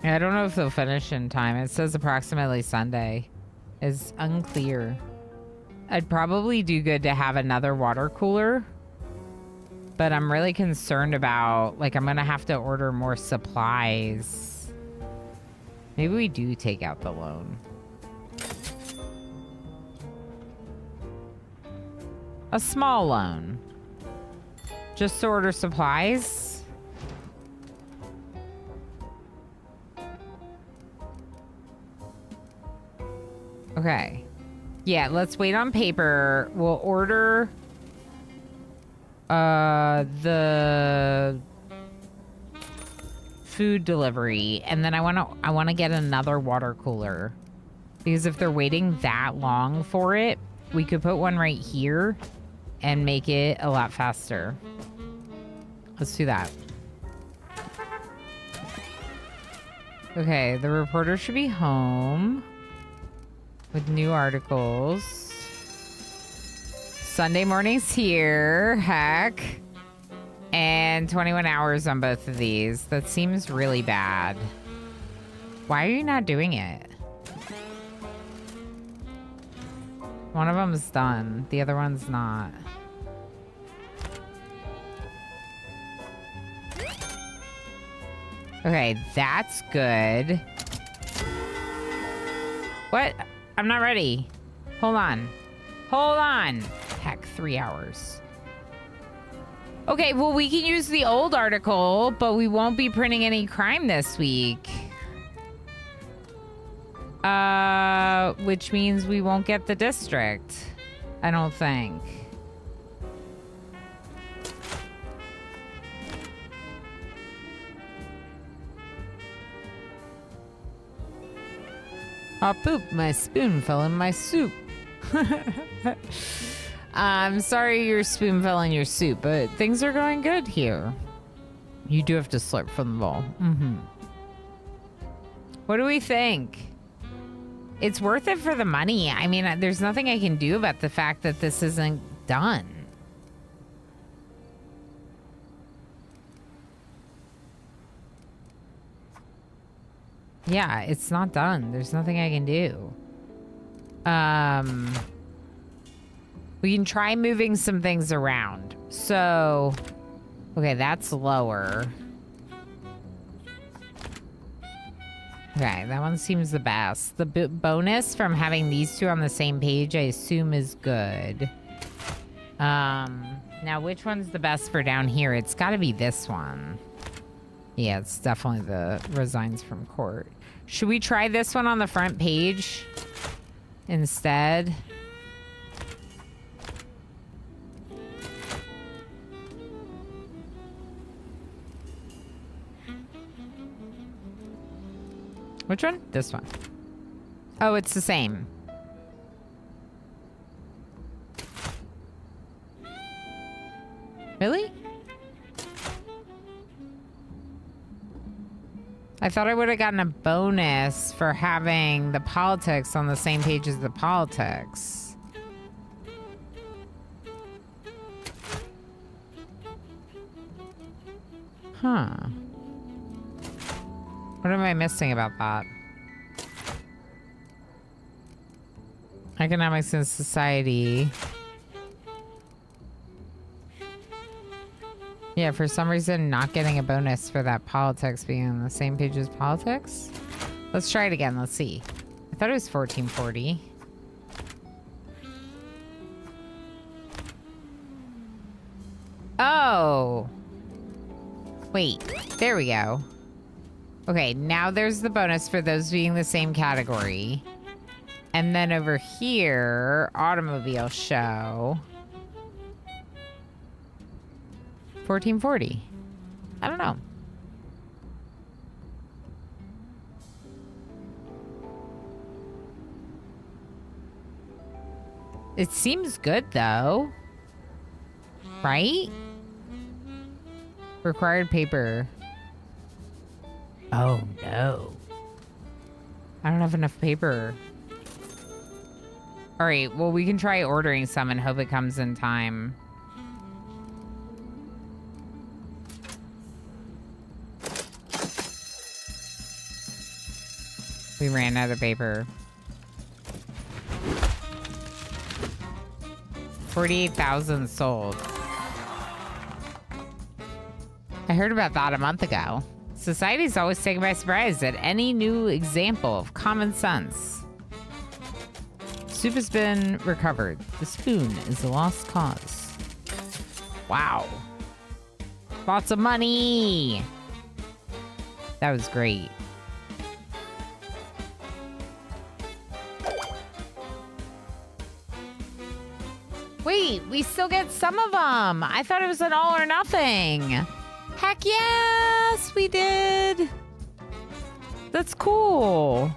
Yeah, I don't know if they'll finish in time. It says approximately Sunday. It's unclear. I'd probably do good to have another water cooler, but I'm really concerned about, like, I'm gonna have to order more supplies. Maybe we do take out the loan. A small loan. Just to order supplies? Okay. Yeah, let's wait on paper. We'll order the food delivery, and then I want to get another water cooler, because if they're waiting that long for it, we could put one right here and make it a lot faster. Let's do that. Okay, the reporter should be home with new articles. Sunday morning's here, heck. And 21 hours on both of these. That seems really bad. Why are you not doing it? One of them's done. The other one's not. Okay, that's good. What? I'm not ready. Hold on. Hold on. Heck, 3 hours. Okay, well, we can use the old article, but we won't be printing any crime this week. Which means we won't get the district. I don't think. Oh, poop, my spoon fell in my soup. I'm sorry your spoon fell in your soup, but things are going good here. You do have to slurp from the bowl. What do we think? It's worth it for the money. I mean, there's nothing I can do about the fact that this isn't done. Yeah, it's not done. There's nothing I can do. We can try moving some things around. So, okay, that's lower. Okay, that one seems the best. The bonus from having these two on the same page, I assume, is good. Now, which one's the best for down here? It's got to be this one. Yeah, it's definitely the resigns from court. Should we try this one on the front page instead? Which one? This one. Oh, it's the same. Really? I thought I would have gotten a bonus for having the politics on the same page as the politics. Huh. What am I missing about that? Economics and society. Yeah, for some reason, not getting a bonus for that politics being on the same page as politics. Let's try it again. Let's see. I thought it was 1440. Oh. Wait, there we go. Okay, now there's the bonus for those being the same category. And then over here, automobile show. 1440. I don't know. It seems good though. Right? Required paper. Oh no. I don't have enough paper. All right, well, we can try ordering some and hope it comes in time. We ran out of paper. 48,000 sold. I heard about that a month ago. Society's always taken by surprise at any new example of common sense. Soup has been recovered. The spoon is a lost cause. Wow. Lots of money. That was great. Wait, we still get some of them. I thought it was an all or nothing. Heck yes, we did. That's cool.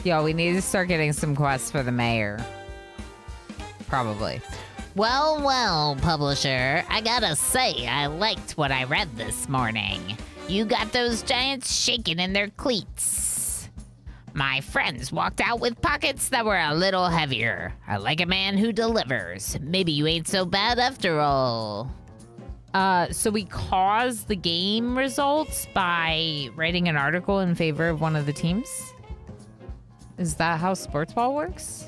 Yo, we need to start getting some quests for the mayor. Probably. Well, well, publisher, I gotta say, I liked what I read this morning. You got those giants shaking in their cleats. My friends walked out with pockets that were a little heavier. I like a man who delivers. Maybe you ain't so bad after all. So we caused the game results by writing an article in favor of one of the teams? Is that how sports ball works?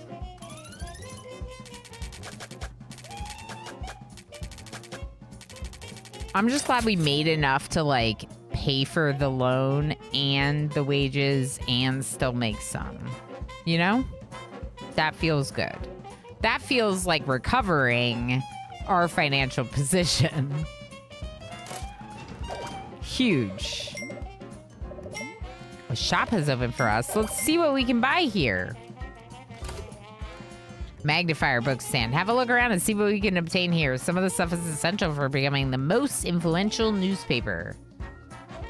I'm just glad we made enough to like pay for the loan and the wages and still make some. You know? That feels good. That feels like recovering our financial position. Huge. A shop has opened for us. Let's see what we can buy here. Magnifier book stand. Have a look around and see what we can obtain here. Some of the stuff is essential for becoming the most influential newspaper.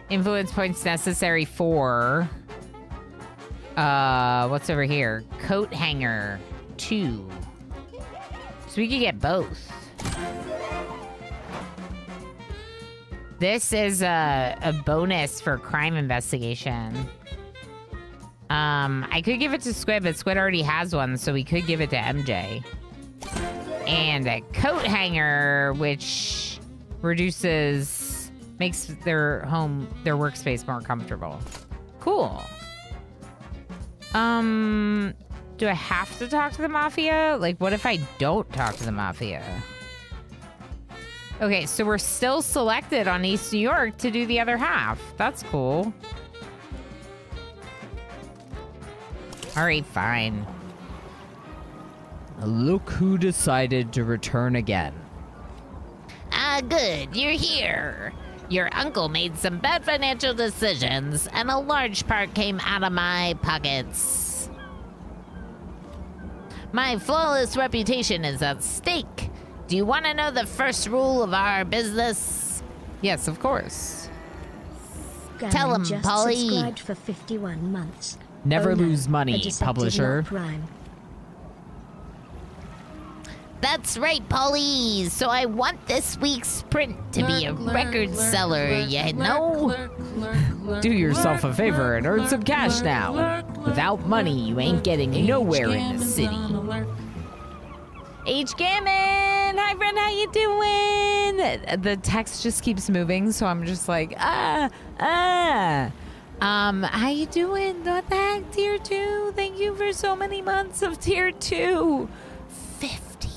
Influence points necessary for... what's over here? Coat hanger. 2. So we could get both. This is a bonus for crime investigation. I could give it to Squid, but Squid already has one, so we could give it to MJ. And a coat hanger, which reduces, makes their workspace more comfortable. Cool. Do I have to talk to the Mafia? Like, what if I don't talk to the Mafia? Okay, so we're still selected on East New York to do the other half. That's cool. All right, fine. Look who decided to return again. Ah, good, you're here. Your uncle made some bad financial decisions, and a large part came out of my pockets. My flawless reputation is at stake. Do you want to know the first rule of our business? Yes, of course. Tell him, just Polly. subscribed for 51 months. Never Oh no, lose a money, deceptive publisher. not Prime. That's right, Polly. So I want this week's print to be a record seller, you know? Do yourself a favor and earn some cash now. Without money, you ain't getting nowhere in the city. H. Gammon! Hi, friend, how you doing? The text just keeps moving, so I'm just like, how you doing? What the heck, tier 2? Thank you for so many months of tier 2. 51.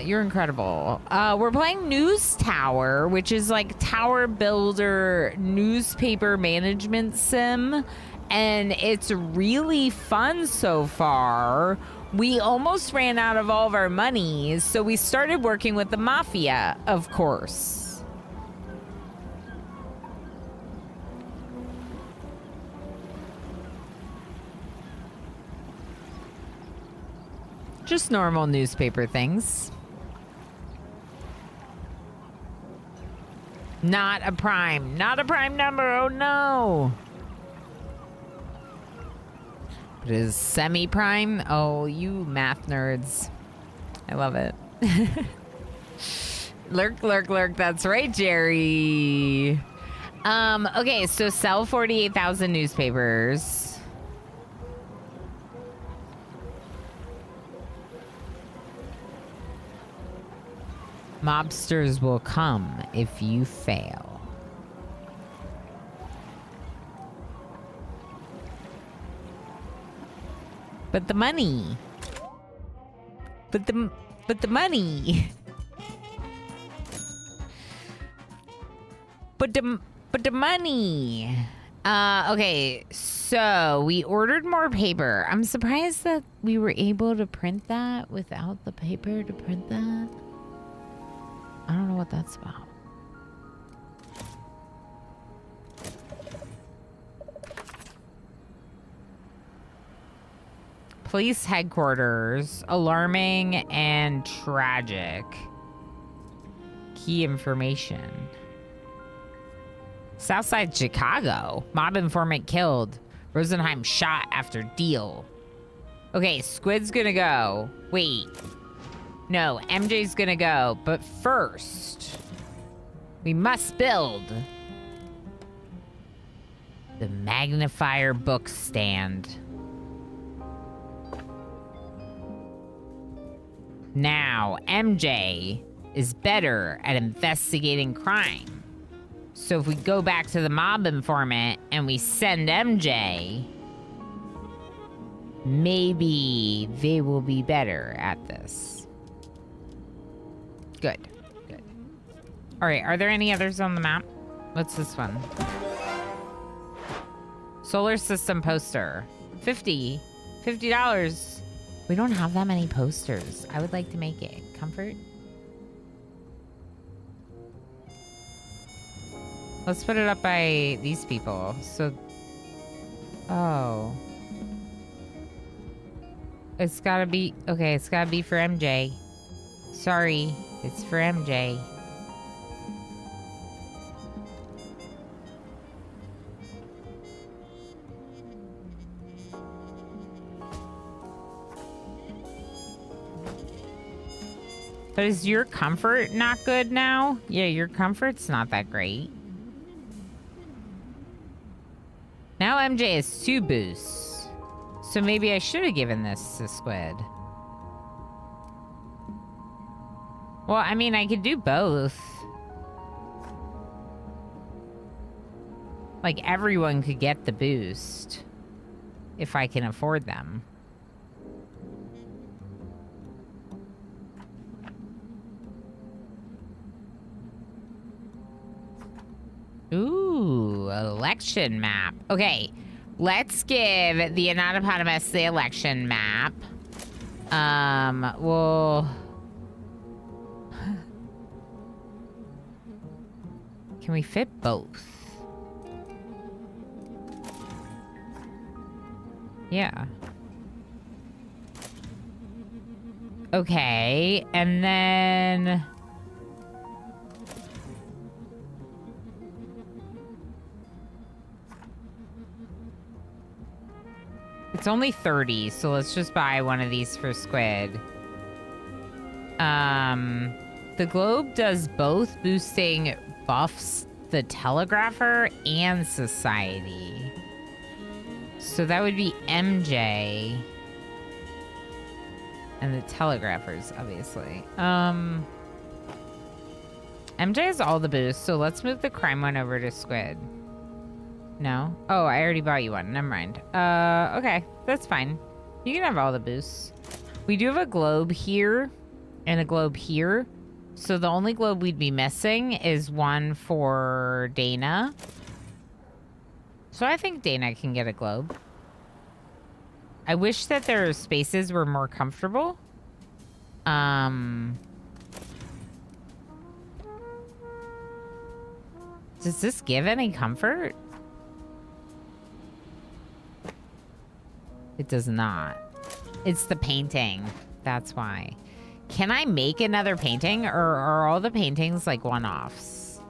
You're incredible. We're playing News Tower, which is like tower builder newspaper management sim, and it's really fun so far. We almost ran out of all of our money, so we started working with the Mafia, of course. Just normal newspaper things. Not a prime. Not a prime number. Oh, no. It is semi-prime. Oh, you math nerds. I love it. Lurk, lurk, lurk. That's right, Jerry. Okay, so sell 48,000 newspapers. Mobsters will come if you fail. But the money. But the money. But the money. Okay, so we ordered more paper. I'm surprised that we were able to print that without the paper to print that. I don't know what that's about. Police headquarters. Alarming and tragic. Key information. Southside Chicago. Mob informant killed. Rosenheim shot after deal. Okay, Squid's gonna go. Wait. No, MJ's gonna go. But first, we must build the magnifier book stand. Now, MJ is better at investigating crime. So if we go back to the mob informant and we send MJ, maybe they will be better at this. Good. Good. All right. Are there any others on the map? What's this one? Solar system poster. $50. $50. We don't have that many posters. I would like to make it. Comfort? Let's put it up by these people. So... Oh. It's gotta be... Okay, it's gotta be for MJ. Sorry. It's for MJ. But is your comfort not good now? Yeah, your comfort's not that great. Now MJ has 2 boosts. So maybe I should have given this to Squid. Well, I mean, I could do both. Like, everyone could get the boost. If I can afford them. Ooh, election map. Okay, let's give the Anatopotamus the election map. Well... Can we fit both? Yeah. Okay, and then... It's only 30, so let's just buy one of these for Squid. The globe does both, boosting buffs the Telegrapher and Society. So that would be MJ. And the Telegraphers, obviously. MJ has all the boosts, so let's move the crime one over to Squid. No? Oh, I already bought you one. Never mind. Okay. That's fine. You can have all the boosts. We do have a globe here and a globe here. So the only globe we'd be missing is one for Dana. So I think Dana can get a globe. I wish that their spaces were more comfortable. Does this give any comfort? It does not. It's the painting. That's why. Can I make another painting, or are all the paintings like one-offs?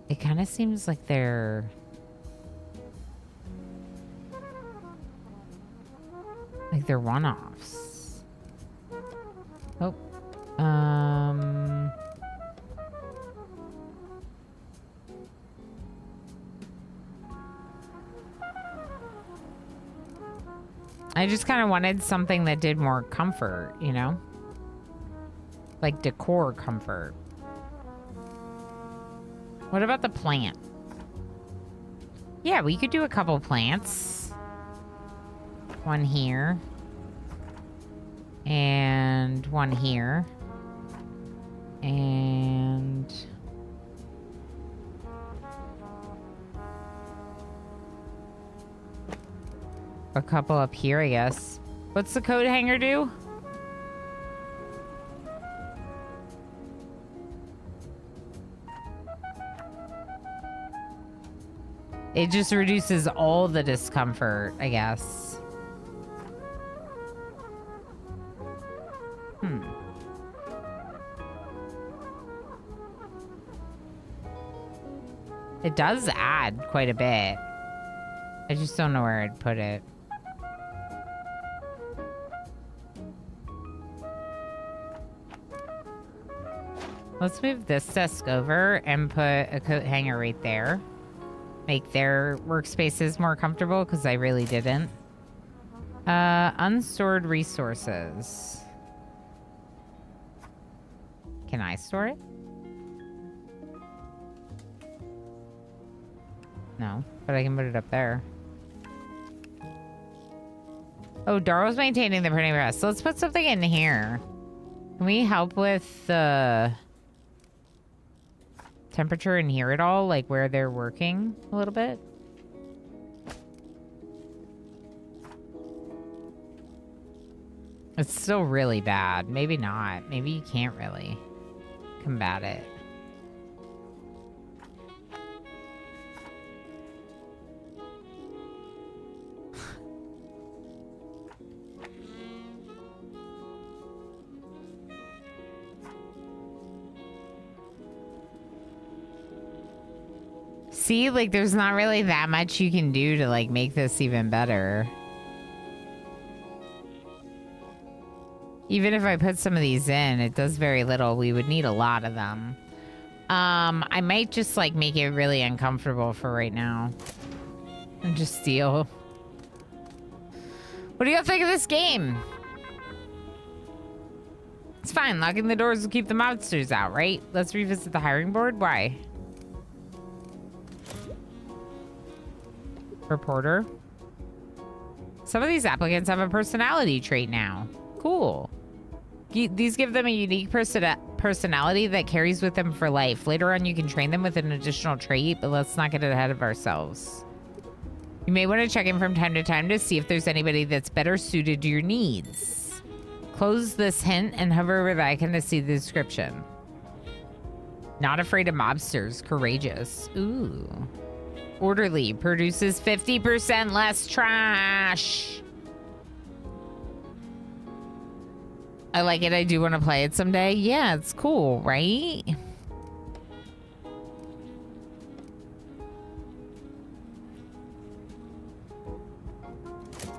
It kind of seems like they're... like they're one-offs. Oh. I just kind of wanted something that did more comfort, you know? Like decor comfort. What about the plant? Yeah, we could do a couple plants. One here. And one here. And... a couple up here, I guess. What's the coat hanger do? It just reduces all the discomfort, I guess. It does add quite a bit. I just don't know where I'd put it. Let's move this desk over and put a coat hanger right there. Make their workspaces more comfortable, because I really didn't. Unstored resources. Can I store it? No, but I can put it up there. Oh, Darrow's maintaining the printing press. So let's put something in here. Can we help with the temperature in here at all? Like where they're working a little bit? It's still really bad. Maybe not. Maybe you can't really combat it. See, like, there's not really that much you can do to, like, make this even better. Even if I put some of these in, it does very little. We would need a lot of them. I might just, like, make it really uncomfortable for right now. And just steal. What do y'all think of this game? It's fine. Locking the doors will keep the monsters out, right? Let's revisit the hiring board. Why? Reporter. Some of these applicants have a personality trait now. Cool. These give them a unique personality that carries with them for life. Later on, you can train them with an additional trait, but let's not get ahead of ourselves. You may want to check in from time to time to see if there's anybody that's better suited to your needs. Close this hint and hover over the icon to see the description. Not afraid of mobsters. Courageous. Ooh. Orderly. Produces 50% less trash. I like it. I do want to play it someday. Yeah, it's cool, right?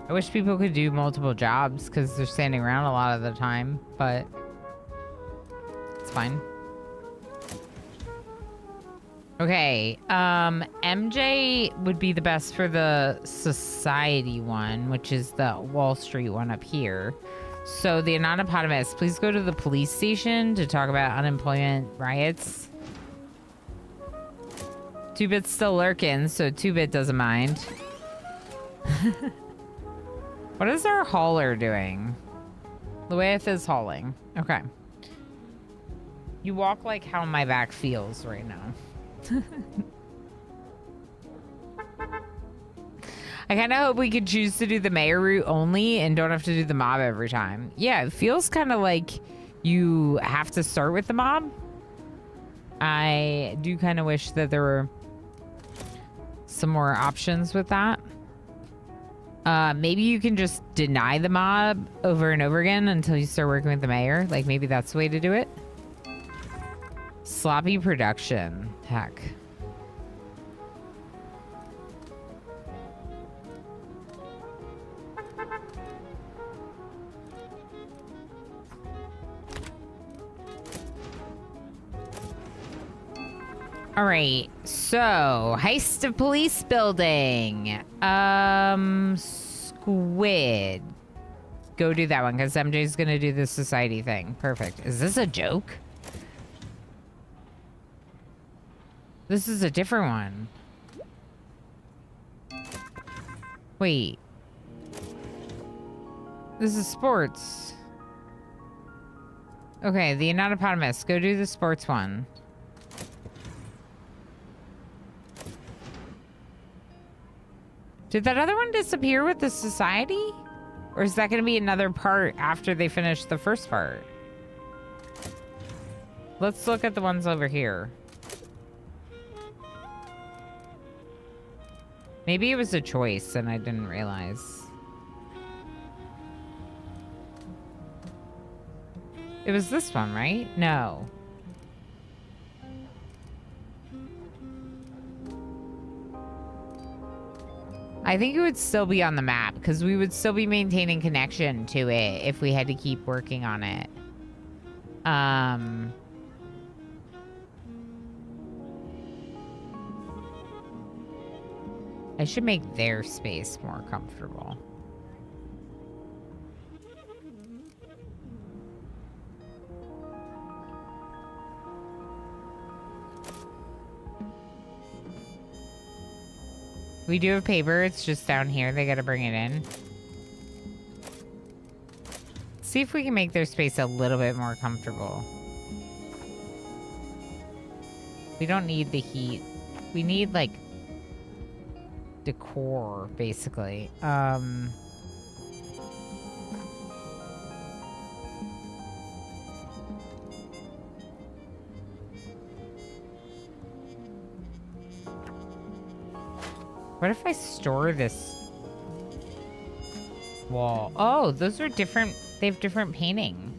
I wish people could do multiple jobs because they're standing around a lot of the time, but it's fine. Okay, MJ would be the best for the society one, which is the Wall Street one up here. So the Anonymous, please go to the police station to talk about unemployment riots. 2-Bit's still lurking, so 2-Bit doesn't mind. What is our hauler doing? Lueth is hauling. Okay. You walk like how my back feels right now. I kind of hope we could choose to do the mayor route only and don't have to do the mob every time. Yeah, it feels kind of like you have to start with the mob. I do kind of wish that there were some more options with that. Maybe you can just deny the mob over and over again until you start working with the mayor. Like, maybe that's the way to do it. Sloppy production. Heck. All right, so heist of police building. Squid. Go do that one because MJ's gonna do the society thing. Perfect. Is this a joke? This is a different one. Wait. This is sports. Okay, the Anonymous. Go do the sports one. Did that other one disappear with the society? Or is that going to be another part after they finish the first part? Let's look at the ones over here. Maybe it was a choice and I didn't realize. It was this one, right? No. I think it would still be on the map because we would still be maintaining connection to it if we had to keep working on it. I should make their space more comfortable. We do have paper. It's just down here. They got to bring it in. See if we can make their space a little bit more comfortable. We don't need the heat. We need, like, decor, basically. What if I store this wall? Oh, those are different. They have different painting.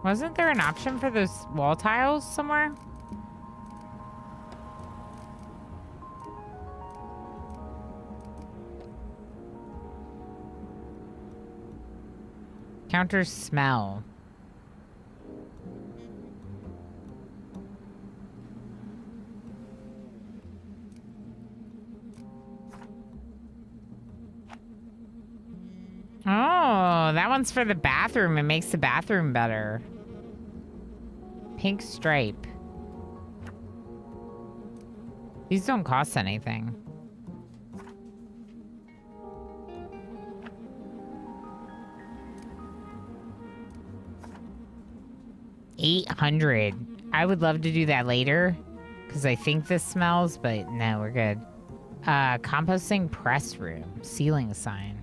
Wasn't there an option for those wall tiles somewhere? Counter smell. Oh, that one's for the bathroom. It makes the bathroom better. Pink stripe. These don't cost anything. $800. I would love to do that later because I think this smells, but no, we're good. Composting press room. Ceiling sign.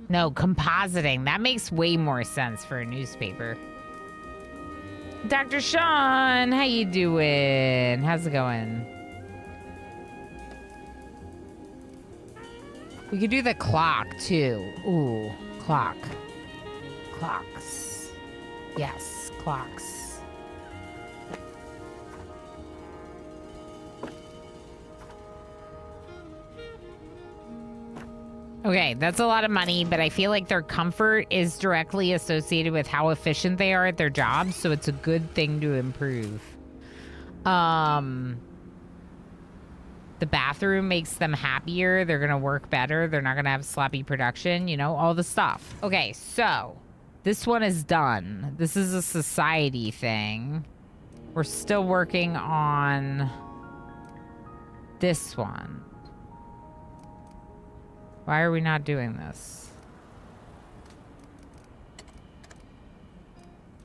No, compositing. That makes way more sense for a newspaper. Dr. Sean, how you doing? How's it going? We could do the clock, too. Ooh, clock. Clocks. Yes, clocks. Okay, that's a lot of money, but I feel like their comfort is directly associated with how efficient they are at their jobs, so it's a good thing to improve. The bathroom makes them happier. They're gonna work better. They're not gonna have sloppy production, you know, all the stuff. Okay, so this one is done. This is a society thing. We're still working on this one. Why are we not doing this?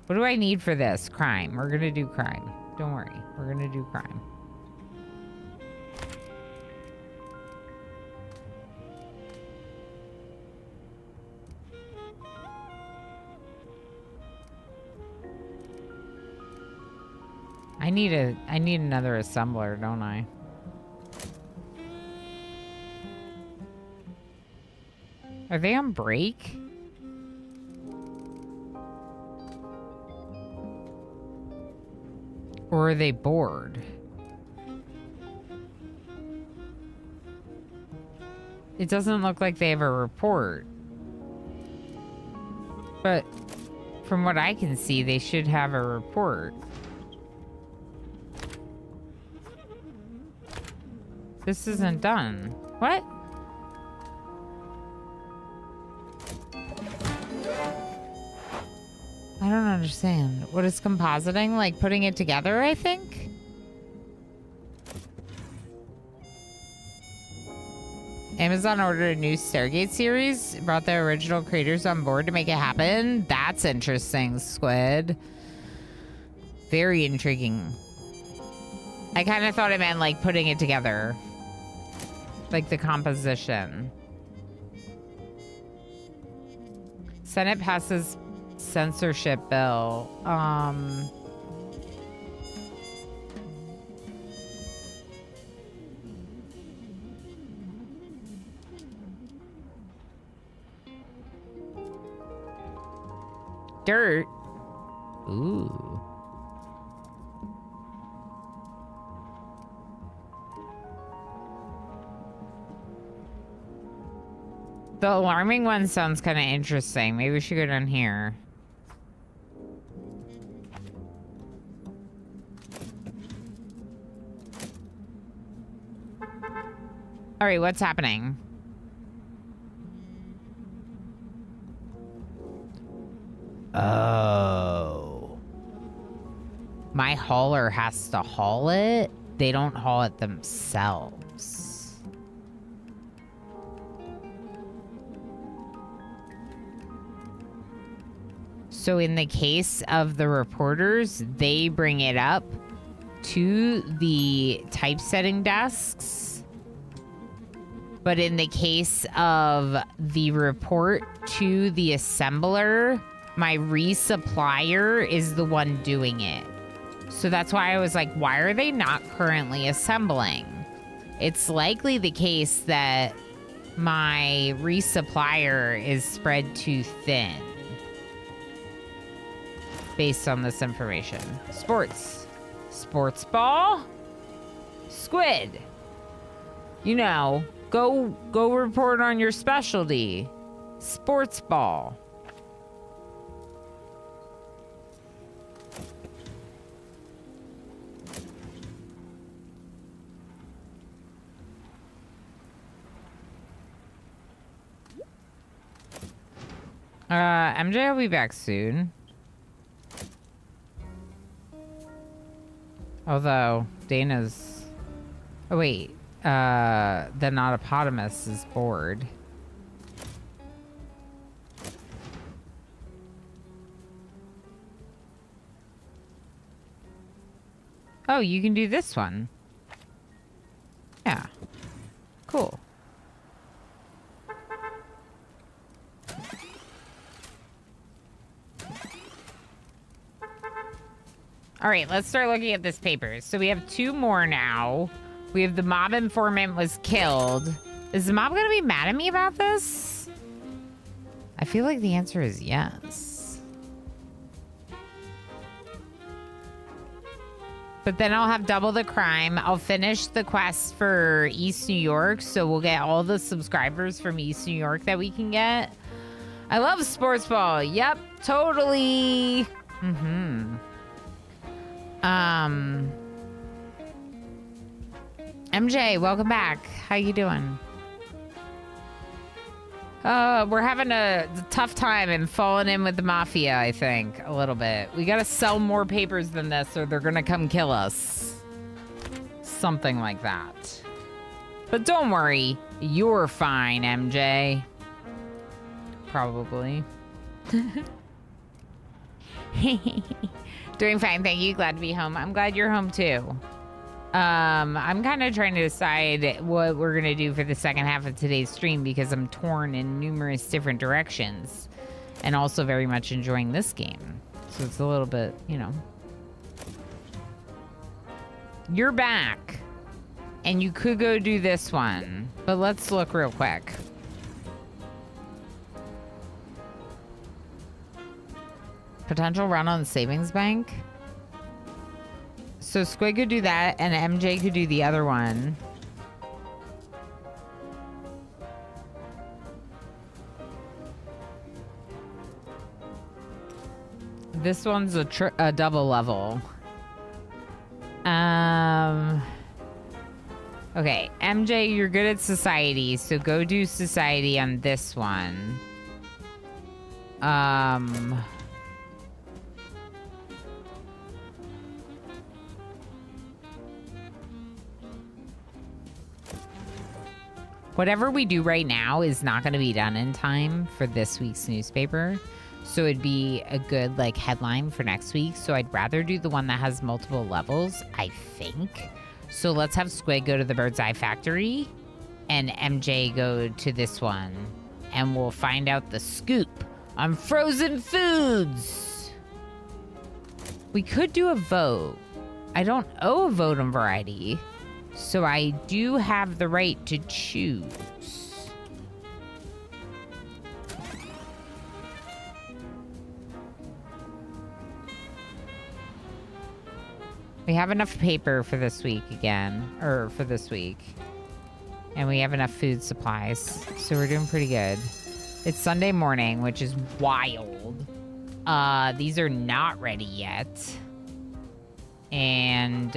What do I need for this? Crime. We're gonna do crime. Don't worry. We're gonna do crime. I need another assembler, don't I? Are they on break? Or are they bored? It doesn't look like they have a report. But from what I can see, they should have a report. This isn't done. What? I don't understand. What is compositing? Like putting it together, I think? Amazon ordered a new Stargate series. Brought the original creators on board to make it happen. That's interesting, Squid. Very intriguing. I kind of thought it meant like putting it together. Like the composition. Senate passes censorship bill. Dirt. Ooh. The alarming one sounds kind of interesting. Maybe we should go down here. All right, what's happening? Oh. My hauler has to haul it? they don't haul it themselves. So in the case of the reporters, they bring it up to the typesetting desks. But in the case of the report to the assembler, my resupplier is the one doing it. So that's why I was like, why are they not currently assembling? It's likely the case that my resupplier is spread too thin based on this information. Sports ball, squid. You know, go report on your specialty. Sports ball. MJ will be back soon. Although, Dana's... Oh, wait. The Notopotamus is bored. Oh, you can do this one. Yeah. Cool. All right, let's start looking at this paper. So we have 2 more now. We have the mob informant was killed. Is the mob going to be mad at me about this? I feel like the answer is yes. But then I'll have double the crime. I'll finish the quest for East New York, so we'll get all the subscribers from East New York that we can get. I love sports ball. Yep, totally. MJ, welcome back. How you doing? We're having a tough time and falling in with the Mafia, I think, a little bit. We gotta sell more papers than this or they're gonna come kill us. Something like that. But don't worry, you're fine, MJ. Probably. Doing fine, thank you. Glad to be home. I'm glad you're home too. I'm kind of trying to decide what we're gonna do for the second half of today's stream because I'm torn in numerous different directions and also very much enjoying this game. So it's a little bit, you know. You're back and you could go do this one, but let's look real quick. Potential run on the savings bank. So Squid could do that, and MJ could do the other one. This one's a double level. Okay, MJ, you're good at society, so go do society on this one. Whatever we do right now is not going to be done in time for this week's newspaper. So it'd be a good like headline for next week. So I'd rather do the one that has multiple levels, I think. So let's have Squid go to the Bird's Eye Factory and MJ go to this one. And we'll find out the scoop on frozen foods. We could do a vote. I don't owe a vote on variety. So I do have the right to choose. We have enough paper for this week again, or for this week. And we have enough food supplies, so we're doing pretty good. It's Sunday morning, which is wild. These are not ready yet. And,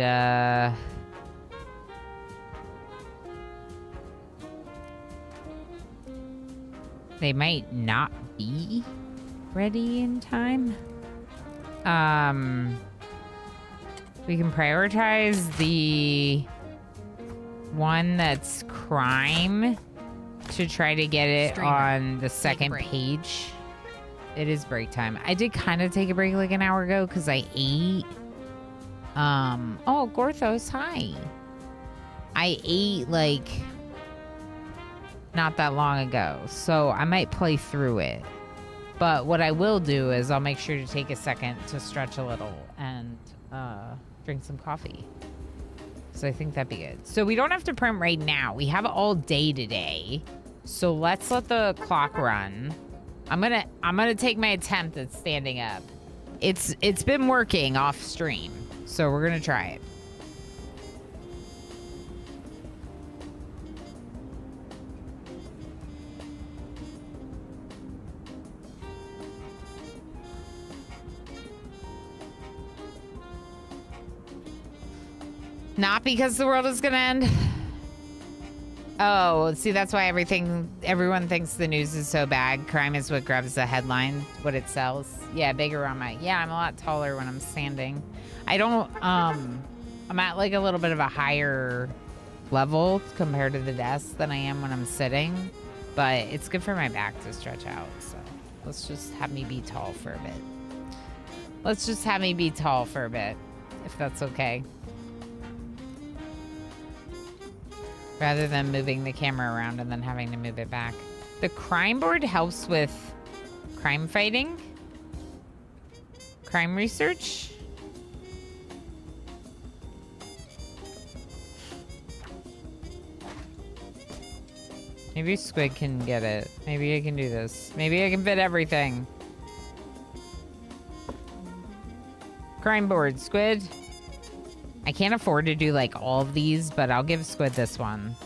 they might not be ready in time. We can prioritize the one that's crime to try to get it Streamer. on the second break. page. It is break time. I did kind of take a break like an hour ago because I ate. Oh, Gorthos, hi. I ate like not that long ago, so I might play through it. But what I will do is I'll make sure to take a second to stretch a little and drink some coffee. So I think that'd be good. So we don't have to print right now. We have all day today. So let's let the clock run. I'm gonna take my attempt at standing up. It's been working off stream, so we're gonna try it. Not because the world is gonna end. Oh, see, that's why everyone thinks the news is so bad. Crime is what grabs the headline, what it sells. Yeah, bigger on my, yeah, I'm a lot taller when I'm standing. I don't, I'm at like a little bit of a higher level compared to the desk than I am when I'm sitting, but it's good for my back to stretch out. So let's just have me be tall for a bit. Let's just have me be tall for a bit, if that's okay. Rather than moving the camera around and then having to move it back. The crime board helps with crime fighting, crime research. Maybe Squid can get it. Maybe I can do this. Maybe I can fit everything. Crime board, Squid. I can't afford to do like all of these, but I'll give Squid this one.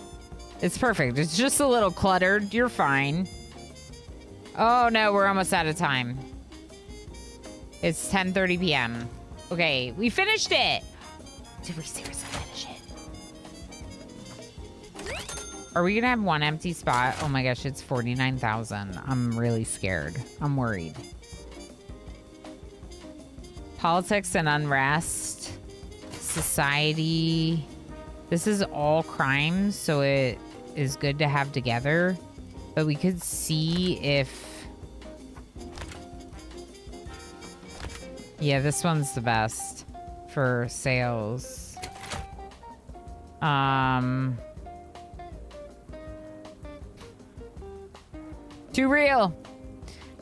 It's perfect. It's just a little cluttered. You're fine. Oh no, we're almost out of time. It's 10:30 p.m. Okay, we finished it. Did we seriously finish it? Are we gonna have one empty spot? Oh my gosh, it's 49,000. I'm really scared. I'm worried. Politics and unrest. Society. This is all crimes, so it is good to have together. But we could see if... Yeah, this one's the best for sales. Too real.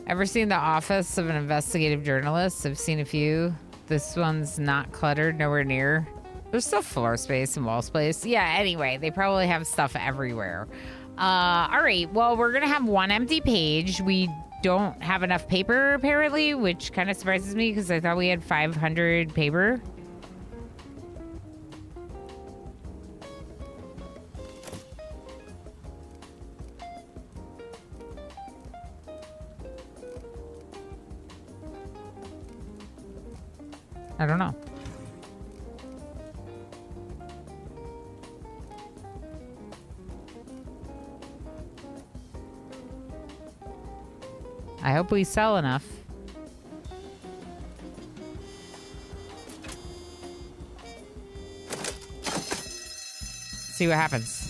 Ever seen The Office of an Investigative Journalist? I've seen a few. This one's not cluttered, nowhere near. There's still floor space and wall space. Yeah, anyway, they probably have stuff everywhere. All right, well, we're gonna have one empty page. We don't have enough paper, apparently, which kind of surprises me because I thought we had 500 paper. I don't know. I hope we sell enough. See what happens.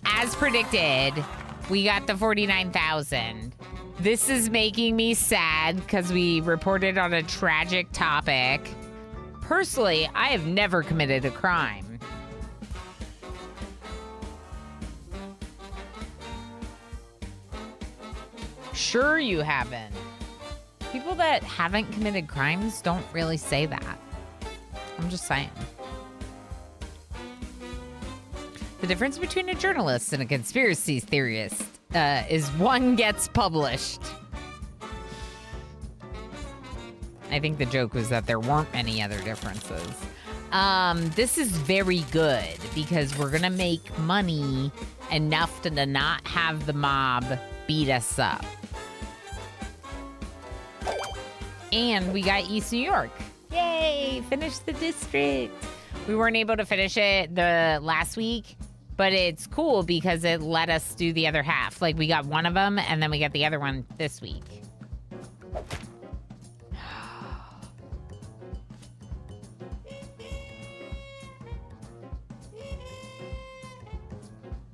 As predicted, we got the 49,000. This is making me sad because we reported on a tragic topic. Personally, I have never committed a crime. Sure you haven't. People that haven't committed crimes don't really say that. I'm just saying. The difference between a journalist and a conspiracy theorist is one gets published. I think the joke was that there weren't any other differences. This is very good because we're gonna make money enough to not have the mob beat us up. And we got East New York. Yay, finished the district. We weren't able to finish it the last week But it's cool because it let us do the other half. Like, we got one of them, and then we got the other one this week.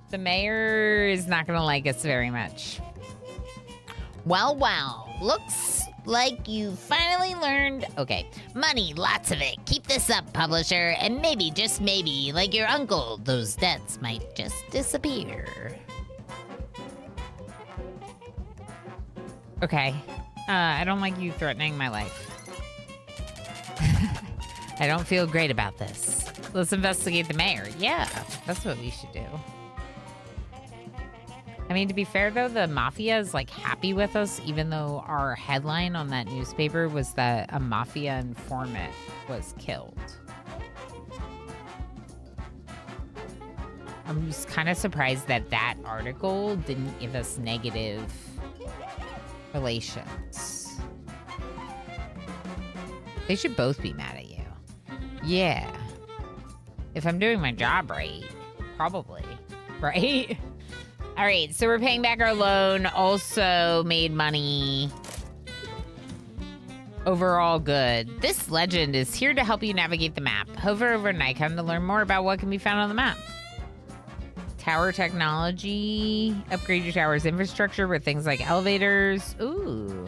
The mayor is not going to like us very much. Well, looks like you finally learned. Okay, money, lots of it. Keep this up, publisher, and maybe, just maybe, like your uncle, those debts might just disappear. Okay. I don't like you threatening my life. I don't feel great about this. Let's investigate the mayor. Yeah, that's what we should do. I mean, to be fair, though, the Mafia is, like, happy with us, even though our headline on that newspaper was that a Mafia informant was killed. I'm just kind of surprised that that article didn't give us negative relations. They should both be mad at you. Yeah. If I'm doing my job right, probably. Right? All right, so we're paying back our loan. Also made money. Overall good. This legend is here to help you navigate the map. Hover over an icon to learn more about what can be found on the map. Tower technology. Upgrade your tower's infrastructure with things like elevators. Ooh.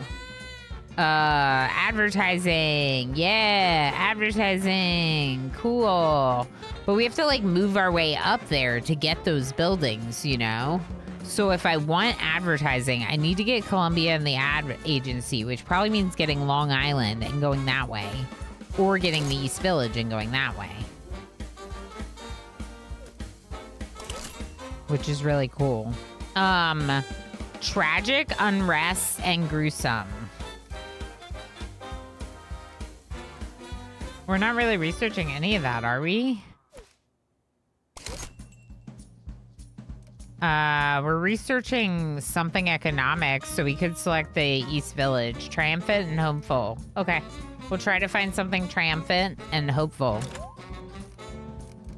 Advertising. Yeah, advertising. Cool. But we have to, like, move our way up there to get those buildings, you know? So if I want advertising, I need to get Columbia and the ad agency, which probably means getting Long Island and going that way. Or getting the East Village and going that way. Which is really cool. Tragic, unrest, and gruesome. We're not really researching any of that, are we? We're researching something economics, so we could select the East Village. Triumphant and hopeful. Okay. We'll try to find something triumphant and hopeful.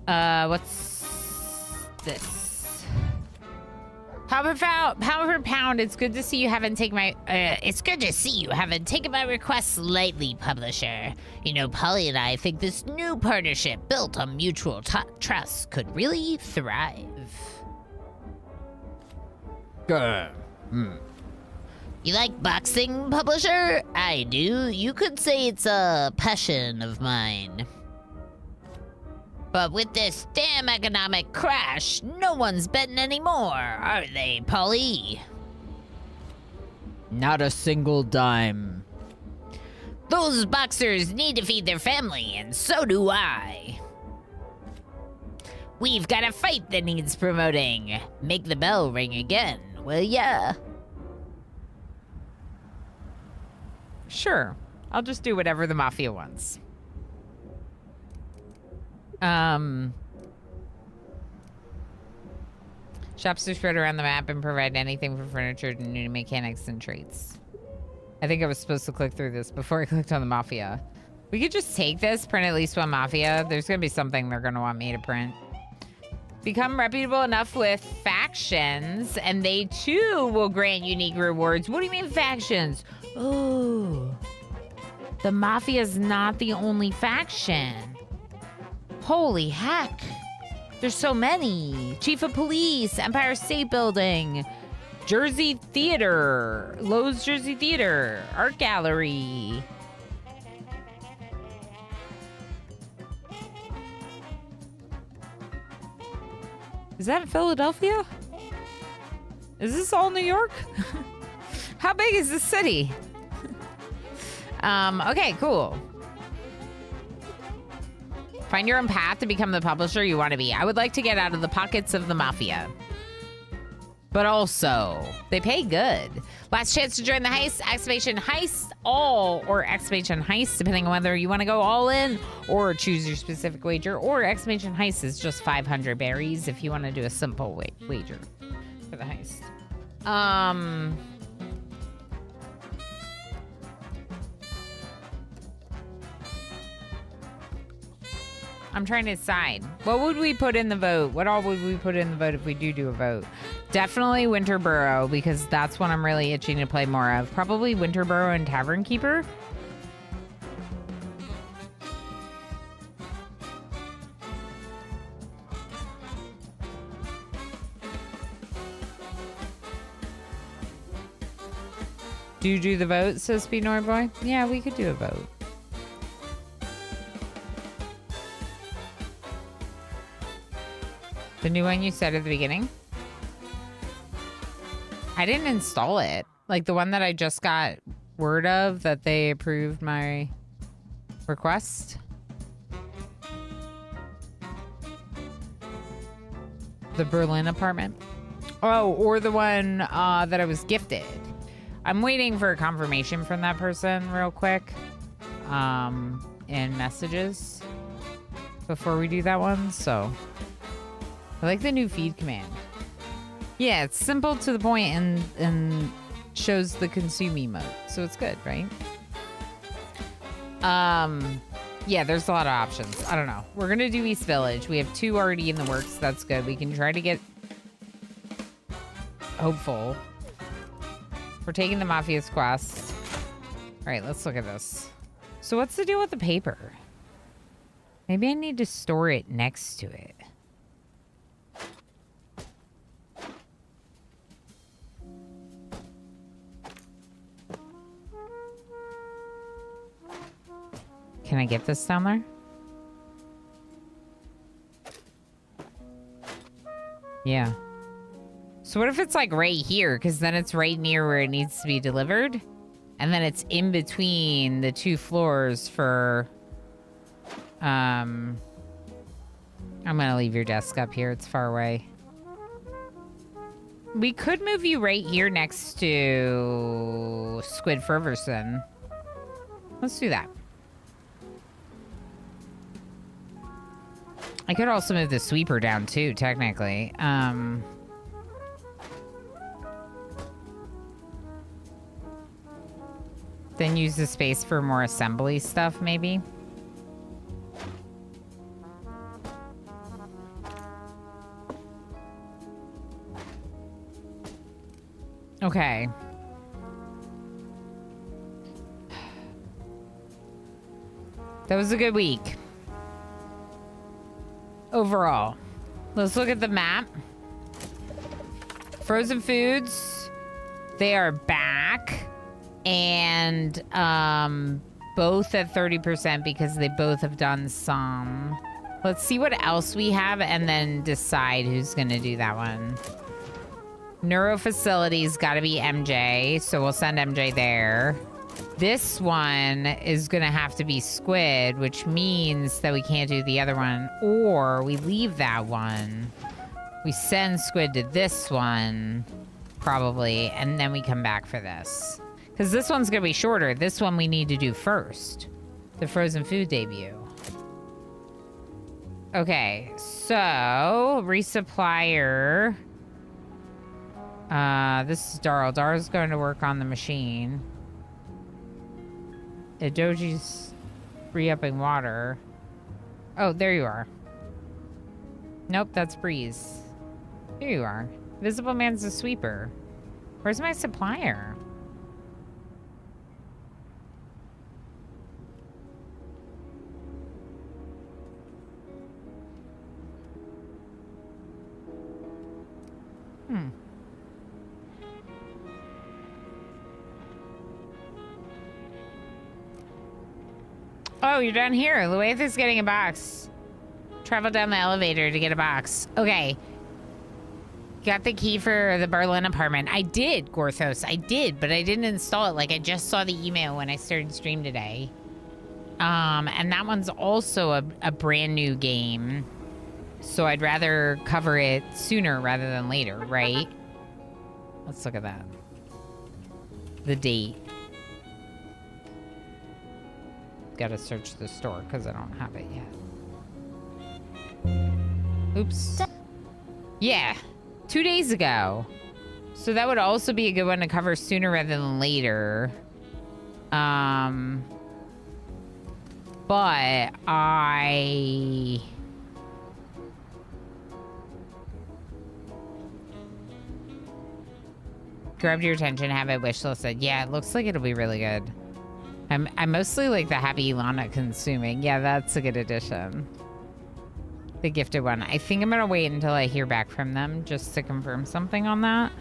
What's this? Pound per pound, it's good to see you haven't taken my... it's good to see you haven't taken my requests lightly, publisher. You know, Polly and I think this new partnership built on mutual trust could really thrive. You like boxing, publisher? I do. You could say it's a passion of mine. But with this damn economic crash, no one's betting anymore, are they, Polly? Not a single dime. Those boxers need to feed their family, and so do I. We've got a fight that needs promoting. Make the bell ring again, will ya? Sure. I'll just do whatever the Mafia wants. Shops are spread around the map and provide anything from furniture to new mechanics and traits. I think I was supposed to click through this before I clicked on the Mafia. We could just take this, print at least one Mafia. There's gonna be something they're gonna want me to print. Become reputable enough with factions, and they too will grant unique rewards. What do you mean factions? Oh, the Mafia's not the only faction. Holy heck. There's so many. Chief of Police, Empire State Building, Jersey Theater, Lowe's Jersey Theater, Art Gallery. Is that in Philadelphia? Is this all New York? How big is this city? Okay, cool. Find your own path to become the publisher you want to be. I would like to get out of the pockets of the Mafia. But also, they pay good. Last chance to join the heist, exclamation heist all, or exclamation heist, depending on whether you want to go all in or choose your specific wager, or exclamation heist is just 500 berries if you want to do a simple wager for the heist. I'm trying to decide. What would we put in the vote? What all would we put in the vote if we do a vote? Definitely Winterboro, because that's what I'm really itching to play more of. Probably Winterboro and Tavern Keeper. Do you do the vote, says Speednoir Boy? Yeah, we could do a vote. The new one you said at the beginning? I didn't install it. Like the one that I just got word of that they approved my request. The Berlin apartment. Oh, or the one that I was gifted. I'm waiting for a confirmation from that person real quick in messages before we do that one. So I like the new feed command. Yeah, it's simple to the point and shows the consume emote. So it's good, right? Yeah, there's a lot of options. I don't know. We're going to do East Village. We have 2 already in the works. That's good. We can try to get hopeful. We're taking the Mafia's quest. All right, let's look at this. So what's the deal with the paper? Maybe I need to store it next to it. Can I get this down there? Yeah. So what if it's like right here? Because then it's right near where it needs to be delivered. And then it's in between the 2 floors for... I'm going to leave your desk up here. It's far away. We could move you right here next to Squid Ferverson. Let's do that. I could also move the sweeper down too, technically. Then use the space for more assembly stuff, maybe. Okay. That was a good week. Overall. Let's look at the map. Frozen foods. They are back. And both at 30% because they both have done some. Let's see what else we have and then decide who's going to do that one. Neuro facilities got to be MJ, so we'll send MJ there. This one is going to have to be Squid, which means that we can't do the other one. Or we leave that one. We send Squid to this one, probably, and then we come back for this. Because this one's going to be shorter. This one we need to do first. The frozen food debut. Okay, so resupplier. This is Darl. Darl's going to work on the machine. Adoji's re-upping water. Oh, there you are. Nope, that's Breeze. Here you are. Visible Man's the sweeper. Where's my supplier? Oh, you're down here. Lueth is getting a box. Travel down the elevator to get a box. Okay. Got the key for the Berlin apartment. I did, Gorthos. I did, but I didn't install it. Like, I just saw the email when I started stream today. And that one's also a brand new game. So I'd rather cover it sooner rather than later, right? Let's look at that. The date. Gotta search the store because I don't have it yet. Oops. Yeah, 2 days ago. So that would also be a good one to cover sooner rather than later. But I... grabbed your attention, have it wish listed. Yeah, it looks like it'll be really good. I mostly like the Happy Ilana consuming. Yeah, that's a good addition. The gifted one. I think I'm gonna wait until I hear back from them just to confirm something on that.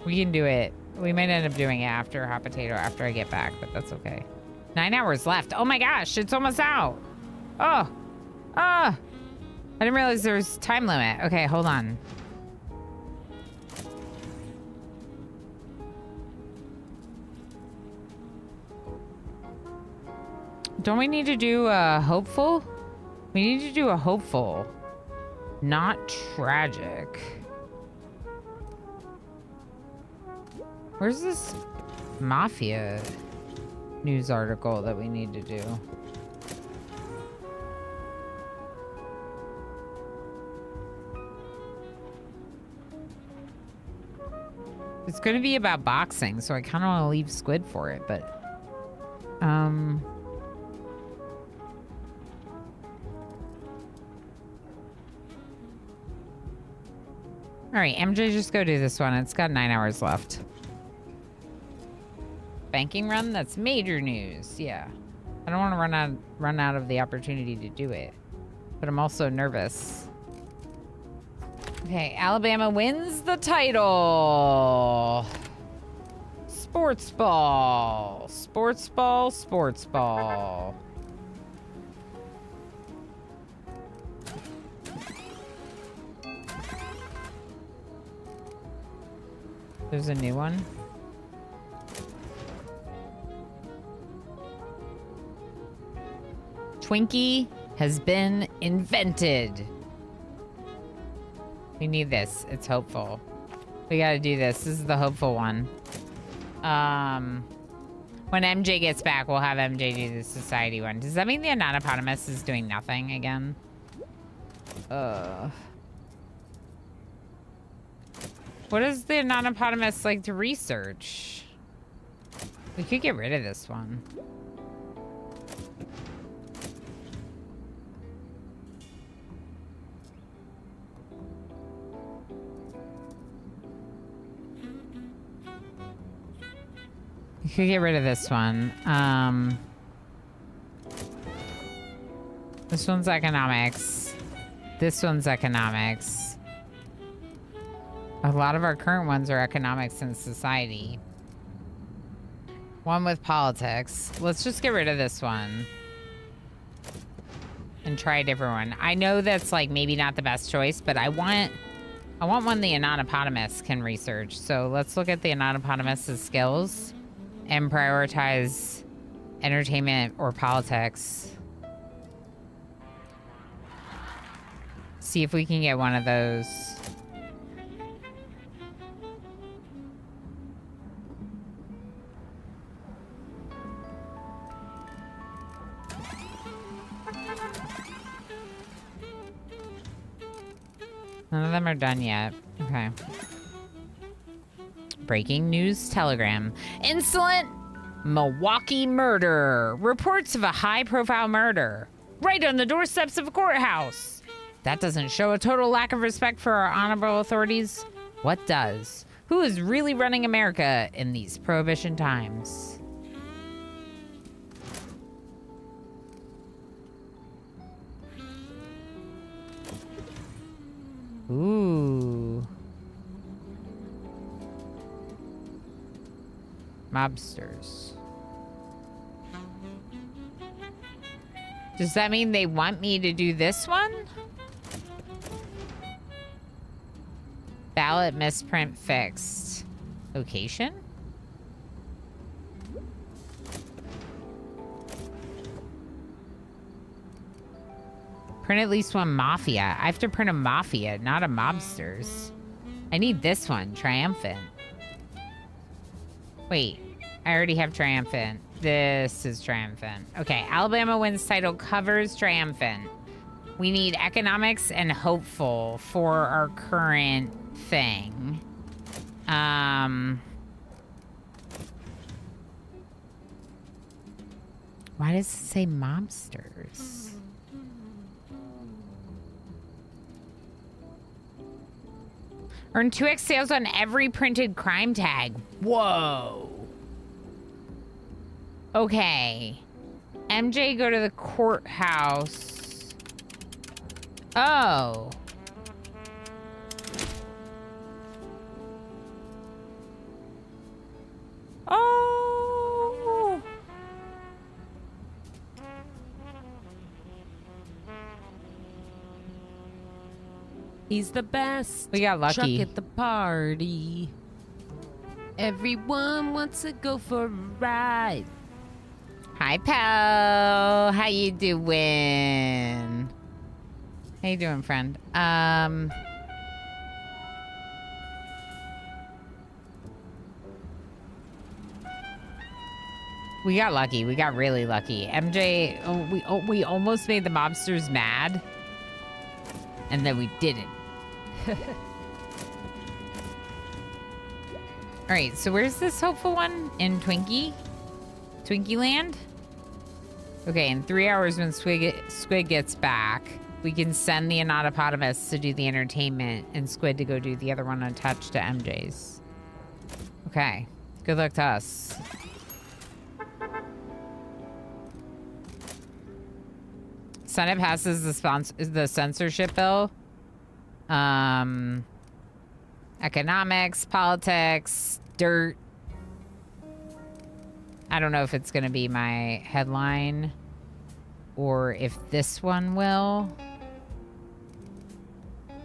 We can do it. We might end up doing it after Hot Potato after I get back, but that's okay. 9 hours left. Oh my gosh, it's almost out. Oh. Ah. I didn't realize there was time limit. Okay, hold on. Don't we need to do a hopeful? We need to do a hopeful, not tragic. Where's this Mafia news article that we need to do? It's going to be about boxing, so I kind of want to leave Squid for it, but... Alright, MJ, just go do this one. It's got 9 hours left. Banking run? That's major news. Yeah. I don't want to run out of the opportunity to do it. But I'm also nervous. Okay, Alabama wins the title. Sports ball. Sports ball, sports ball. There's a new one. Twinkie has been invented. We need this. It's hopeful. We gotta do this. This is the hopeful one. When MJ gets back, we'll have MJ do the society one. Does that mean the Anonymous is doing nothing again? What does the Anonymous like to research? We could get rid of this one. We could get rid of this one. This one's economics. This one's economics. A lot of our current ones are economics and society. One with politics. Let's just get rid of this one. And try a different one. I know that's like maybe not the best choice, but I want one the Anonymous can research. So let's look at the Anonymous' skills and prioritize entertainment or politics. See if we can get one of those. None of them are done yet. Okay. Breaking news telegram. Insolent Milwaukee murder. Reports of a high-profile murder. Right on the doorsteps of a courthouse. That doesn't show a total lack of respect for our honorable authorities. What does? Who is really running America in these prohibition times? Ooh. Mobsters. Does that mean they want me to do this one? Ballot misprint fixed. Location? Print at least one Mafia. I have to print a Mafia, not a Mobsters. I need this one, Triumphant. Wait, I already have Triumphant. This is Triumphant. Okay, Alabama wins title covers Triumphant. We need economics and hopeful for our current thing. Why does it say mobsters? Earn 2x sales on every printed crime tag. Whoa. Okay. MJ, go to the courthouse. Oh. Oh. He's the best. We got lucky. Chuck at the party. Everyone wants to go for a ride. Hi, pal. How you doing? How you doing, friend? We got lucky. We got really lucky. MJ, we almost made the mobsters mad. And then we didn't. All right, so where's this hopeful one? In Twinkie Land? Okay, in 3 hours when Squid gets back, we can send the Anatopotamus to do the entertainment and Squid to go do the other one attached to MJ's. Okay, good luck to us. Senate passes the censorship bill. Economics, politics, dirt. I don't know if it's going to be my headline or if this one will.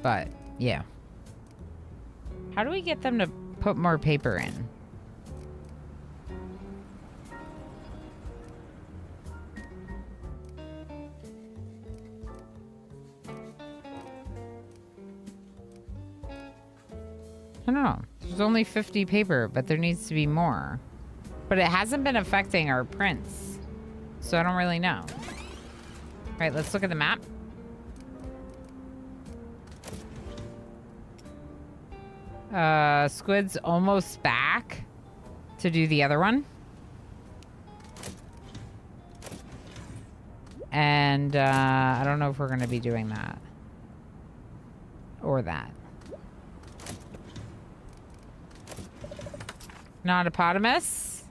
But, yeah. How do we get them to put more paper in? I don't know. There's only 50 paper, but there needs to be more. But it hasn't been affecting our prints. So I don't really know. All right, let's look at the map. Squid's almost back to do the other one. And I don't know if we're going to be doing that. Or that. Notopotamus?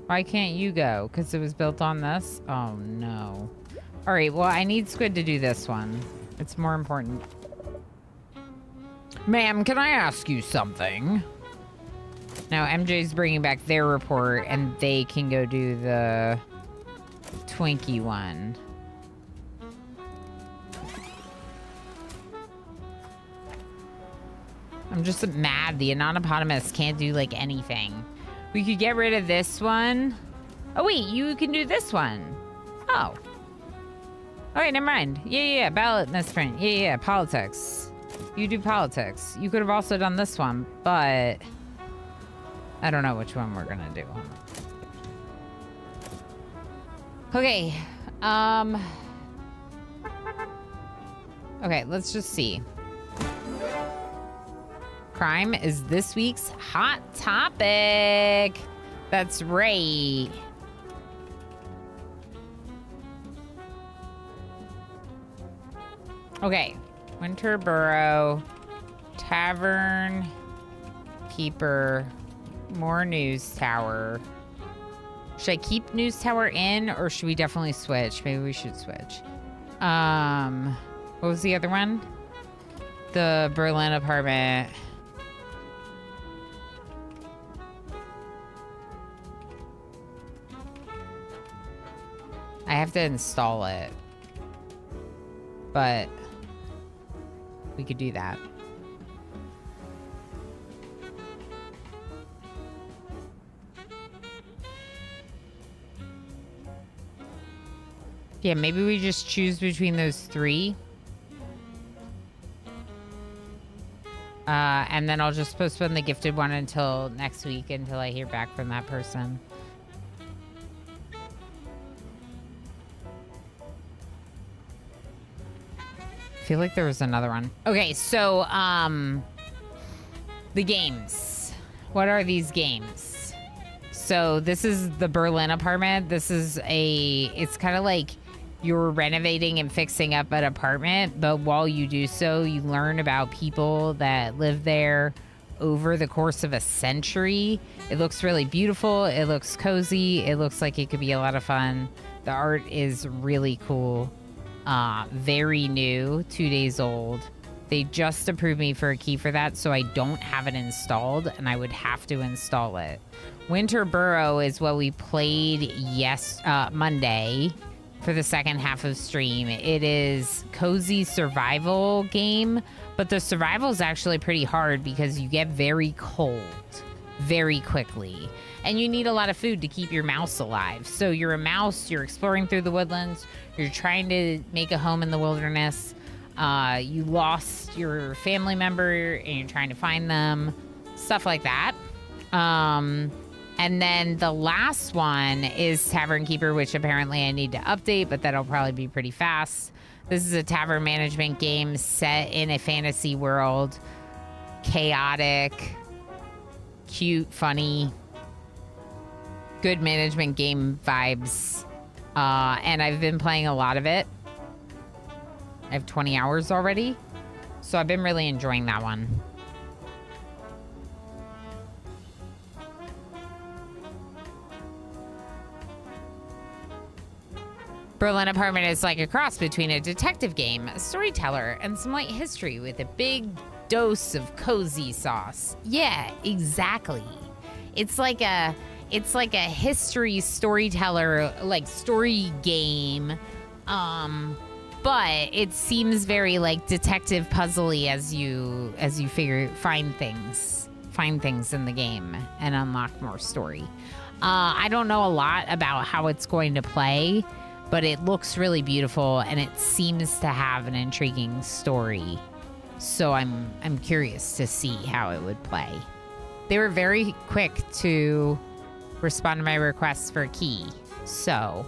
Why can't you go? Because it was built on this? Oh, no. All right, well, I need Squid to do this one. It's more important. Ma'am, can I ask you something? Now, MJ's bringing back their report, and they can go do the Twinkie one. I'm just mad the Anatopotamus can't do, like, anything. We could get rid of this one. Oh, wait, you can do this one. Oh. Okay, never mind. Yeah, ballot misprint. Yeah, politics. You do politics. You could have also done this one, but I don't know which one we're gonna do. Okay. Okay, let's just see. Crime is this week's hot topic. That's right. Okay. Winterboro, Tavern, Keeper, more News Tower. Should I keep News Tower in or should we definitely switch? Maybe we should switch. What was the other one? The Berlin apartment. I have to install it. But we could do that. Yeah, maybe we just choose between those three. And then I'll just postpone the gifted one until next week until I hear back from that person. I feel like there was another one. Okay, so, The games. What are these games? So this is the Berlin apartment. This is it's kind of like you're renovating and fixing up an apartment, but while you do so, you learn about people that live there over the course of a century. It looks really beautiful. It looks cozy. It looks like it could be a lot of fun. The art is really cool. Very new, 2 days old. They just approved me for a key for that, so I don't have it installed, and I would have to install it. Winter Burrow is what we played Monday for the second half of stream. It is cozy survival game, but the survival is actually pretty hard because you get very cold very quickly, and you need a lot of food to keep your mouse alive. So you're a mouse, you're exploring through the woodlands, you're trying to make a home in the wilderness. You lost your family member and you're trying to find them, stuff like that. And then the last one is Tavern Keeper, which apparently I need to update, but that'll probably be pretty fast. This is a tavern management game set in a fantasy world. Chaotic, cute, funny, good management game vibes. And I've been playing a lot of it. I have 20 hours already. So I've been really enjoying that one. Berlin Apartment is like a cross between a detective game, a storyteller, and some light history with a big dose of cozy sauce. Yeah, exactly. It's like a history storyteller, like story game. But it seems very like detective puzzly as you find things in the game and unlock more story. I don't know a lot about how it's going to play, but it looks really beautiful and it seems to have an intriguing story. So I'm curious to see how it would play. They were very quick to respond to my requests for a key. So,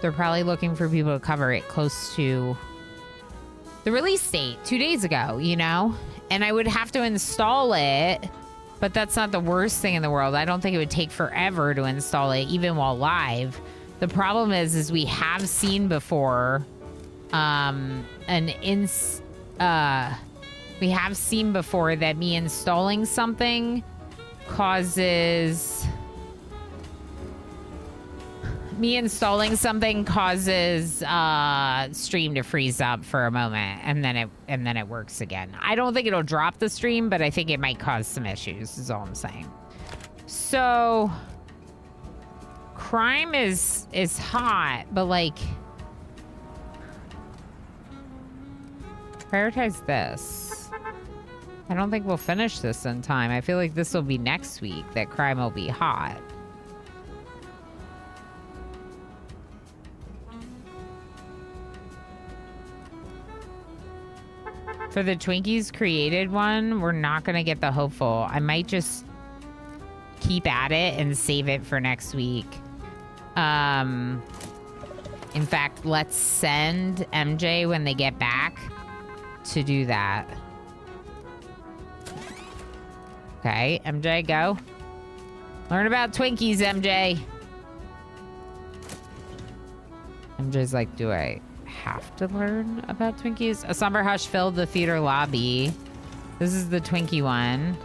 they're probably looking for people to cover it close to the release date 2 days ago, you know? And I would have to install it, but that's not the worst thing in the world. I don't think it would take forever to install it, even while live. The problem is we have seen before, we have seen before that me installing something causes stream to freeze up for a moment, and then it works again. I don't think it'll drop the stream, but I think it might cause some issues, is all I'm saying. So crime is hot, but like prioritize this. I don't think we'll finish this in time. I feel like this will be next week that crime will be hot. For the Twinkies created one, we're not going to get the hopeful. I might just keep at it and save it for next week. In fact, let's send MJ when they get back to do that. Okay, MJ, go. Learn about Twinkies, MJ. MJ's like, do I have to learn about Twinkies? A somber hush filled the theater lobby. This is the Twinkie one.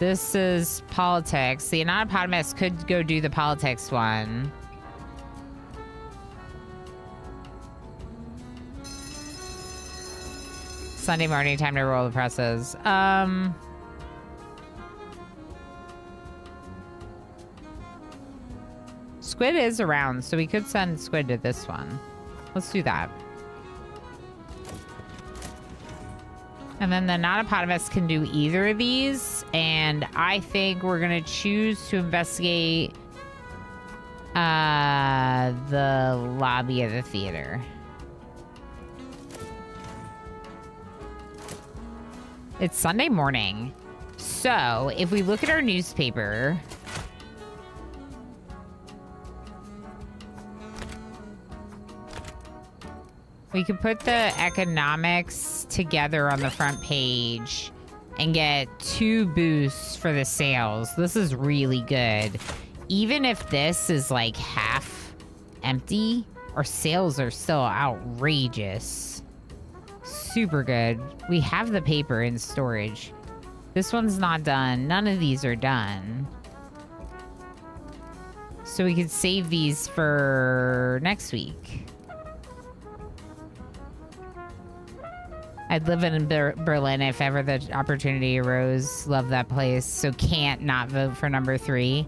This is politics. The Anonymous could go do the politics one. Sunday morning, time to roll the presses. Squid is around, so we could send Squid to this one. Let's do that. And then the non-eponymous can do either of these. And I think we're going to choose to investigate the lobby of the theater. It's Sunday morning. So if we look at our newspaper... We could put the economics together on the front page and get 2 boosts for the sales. This is really good. Even if this is like half empty, our sales are still outrageous. Super good. We have the paper in storage. This one's not done. None of these are done. So we could save these for next week. I'd live in Berlin if ever the opportunity arose. Love that place. So can't not vote for number 3.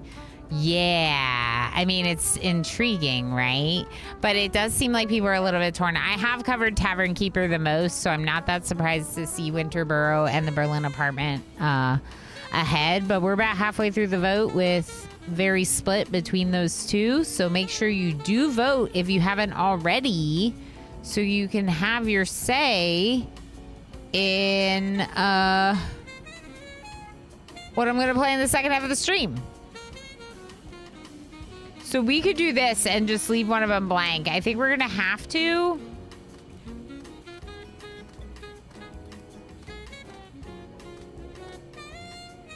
Yeah. I mean, it's intriguing, right? But it does seem like people are a little bit torn. I have covered Tavern Keeper the most, so I'm not that surprised to see Winterboro and the Berlin apartment ahead. But we're about halfway through the vote with very split between those two. So make sure you do vote if you haven't already, so you can have your say in what I'm going to play in the second half of the stream. So we could do this and just leave one of them blank. I think we're going to have to.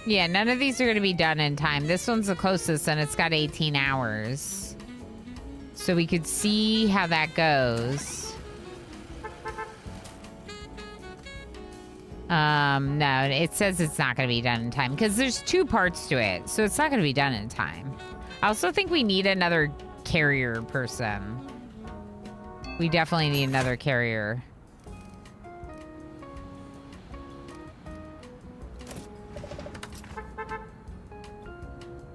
Yeah, none of these are going to be done in time. This one's the closest, and it's got 18 hours. So we could see how that goes. No, it says it's not going to be done in time because there's 2 parts to it. So it's not going to be done in time. I also think we need another carrier person. We definitely need another carrier.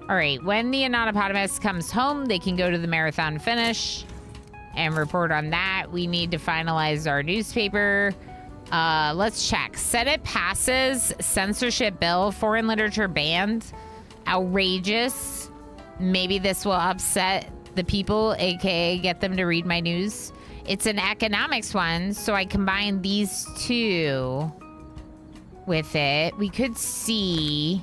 All right, when the Anatopotamus comes home, they can go to the marathon finish and report on that. We need to finalize our newspaper. Let's check. Senate passes censorship bill, foreign literature banned. Outrageous. Maybe this will upset the people, aka get them to read my news. It's an economics one, so I combine these 2 with it. We could see...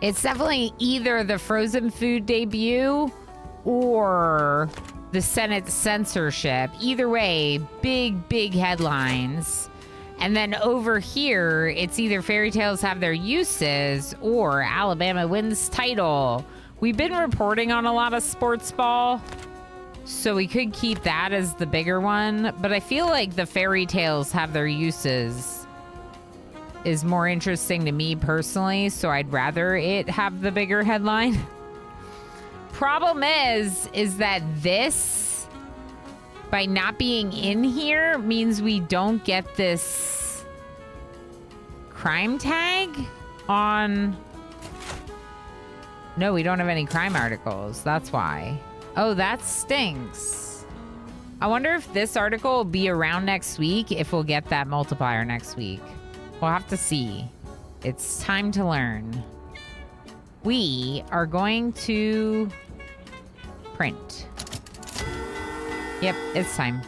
It's definitely either the frozen food debut or the Senate censorship. Either way, big headlines. And then over here, it's either fairy tales have their uses or Alabama wins title. We've been reporting on a lot of sports ball, so we could keep that as the bigger one. But I feel like the fairy tales have their uses is more interesting to me personally, so I'd rather it have the bigger headline. Problem is that this, by not being in here, means we don't get this crime tag on... No, we don't have any crime articles. That's why. Oh, that stinks. I wonder if this article will be around next week, if we'll get that multiplier next week. We'll have to see. It's time to learn. We are going to print. Yep, it's time.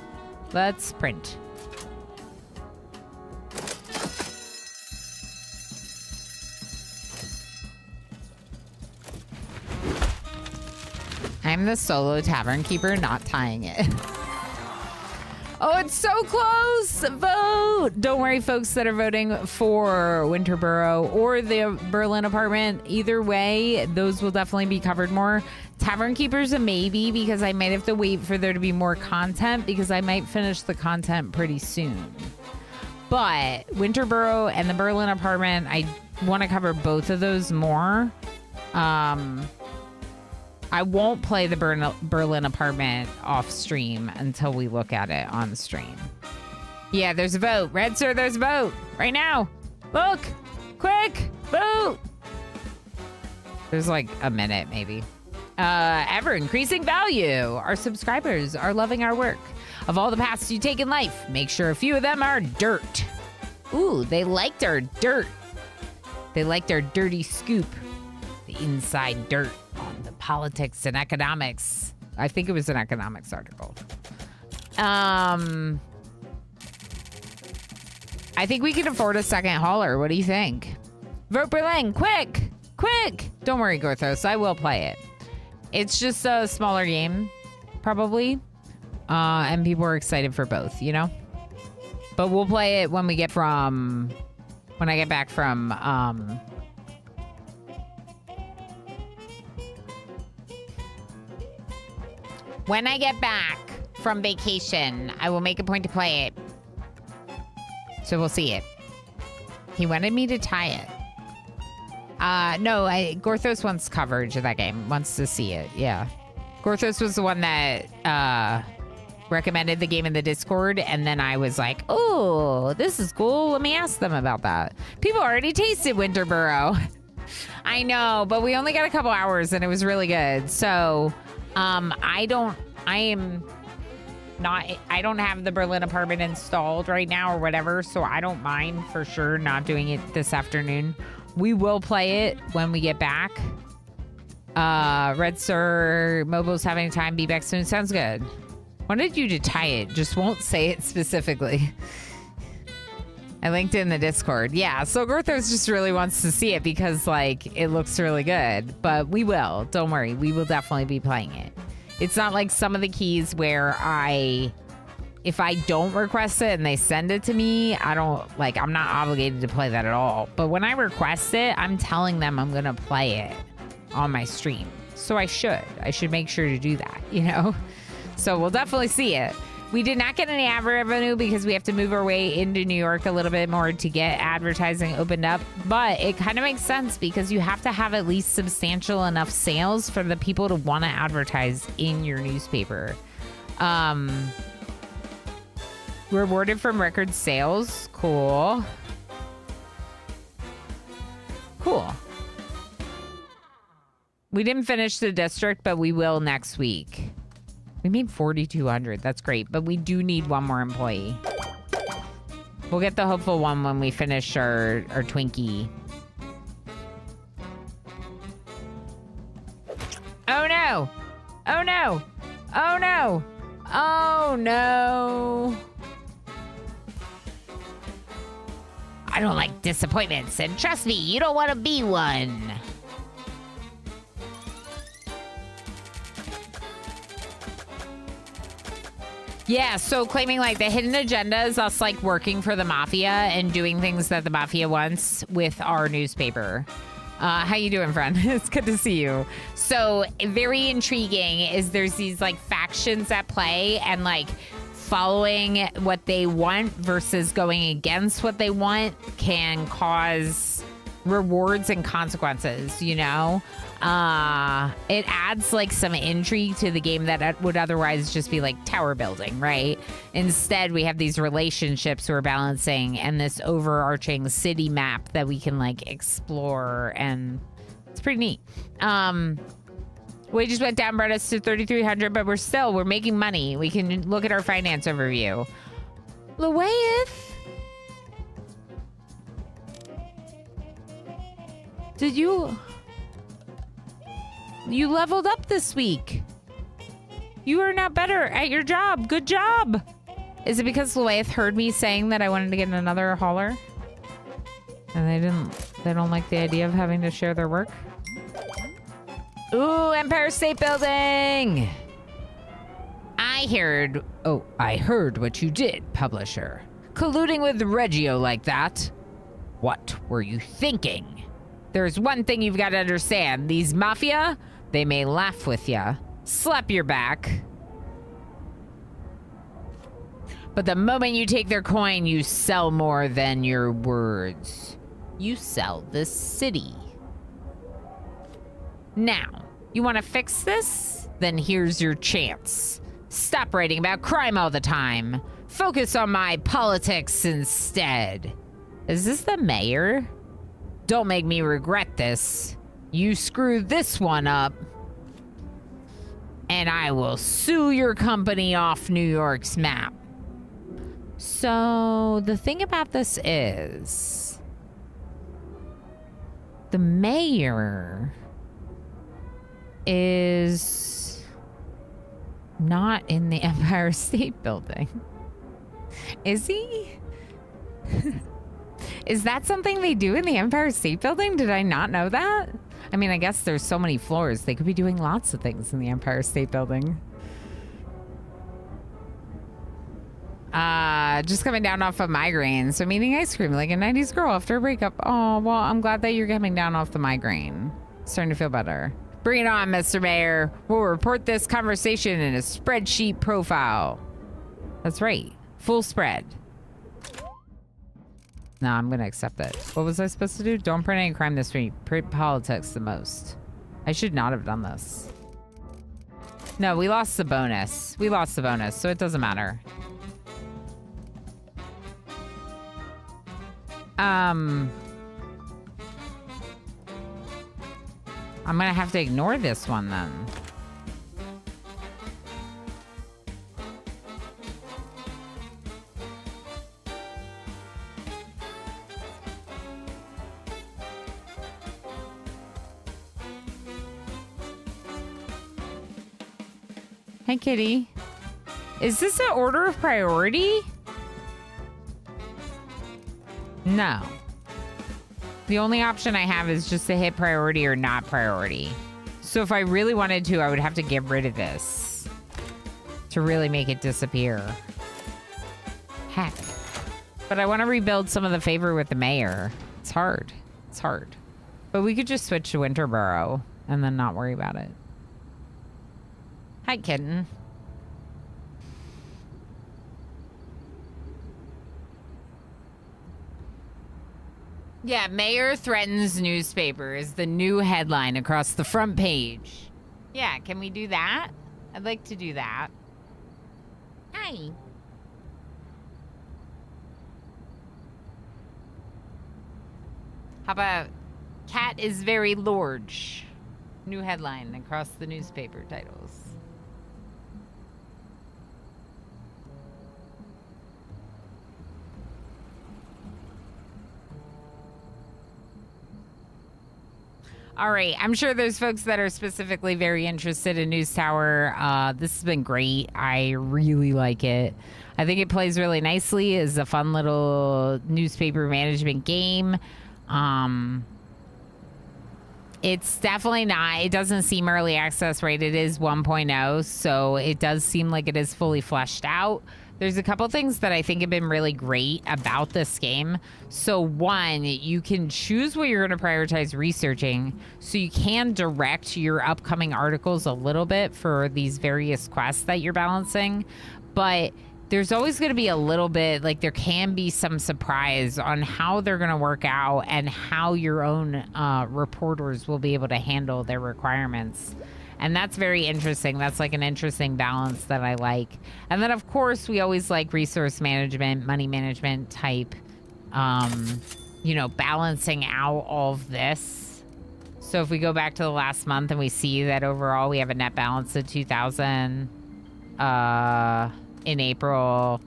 Let's print. I'm the solo tavern keeper, not tying it. Oh, it's so close! Vote! Don't worry, folks that are voting for Winterboro or the Berlin apartment. Either way, those will definitely be covered more. Tavern Keeper's a maybe because I might have to wait for there to be more content because I might finish the content pretty soon. But Winterboro and the Berlin apartment, I want to cover both of those more. I won't play the Berlin apartment off stream until we look at it on stream. Yeah, there's a vote. Red Sir, there's a vote. Right now. Look. Quick. Vote. There's like a minute, maybe. Ever increasing value. Our subscribers are loving our work. Of all the paths you take in life, make sure a few of them are dirt. Ooh, they liked our dirt. They liked our dirty scoop. The inside dirt on the politics and economics. I think it was an economics article. I think we can afford a second hauler. What do you think? Vote Berlin, quick! Quick! Don't worry, Gorthos, I will play it. It's just a smaller game, probably. And people are excited for both, you know? But we'll play it when I get back from, when I get back from vacation, I will make a point to play it. So we'll see it. He wanted me to tie it. No, Gorthos wants coverage of that game. Wants to see it, yeah. Gorthos was the one that recommended the game in the Discord, and then I was like, oh, this is cool. Let me ask them about that. People already tasted Winterboro. I know, but we only got a couple hours, and it was really good. So, I don't have the Berlin apartment installed right now or whatever, so I don't mind for sure not doing it this afternoon. We will play it when we get back. Red Sir Mobile's having time. Be back soon. Sounds good. Wanted you to tie it. Just won't say it specifically. I linked it in the Discord. Yeah, so Gorthos just really wants to see it because, like, it looks really good. But we will. Don't worry. We will definitely be playing it. It's not like some of the keys where if I don't request it and they send it to me, I'm not obligated to play that at all. But when I request it, I'm telling them I'm going to play it on my stream. So I should make sure to do that, you know? So we'll definitely see it. We did not get any ad revenue because we have to move our way into New York a little bit more to get advertising opened up. But it kind of makes sense because you have to have at least substantial enough sales for the people to want to advertise in your newspaper. Rewarded from record sales. Cool. Cool. We didn't finish the district, but we will next week. We made 4,200. That's great. But we do need one more employee. We'll get the hopeful one when we finish our Twinkie. Oh, no. Oh, no. Oh, no. Oh, no. I don't like disappointments, and trust me, you don't want to be one. Yeah, so claiming like the hidden agenda is us like working for the Mafia and doing things that the Mafia wants with our newspaper. How you doing, friend? It's good to see you. So very intriguing is there's these like factions at play and like following what they want versus going against what they want can cause rewards and consequences, you know? It adds like some intrigue to the game that would otherwise just be like tower building, right? Instead, we have these relationships we're balancing and this overarching city map that we can like explore, and it's pretty neat. Wages went down, brought us to 3,300, but we're making money. We can look at our finance overview. Luaith? Did you leveled up this week. You are now better at your job. Good job. Is it because Luaith heard me saying that I wanted to get another hauler? And they don't like the idea of having to share their work? Ooh, Empire State Building. I heard what you did, publisher. Colluding with Reggio like that. What were you thinking? There's one thing you've got to understand. These Mafia, they may laugh with ya, slap your back. But the moment you take their coin, you sell more than your words. You sell this city. Now, you want to fix this? Then here's your chance. Stop writing about crime all the time. Focus on my politics instead. Is this the mayor? Don't make me regret this. You screw this one up, and I will sue your company off New York's map. So the thing about this is the mayor is not in the Empire State Building. Is he? Is that something they do in the Empire State Building? Did I not know that? I mean, I guess there's so many floors. They could be doing lots of things in the Empire State Building. Just coming down off of migraine. So I'm eating ice cream like a 90s girl after a breakup. Oh, well, I'm glad that you're coming down off the migraine. Starting to feel better. Bring it on, Mr. Mayor. We'll report this conversation in a spreadsheet profile. That's right. Full spread. No, I'm going to accept it. What was I supposed to do? Don't print any crime this week. Print politics the most. I should not have done this. No, we lost the bonus. We lost the bonus, so it doesn't matter. I'm gonna have to ignore this one then. Hey, kitty. Is this an order of priority? No. The only option I have is just to hit priority or not priority. So if I really wanted to, I would have to get rid of this to really make it disappear. Heck. But I want to rebuild some of the favor with the mayor. It's hard. It's hard. But we could just switch to Winterborough and then not worry about it. Hi, kitten. Yeah, mayor threatens newspaper is the new headline across the front page. Yeah, can we do that? I'd like to do that. Hi. How about cat is very large? New headline across the newspaper titles. All right, I'm sure there's folks that are specifically very interested in News Tower. This has been great. I really like it. I think it plays really nicely. It's a fun little newspaper management game. It's definitely not, it doesn't seem early access, right? It is 1.0, so it does seem like it is fully fleshed out. There's a couple things that I think have been really great about this game. So one, you can choose what you're going to prioritize researching. So you can direct your upcoming articles a little bit for these various quests that you're balancing. But there's always going to be a little bit, like there can be some surprise on how they're going to work out and how your own reporters will be able to handle their requirements. And that's very interesting. That's like an interesting balance that I like. And then, of course, we always like resource management, money management type, you know, balancing out all of this. So if we go back to the last month and we see that overall we have a net balance of 2,000 in April,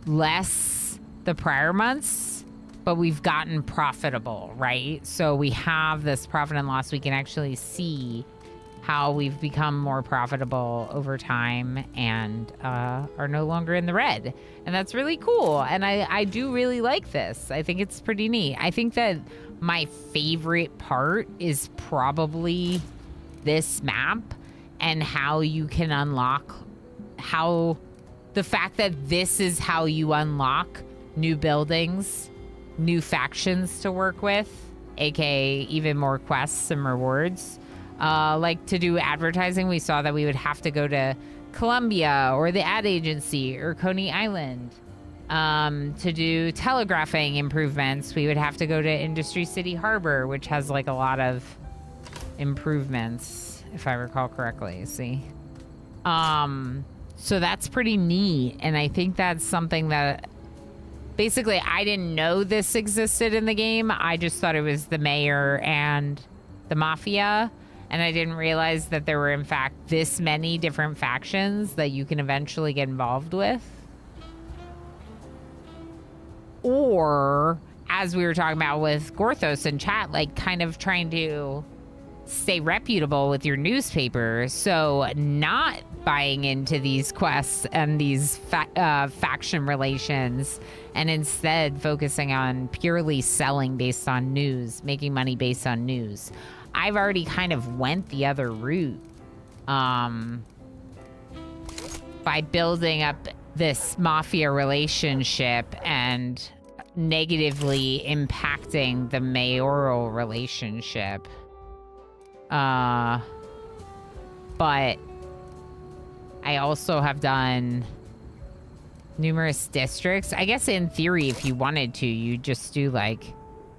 less the prior months, but we've gotten profitable, right? So we have this profit and loss. We can actually see how we've become more profitable over time and are no longer in the red. And that's really cool. And I do really like this. I think it's pretty neat. I think that my favorite part is probably this map and how you can unlock, how the fact that this is how you unlock new buildings, new factions to work with, aka even more quests and rewards. Like to do advertising, we saw that we would have to go to Columbia or the ad agency or Coney Island. To do telegraphing improvements, we would have to go to Industry City Harbor, which has like a lot of improvements, if I recall correctly. See? So that's pretty neat. And I think that's something that basically I didn't know this existed in the game. I just thought it was the mayor and the Mafia. And I didn't realize that there were, in fact, this many different factions that you can eventually get involved with. Or, as we were talking about with Gorthos in chat, like kind of trying to stay reputable with your newspaper. So not buying into these quests and these faction relations, and instead focusing on purely selling based on news, making money based on news. I've already kind of went the other route by building up this mafia relationship and negatively impacting the mayoral relationship. But I also have done numerous districts. I guess in theory, if you wanted to, you just do like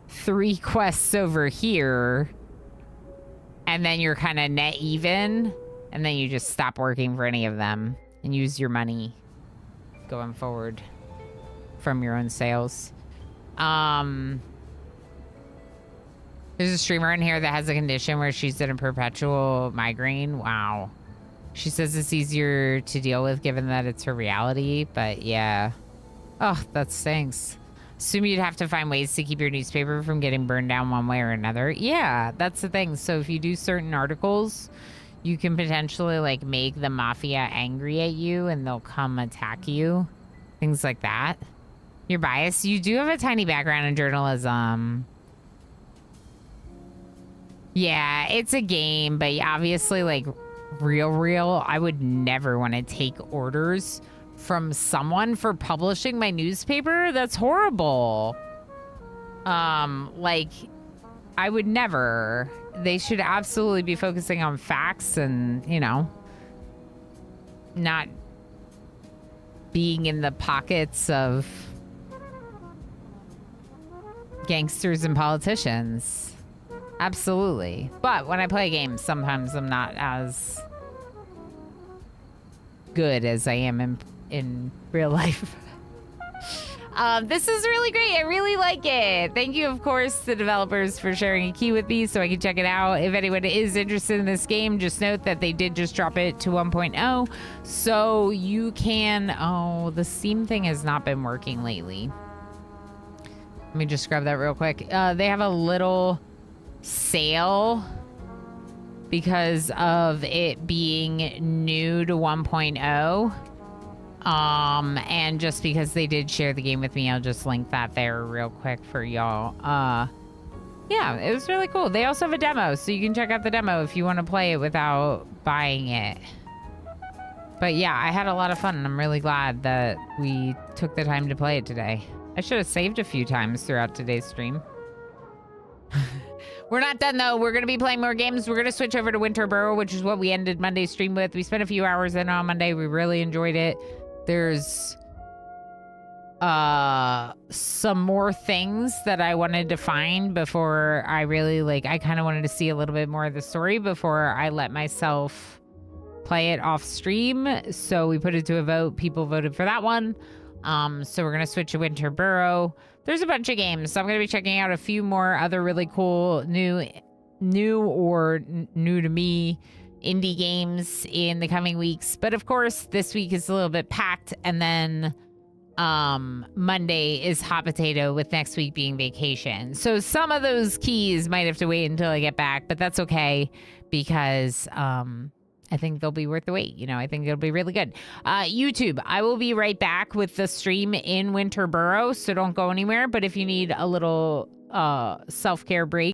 3 quests over here, and then you're kind of net even, and then you just stop working for any of them and use your money going forward from your own sales. There's a streamer in here that has a condition where she's in a perpetual migraine. Wow. She says it's easier to deal with given that it's her reality, but yeah. Oh, that stinks. Assume you'd have to find ways to keep your newspaper from getting burned down one way or another. Yeah, that's the thing. So if you do certain articles, you can potentially like make the mafia angry at you and they'll come attack you. Things like that. You're biased. You do have a tiny background in journalism. Yeah, it's a game, but obviously like real, I would never want to take orders from someone for publishing my newspaper. That's horrible. Like, I would never. They should absolutely be focusing on facts and, you know, not being in the pockets of gangsters and politicians. Absolutely. But when I play games, sometimes I'm not as good as I am in real life. This is really great. I really like it. Thank you, of course, the developers for sharing a key with me so I can check it out. If anyone is interested in this game, just note that they did just drop it to 1.0. So you can... Oh, the Steam thing has not been working lately. Let me just grab that real quick. They have a little sale because of it being new to 1.0. And just because they did share the game with me, I'll just link that there real quick for y'all. Yeah, it was really cool. They also have a demo, so you can check out the demo if you want to play it without buying it. But yeah, I had a lot of fun, and I'm really glad that we took the time to play it today. I should have saved a few times throughout today's stream. We're not done, though. We're going to be playing more games. We're going to switch over to Winterboro, which is what we ended Monday's stream with. We spent a few hours in on Monday. We really enjoyed it. There's some more things that I wanted to find before I really, like, I kind of wanted to see a little bit more of the story before I let myself play it off stream. So we put it to a vote. People voted for that one. So we're going to switch to Winterboro. There's a bunch of games, so I'm going to be checking out a few more other really cool new or new to me indie games in the coming weeks. But of course, this week is a little bit packed, and then Monday is hot potato, with next week being vacation. So some of those keys might have to wait until I get back, but that's okay because I think they'll be worth the wait. You know, I think it'll be really good. YouTube, I will be right back with the stream in Winterboro, so don't go anywhere. But if you need a little self-care break,